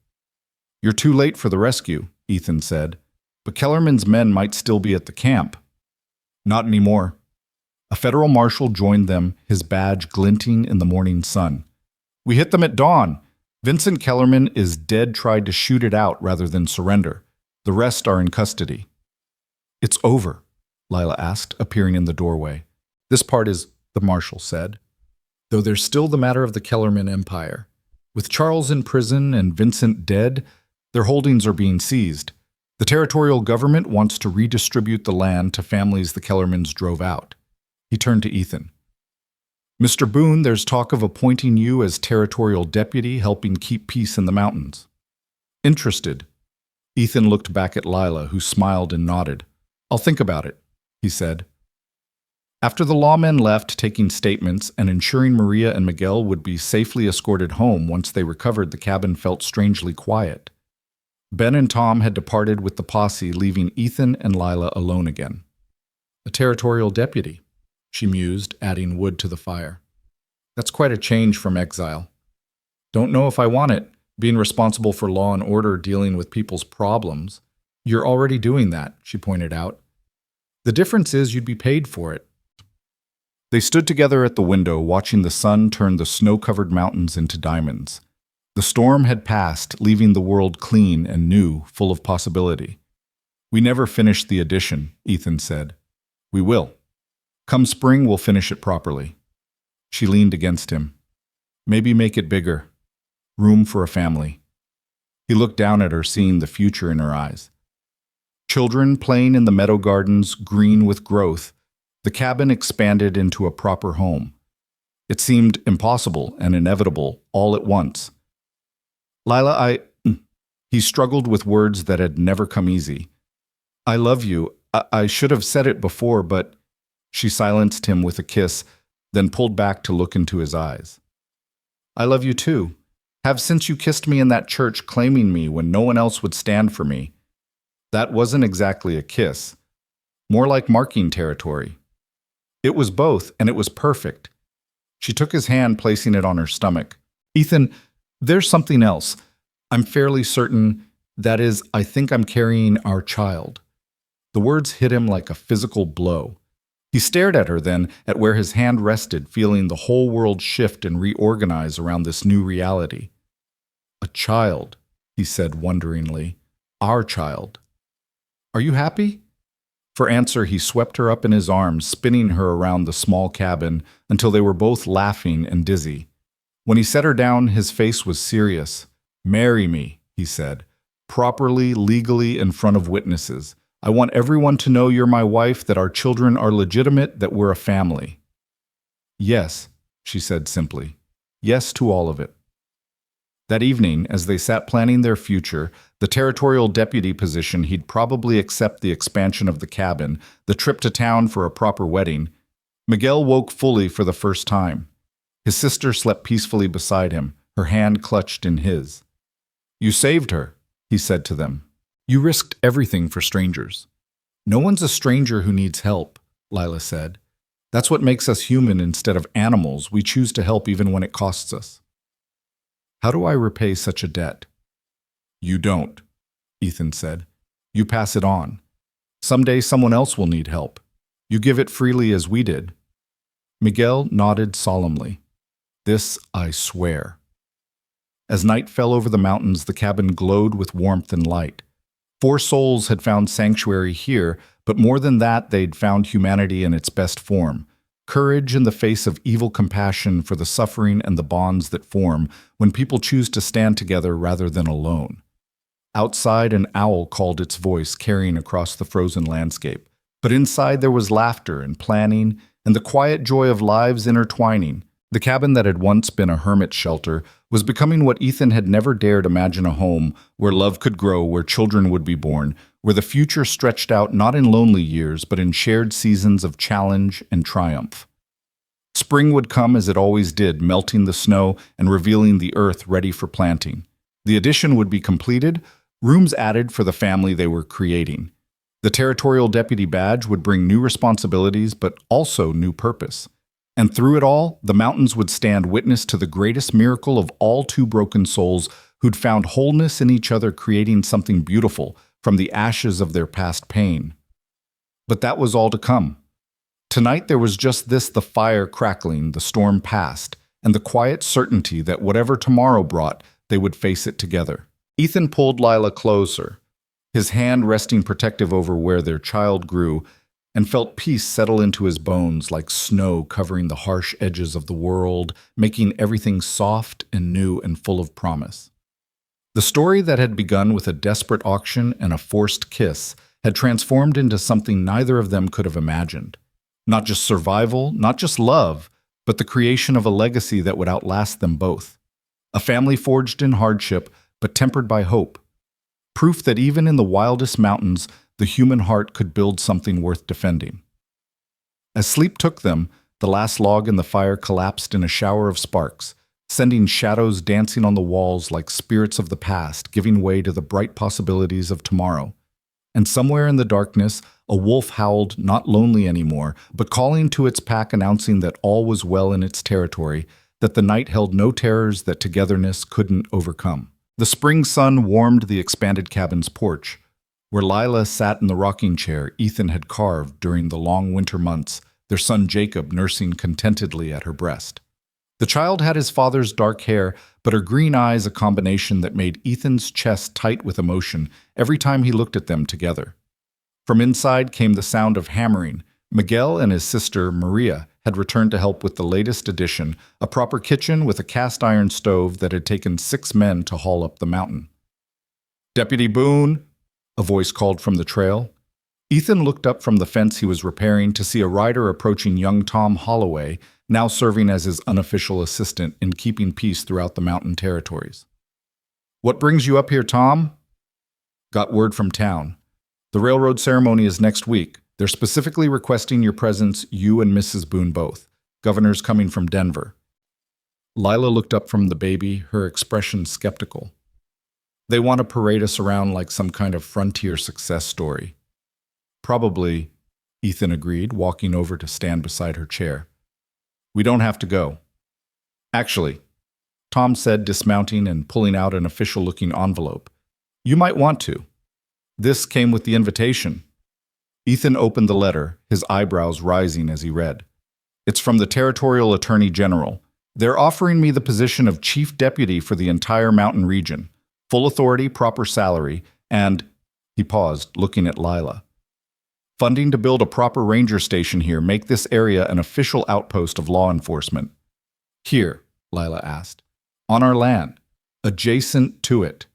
"You're too late for the rescue," Ethan said. "But Kellerman's men might still be at the camp." "Not anymore." A federal marshal joined them, his badge glinting in the morning sun. "We hit them at dawn. Vincent Kellerman is dead, tried to shoot it out rather than surrender. The rest are in custody." "It's over?" Lila asked, appearing in the doorway. "This part is," the marshal said. "Though there's still the matter of the Kellerman Empire. With Charles in prison and Vincent dead, their holdings are being seized. The territorial government wants to redistribute the land to families the Kellermans drove out." He turned to Ethan. "Mr. Boone, there's talk of appointing you as territorial deputy, helping keep peace in the mountains." "Interested?" Ethan looked back at Lila, who smiled and nodded. "I'll think about it," he said. After the lawmen left, taking statements and ensuring Maria and Miguel would be safely escorted home once they recovered, the cabin felt strangely quiet. Ben and Tom had departed with the posse, leaving Ethan and Lila alone again. "A territorial deputy," she mused, adding wood to the fire. "That's quite a change from exile. Don't know if I want it, being responsible for law and order, dealing with people's problems. You're already doing that," she pointed out. "The difference is you'd be paid for it." They stood together at the window, watching the sun turn the snow-covered mountains into diamonds. The storm had passed, leaving the world clean and new, full of possibility. "We never finished the addition," Ethan said. "We will. Come spring, we'll finish it properly." She leaned against him. "Maybe make it bigger. Room for a family." He looked down at her, seeing the future in her eyes. Children playing in the meadow gardens, green with growth. The cabin expanded into a proper home. It seemed impossible and inevitable all at once. "Lila, He struggled with words that had never come easy. "I love you. I should have said it before, but..." She silenced him with a kiss, then pulled back to look into his eyes. "I love you too. Have since you kissed me in that church, claiming me when no one else would stand for me. That wasn't exactly a kiss. More like marking territory. It was both, and it was perfect." She took his hand, placing it on her stomach. "Ethan, there's something else. I'm fairly certain, that is, I think I'm carrying our child." The words hit him like a physical blow. He stared at her then, at where his hand rested, feeling the whole world shift and reorganize around this new reality. "A child," he said wonderingly. "Our child. Are you happy?" For answer, he swept her up in his arms, spinning her around the small cabin until they were both laughing and dizzy. When he set her down, his face was serious. "Marry me," he said, "properly, legally, in front of witnesses. I want everyone to know you're my wife, that our children are legitimate, that we're a family." "Yes," she said simply. "Yes to all of it." That evening, as they sat planning their future, the territorial deputy position, he'd probably accept the expansion of the cabin, the trip to town for a proper wedding, Miguel woke fully for the first time. His sister slept peacefully beside him, her hand clutched in his. "You saved her," he said to them. "You risked everything for strangers." "No one's a stranger who needs help," Lila said. "That's what makes us human instead of animals. We choose to help even when it costs us." "How do I repay such a debt?" "You don't," Ethan said. "You pass it on. Someday someone else will need help. You give it freely as we did." Miguel nodded solemnly. "This I swear." As night fell over the mountains, the cabin glowed with warmth and light. 4 souls had found sanctuary here, but more than that, they'd found humanity in its best form. Courage in the face of evil, compassion for the suffering, and the bonds that form when people choose to stand together rather than alone. Outside, an owl called its voice, carrying across the frozen landscape. But inside there was laughter and planning, and the quiet joy of lives intertwining. The cabin that had once been a hermit shelter was becoming what Ethan had never dared imagine: a home where love could grow, where children would be born, where the future stretched out not in lonely years, but in shared seasons of challenge and triumph. Spring would come as it always did, melting the snow and revealing the earth ready for planting. The addition would be completed, rooms added for the family they were creating. The territorial deputy badge would bring new responsibilities, but also new purpose. And through it all, the mountains would stand witness to the greatest miracle of all: two broken souls who'd found wholeness in each other, creating something beautiful from the ashes of their past pain. But that was all to come. Tonight there was just this: the fire crackling, the storm past, and the quiet certainty that whatever tomorrow brought, they would face it together. Ethan pulled Lila closer, his hand resting protective over where their child grew, and felt peace settle into his bones like snow covering the harsh edges of the world, making everything soft and new and full of promise. The story that had begun with a desperate auction and a forced kiss had transformed into something neither of them could have imagined. Not just survival, not just love, but the creation of a legacy that would outlast them both. A family forged in hardship, but tempered by hope. Proof that even in the wildest mountains, the human heart could build something worth defending. As sleep took them, the last log in the fire collapsed in a shower of sparks, sending shadows dancing on the walls like spirits of the past, giving way to the bright possibilities of tomorrow. And somewhere in the darkness, a wolf howled, not lonely anymore, but calling to its pack, announcing that all was well in its territory, that the night held no terrors that togetherness couldn't overcome. The spring sun warmed the expanded cabin's porch, where Lila sat in the rocking chair Ethan had carved during the long winter months, their son Jacob nursing contentedly at her breast. The child had his father's dark hair, but her green eyes a combination that made Ethan's chest tight with emotion every time he looked at them together. From inside came the sound of hammering. Miguel and his sister, Maria, had returned to help with the latest addition, a proper kitchen with a cast-iron stove that had taken 6 men to haul up the mountain. "Deputy Boone," a voice called from the trail. Ethan looked up from the fence he was repairing to see a rider approaching young Tom Holloway, now serving as his unofficial assistant in keeping peace throughout the mountain territories. "What brings you up here, Tom?" "Got word from town. The railroad ceremony is next week. They're specifically requesting your presence, you and Mrs. Boone both. Governor's coming from Denver." Lila looked up from the baby, her expression skeptical. "They want to parade us around like some kind of frontier success story." "Probably," Ethan agreed, walking over to stand beside her chair. "We don't have to go." "Actually," Tom said, dismounting and pulling out an official-looking envelope, "you might want to. This came with the invitation." Ethan opened the letter, his eyebrows rising as he read. "It's from the Territorial Attorney General. They're offering me the position of Chief Deputy for the entire mountain region. Full authority, proper salary, and—" he paused, looking at Lila. "Funding to build a proper ranger station here, make this area an official outpost of law enforcement." "Here," Lila asked. "On our land, adjacent to it.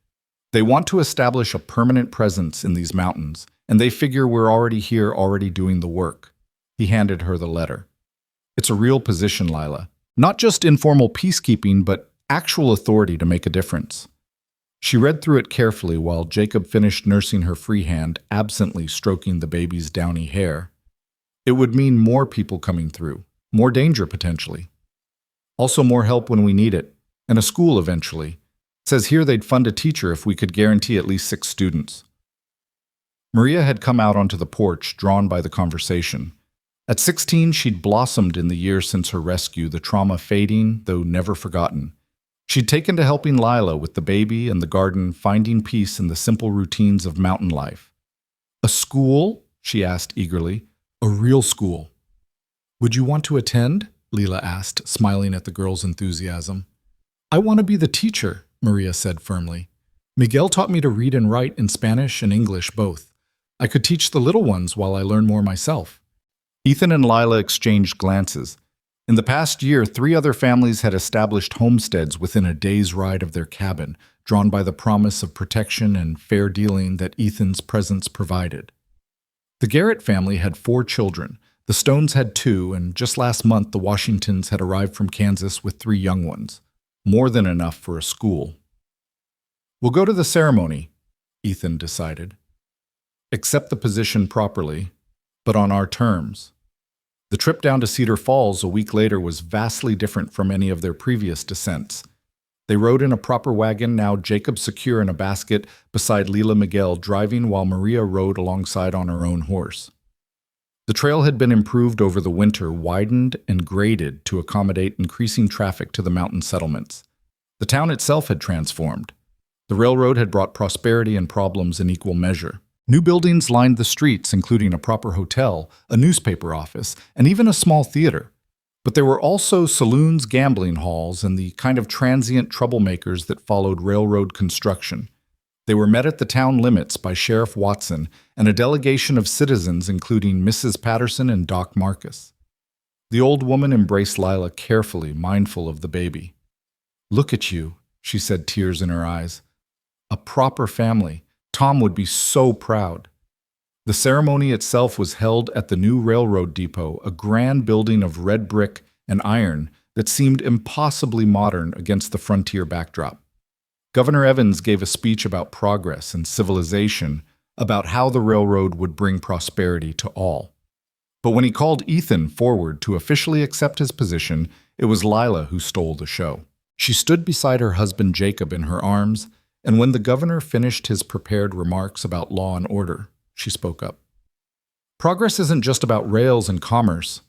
They want to establish a permanent presence in these mountains, and they figure we're already here, already doing the work." He handed her the letter. "It's a real position, Lila. Not just informal peacekeeping, but actual authority to make a difference." She read through it carefully while Jacob finished nursing her free hand, absently stroking the baby's downy hair. It would mean more people coming through, more danger potentially. Also more help when we need it, and a school eventually. It says here they'd fund a teacher if we could guarantee at least 6 students. Maria had come out onto the porch, drawn by the conversation. At 16, she'd blossomed in the years since her rescue, the trauma fading, though never forgotten. She'd taken to helping Lila with the baby and the garden, finding peace in the simple routines of mountain life. "A school?" she asked eagerly. "A real school." "Would you want to attend?" Lila asked, smiling at the girl's enthusiasm. "I want to be the teacher," Maria said firmly. "Miguel taught me to read and write in Spanish and English both. I could teach the little ones while I learn more myself." Ethan and Lila exchanged glances. In the past year, 3 other families had established homesteads within a day's ride of their cabin, drawn by the promise of protection and fair dealing that Ethan's presence provided. The Garrett family had 4 children. The Stones had 2, and just last month the Washingtons had arrived from Kansas with 3 young ones. more than enough for a school. "We'll go to the ceremony," Ethan decided. "Accept the position properly, but on our terms." The trip down to Cedar Falls a week later was vastly different from any of their previous descents. They rode in a proper wagon, now Jacob secure in a basket beside Lila Miguel driving while Maria rode alongside on her own horse. The trail had been improved over the winter, widened and graded to accommodate increasing traffic to the mountain settlements. The town itself had transformed. The railroad had brought prosperity and problems in equal measure. New buildings lined the streets, including a proper hotel, a newspaper office, and even a small theater. But there were also saloons, gambling halls, and the kind of transient troublemakers that followed railroad construction. They were met at the town limits by Sheriff Watson and a delegation of citizens including Mrs. Patterson and Doc Marcus. The old woman embraced Lila carefully, mindful of the baby. "Look at you," she said, tears in her eyes. "A proper family. Tom would be so proud." The ceremony itself was held at the new railroad depot, a grand building of red brick and iron that seemed impossibly modern against the frontier backdrop. Governor Evans gave a speech about progress and civilization, about how the railroad would bring prosperity to all. But when he called Ethan forward to officially accept his position, it was Lila who stole the show. She stood beside her husband Jacob in her arms, and when the governor finished his prepared remarks about law and order, she spoke up. "Progress isn't just about rails and commerce,"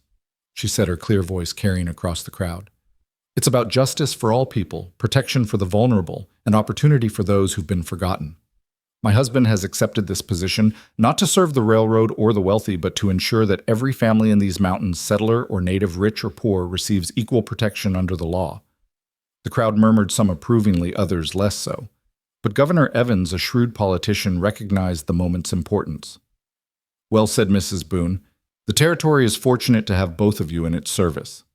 she said, her clear voice carrying across the crowd. "It's about justice for all people, protection for the vulnerable, and opportunity for those who've been forgotten. My husband has accepted this position not to serve the railroad or the wealthy, but to ensure that every family in these mountains, settler or native, rich or poor, receives equal protection under the law." The crowd murmured, some approvingly, others less so. But Governor Evans, a shrewd politician, recognized the moment's importance. "Well said, Mrs. Boone. The territory is fortunate to have both of you in its service."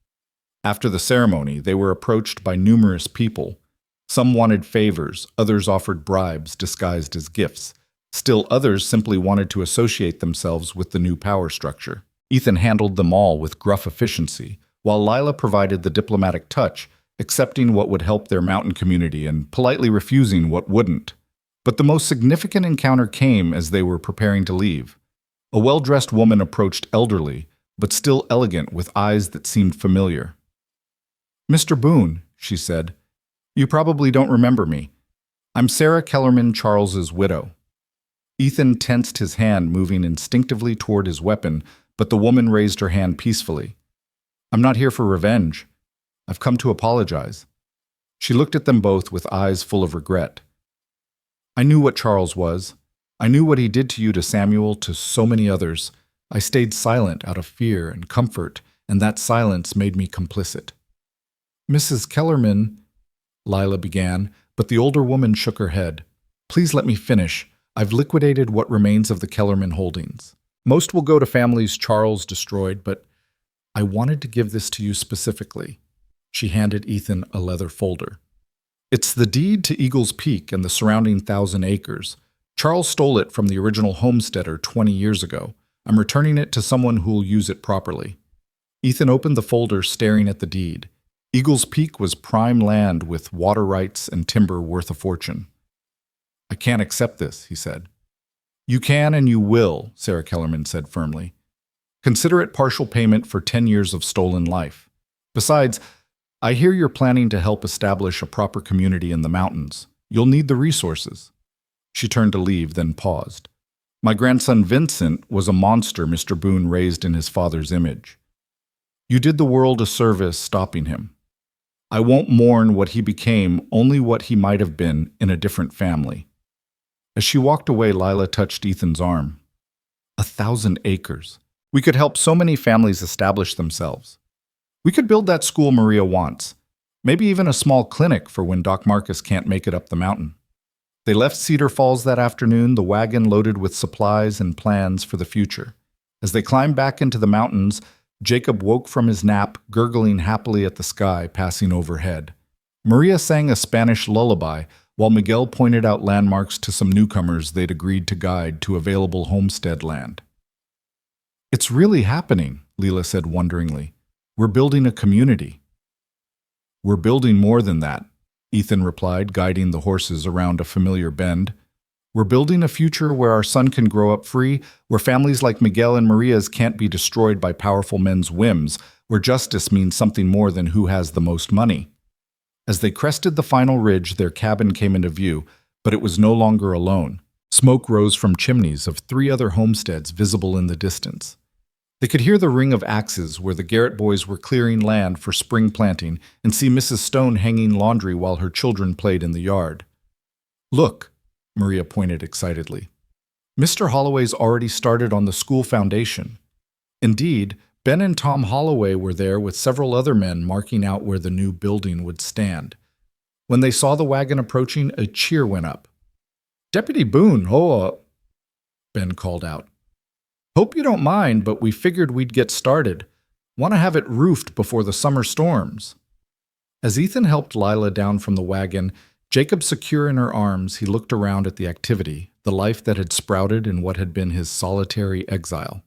After the ceremony, they were approached by numerous people. Some wanted favors, others offered bribes disguised as gifts. Still others simply wanted to associate themselves with the new power structure. Ethan handled them all with gruff efficiency, while Lila provided the diplomatic touch, accepting what would help their mountain community and politely refusing what wouldn't. But the most significant encounter came as they were preparing to leave. A well-dressed woman approached, elderly, but still elegant, with eyes that seemed familiar. "Mr. Boone," she said, "you probably don't remember me. I'm Sarah Kellerman Charles's widow." Ethan tensed his hand, moving instinctively toward his weapon, but the woman raised her hand peacefully. "I'm not here for revenge. I've come to apologize." She looked at them both with eyes full of regret. "I knew what Charles was. I knew what he did to you, to Samuel, to so many others. I stayed silent out of fear and comfort, and that silence made me complicit." "Mrs. Kellerman," Lila began, but the older woman shook her head. "Please let me finish. I've liquidated what remains of the Kellerman holdings. Most will go to families Charles destroyed, but I wanted to give this to you specifically." She handed Ethan a leather folder. "It's the deed to Eagle's Peak and the surrounding 1,000 acres. Charles stole it from the original homesteader 20 years ago. I'm returning it to someone who'll use it properly." Ethan opened the folder, staring at the deed. Eagle's Peak was prime land with water rights and timber worth a fortune. "I can't accept this," he said. "You can and you will," Sarah Kellerman said firmly. "Consider it partial payment for 10 years of stolen life. Besides, I hear you're planning to help establish a proper community in the mountains. You'll need the resources." She turned to leave, then paused. "My grandson Vincent was a monster Mr. Boone raised in his father's image. You did the world a service stopping him. I won't mourn what he became, only what he might have been in a different family." As she walked away, Lila touched Ethan's arm. 1,000 acres. We could help so many families establish themselves. We could build that school Maria wants. Maybe even a small clinic for when Doc Marcus can't make it up the mountain. They left Cedar Falls that afternoon, the wagon loaded with supplies and plans for the future. As they climbed back into the mountains, Jacob woke from his nap, gurgling happily at the sky passing overhead. Maria sang a Spanish lullaby, while Miguel pointed out landmarks to some newcomers they'd agreed to guide to available homestead land. "It's really happening," Lila said wonderingly. "We're building a community." We're building more than that, Ethan replied, guiding the horses around a familiar bend. We're building a future where our son can grow up free, where families like Miguel and Maria's can't be destroyed by powerful men's whims, where justice means something more than who has the most money. As they crested the final ridge, their cabin came into view, but it was no longer alone. Smoke rose from chimneys of 3 other homesteads visible in the distance. They could hear the ring of axes where the Garrett boys were clearing land for spring planting and see Mrs. Stone hanging laundry while her children played in the yard. "Look," Maria pointed excitedly. "Mr. Holloway's already started on the school foundation." Indeed, Ben and Tom Holloway were there with several other men marking out where the new building would stand. When they saw the wagon approaching, a cheer went up. "Deputy Boone, Ben called out. "Hope you don't mind, but we figured we'd get started. Want to have it roofed before the summer storms." As Ethan helped Lila down from the wagon, Jacob secure in her arms, he looked around at the activity, the life that had sprouted in what had been his solitary exile.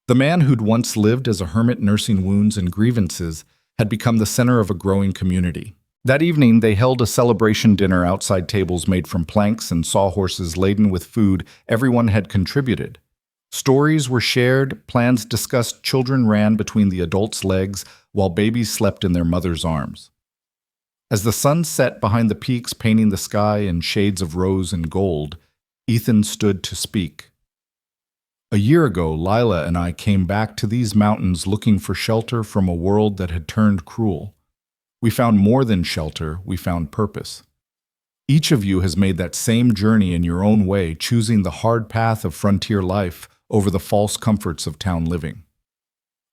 The man who'd once lived as a hermit nursing wounds and grievances had become the center of a growing community. That evening, they held a celebration dinner outside tables made from planks and sawhorses laden with food everyone had contributed. Stories were shared, plans discussed, children ran between the adults' legs while babies slept in their mothers' arms. As the sun set behind the peaks painting the sky in shades of rose and gold, Ethan stood to speak. "A year ago, Lila and I came back to these mountains looking for shelter from a world that had turned cruel. We found more than shelter, we found purpose. Each of you has made that same journey in your own way, choosing the hard path of frontier life over the false comforts of town living."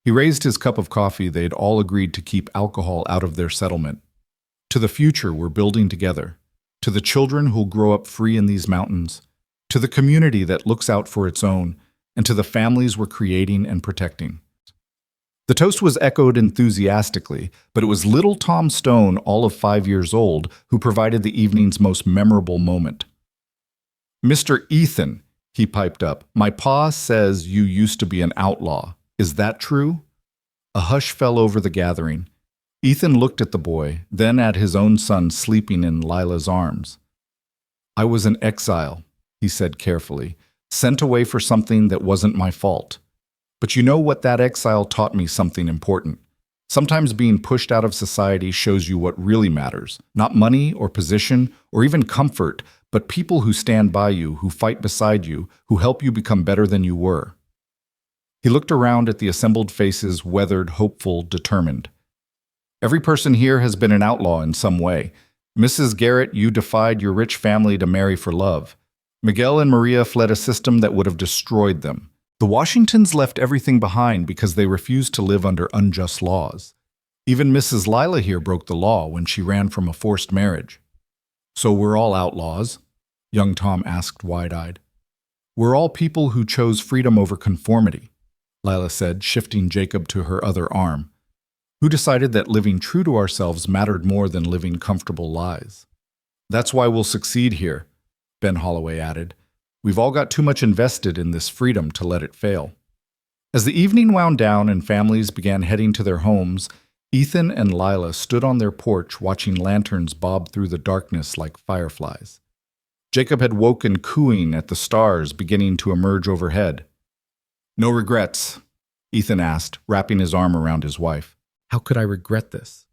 He raised his cup of coffee. They'd all agreed to keep alcohol out of their settlement. "To the future we're building together. To the children who'll grow up free in these mountains. To the community that looks out for its own. And to the families we're creating and protecting." The toast was echoed enthusiastically, but it was little Tom Stone, all of 5 years old, who provided the evening's most memorable moment. "Mr. Ethan," he piped up, "my pa says you used to be an outlaw. Is that true?" A hush fell over the gathering. Ethan looked at the boy, then at his own son sleeping in Lila's arms. "I was an exile," he said carefully, "sent away for something that wasn't my fault. But you know what? That exile taught me something important. Sometimes being pushed out of society shows you what really matters. Not money or position or even comfort, but people who stand by you, who fight beside you, who help you become better than you were." He looked around at the assembled faces, weathered, hopeful, determined. "Every person here has been an outlaw in some way. Mrs. Garrett, you defied your rich family to marry for love. Miguel and Maria fled a system that would have destroyed them. The Washingtons left everything behind because they refused to live under unjust laws. Even Mrs. Lila here broke the law when she ran from a forced marriage." "So we're all outlaws?" young Tom asked wide-eyed. "We're all people who chose freedom over conformity," Lila said, shifting Jacob to her other arm. "Who decided that living true to ourselves mattered more than living comfortable lives. That's why we'll succeed here," Ben Holloway added. "We've all got too much invested in this freedom to let it fail." As the evening wound down and families began heading to their homes, Ethan and Lila stood on their porch watching lanterns bob through the darkness like fireflies. Jacob had woken cooing at the stars beginning to emerge overhead. "No regrets?" Ethan asked, wrapping his arm around his wife. "How could I regret this?"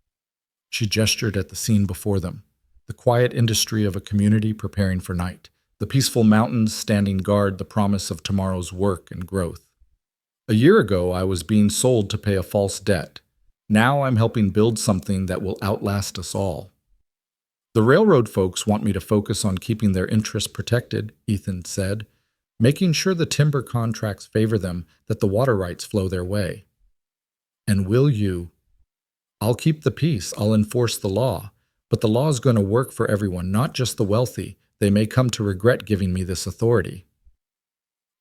She gestured at the scene before them, the quiet industry of a community preparing for night. The peaceful mountains standing guard the promise of tomorrow's work and growth. "A year ago, I was being sold to pay a false debt. Now I'm helping build something that will outlast us all. The railroad folks want me to focus on keeping their interests protected," Ethan said, "making sure the timber contracts favor them, that the water rights flow their way. And will you? I'll keep the peace, I'll enforce the law, but the law's going to work for everyone, not just the wealthy. They may come to regret giving me this authority."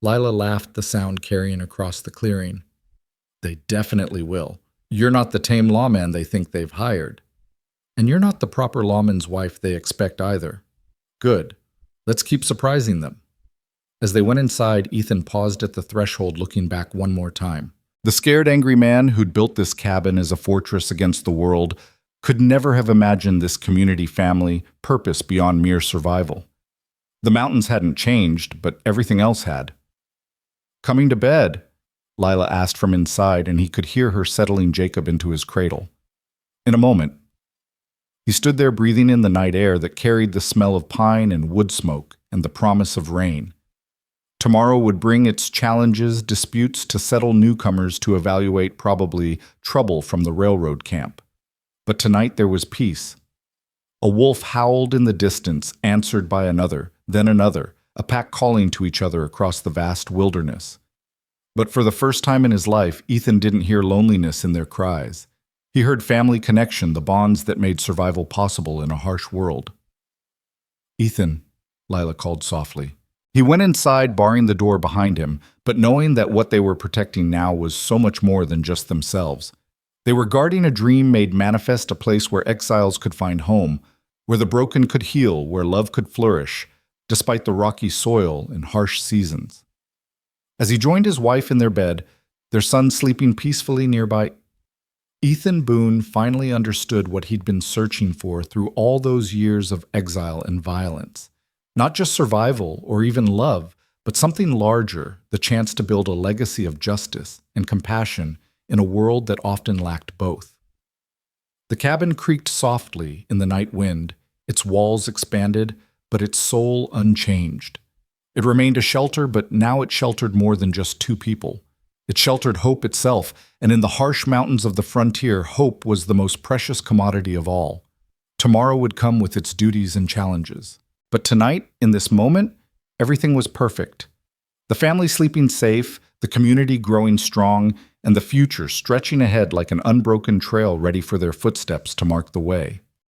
Lila laughed, the sound carrying across the clearing. "They definitely will. You're not the tame lawman they think they've hired. And you're not the proper lawman's wife they expect either. Good. Let's keep surprising them." As they went inside, Ethan paused at the threshold, looking back one more time. The scared, angry man who'd built this cabin as a fortress against the world could never have imagined this community family, purpose beyond mere survival. The mountains hadn't changed, but everything else had. "Coming to bed?" Lila asked from inside, and he could hear her settling Jacob into his cradle. "In a moment." He stood there breathing in the night air that carried the smell of pine and wood smoke and the promise of rain. Tomorrow would bring its challenges, disputes to settle newcomers to evaluate probably trouble from the railroad camp. But tonight there was peace. A wolf howled in the distance, answered by another, then another, a pack calling to each other across the vast wilderness. But for the first time in his life, Ethan didn't hear loneliness in their cries. He heard family connection, the bonds that made survival possible in a harsh world. "Ethan," Lila called softly. He went inside, barring the door behind him, but knowing that what they were protecting now was so much more than just themselves. They were guarding a dream made manifest, a place where exiles could find home, where the broken could heal, where love could flourish, despite the rocky soil and harsh seasons. As he joined his wife in their bed, their son sleeping peacefully nearby, Ethan Boone finally understood what he'd been searching for through all those years of exile and violence. Not just survival or even love, but something larger, the chance to build a legacy of justice and compassion in a world that often lacked both. The cabin creaked softly in the night wind, its walls expanded, but its soul unchanged. It remained a shelter, but now it sheltered more than just two people. It sheltered hope itself, and in the harsh mountains of the frontier, hope was the most precious commodity of all. Tomorrow would come with its duties and challenges. But tonight, in this moment, everything was perfect. The family sleeping safe, the community growing strong, and the future stretching ahead like an unbroken trail ready for their footsteps to mark the way.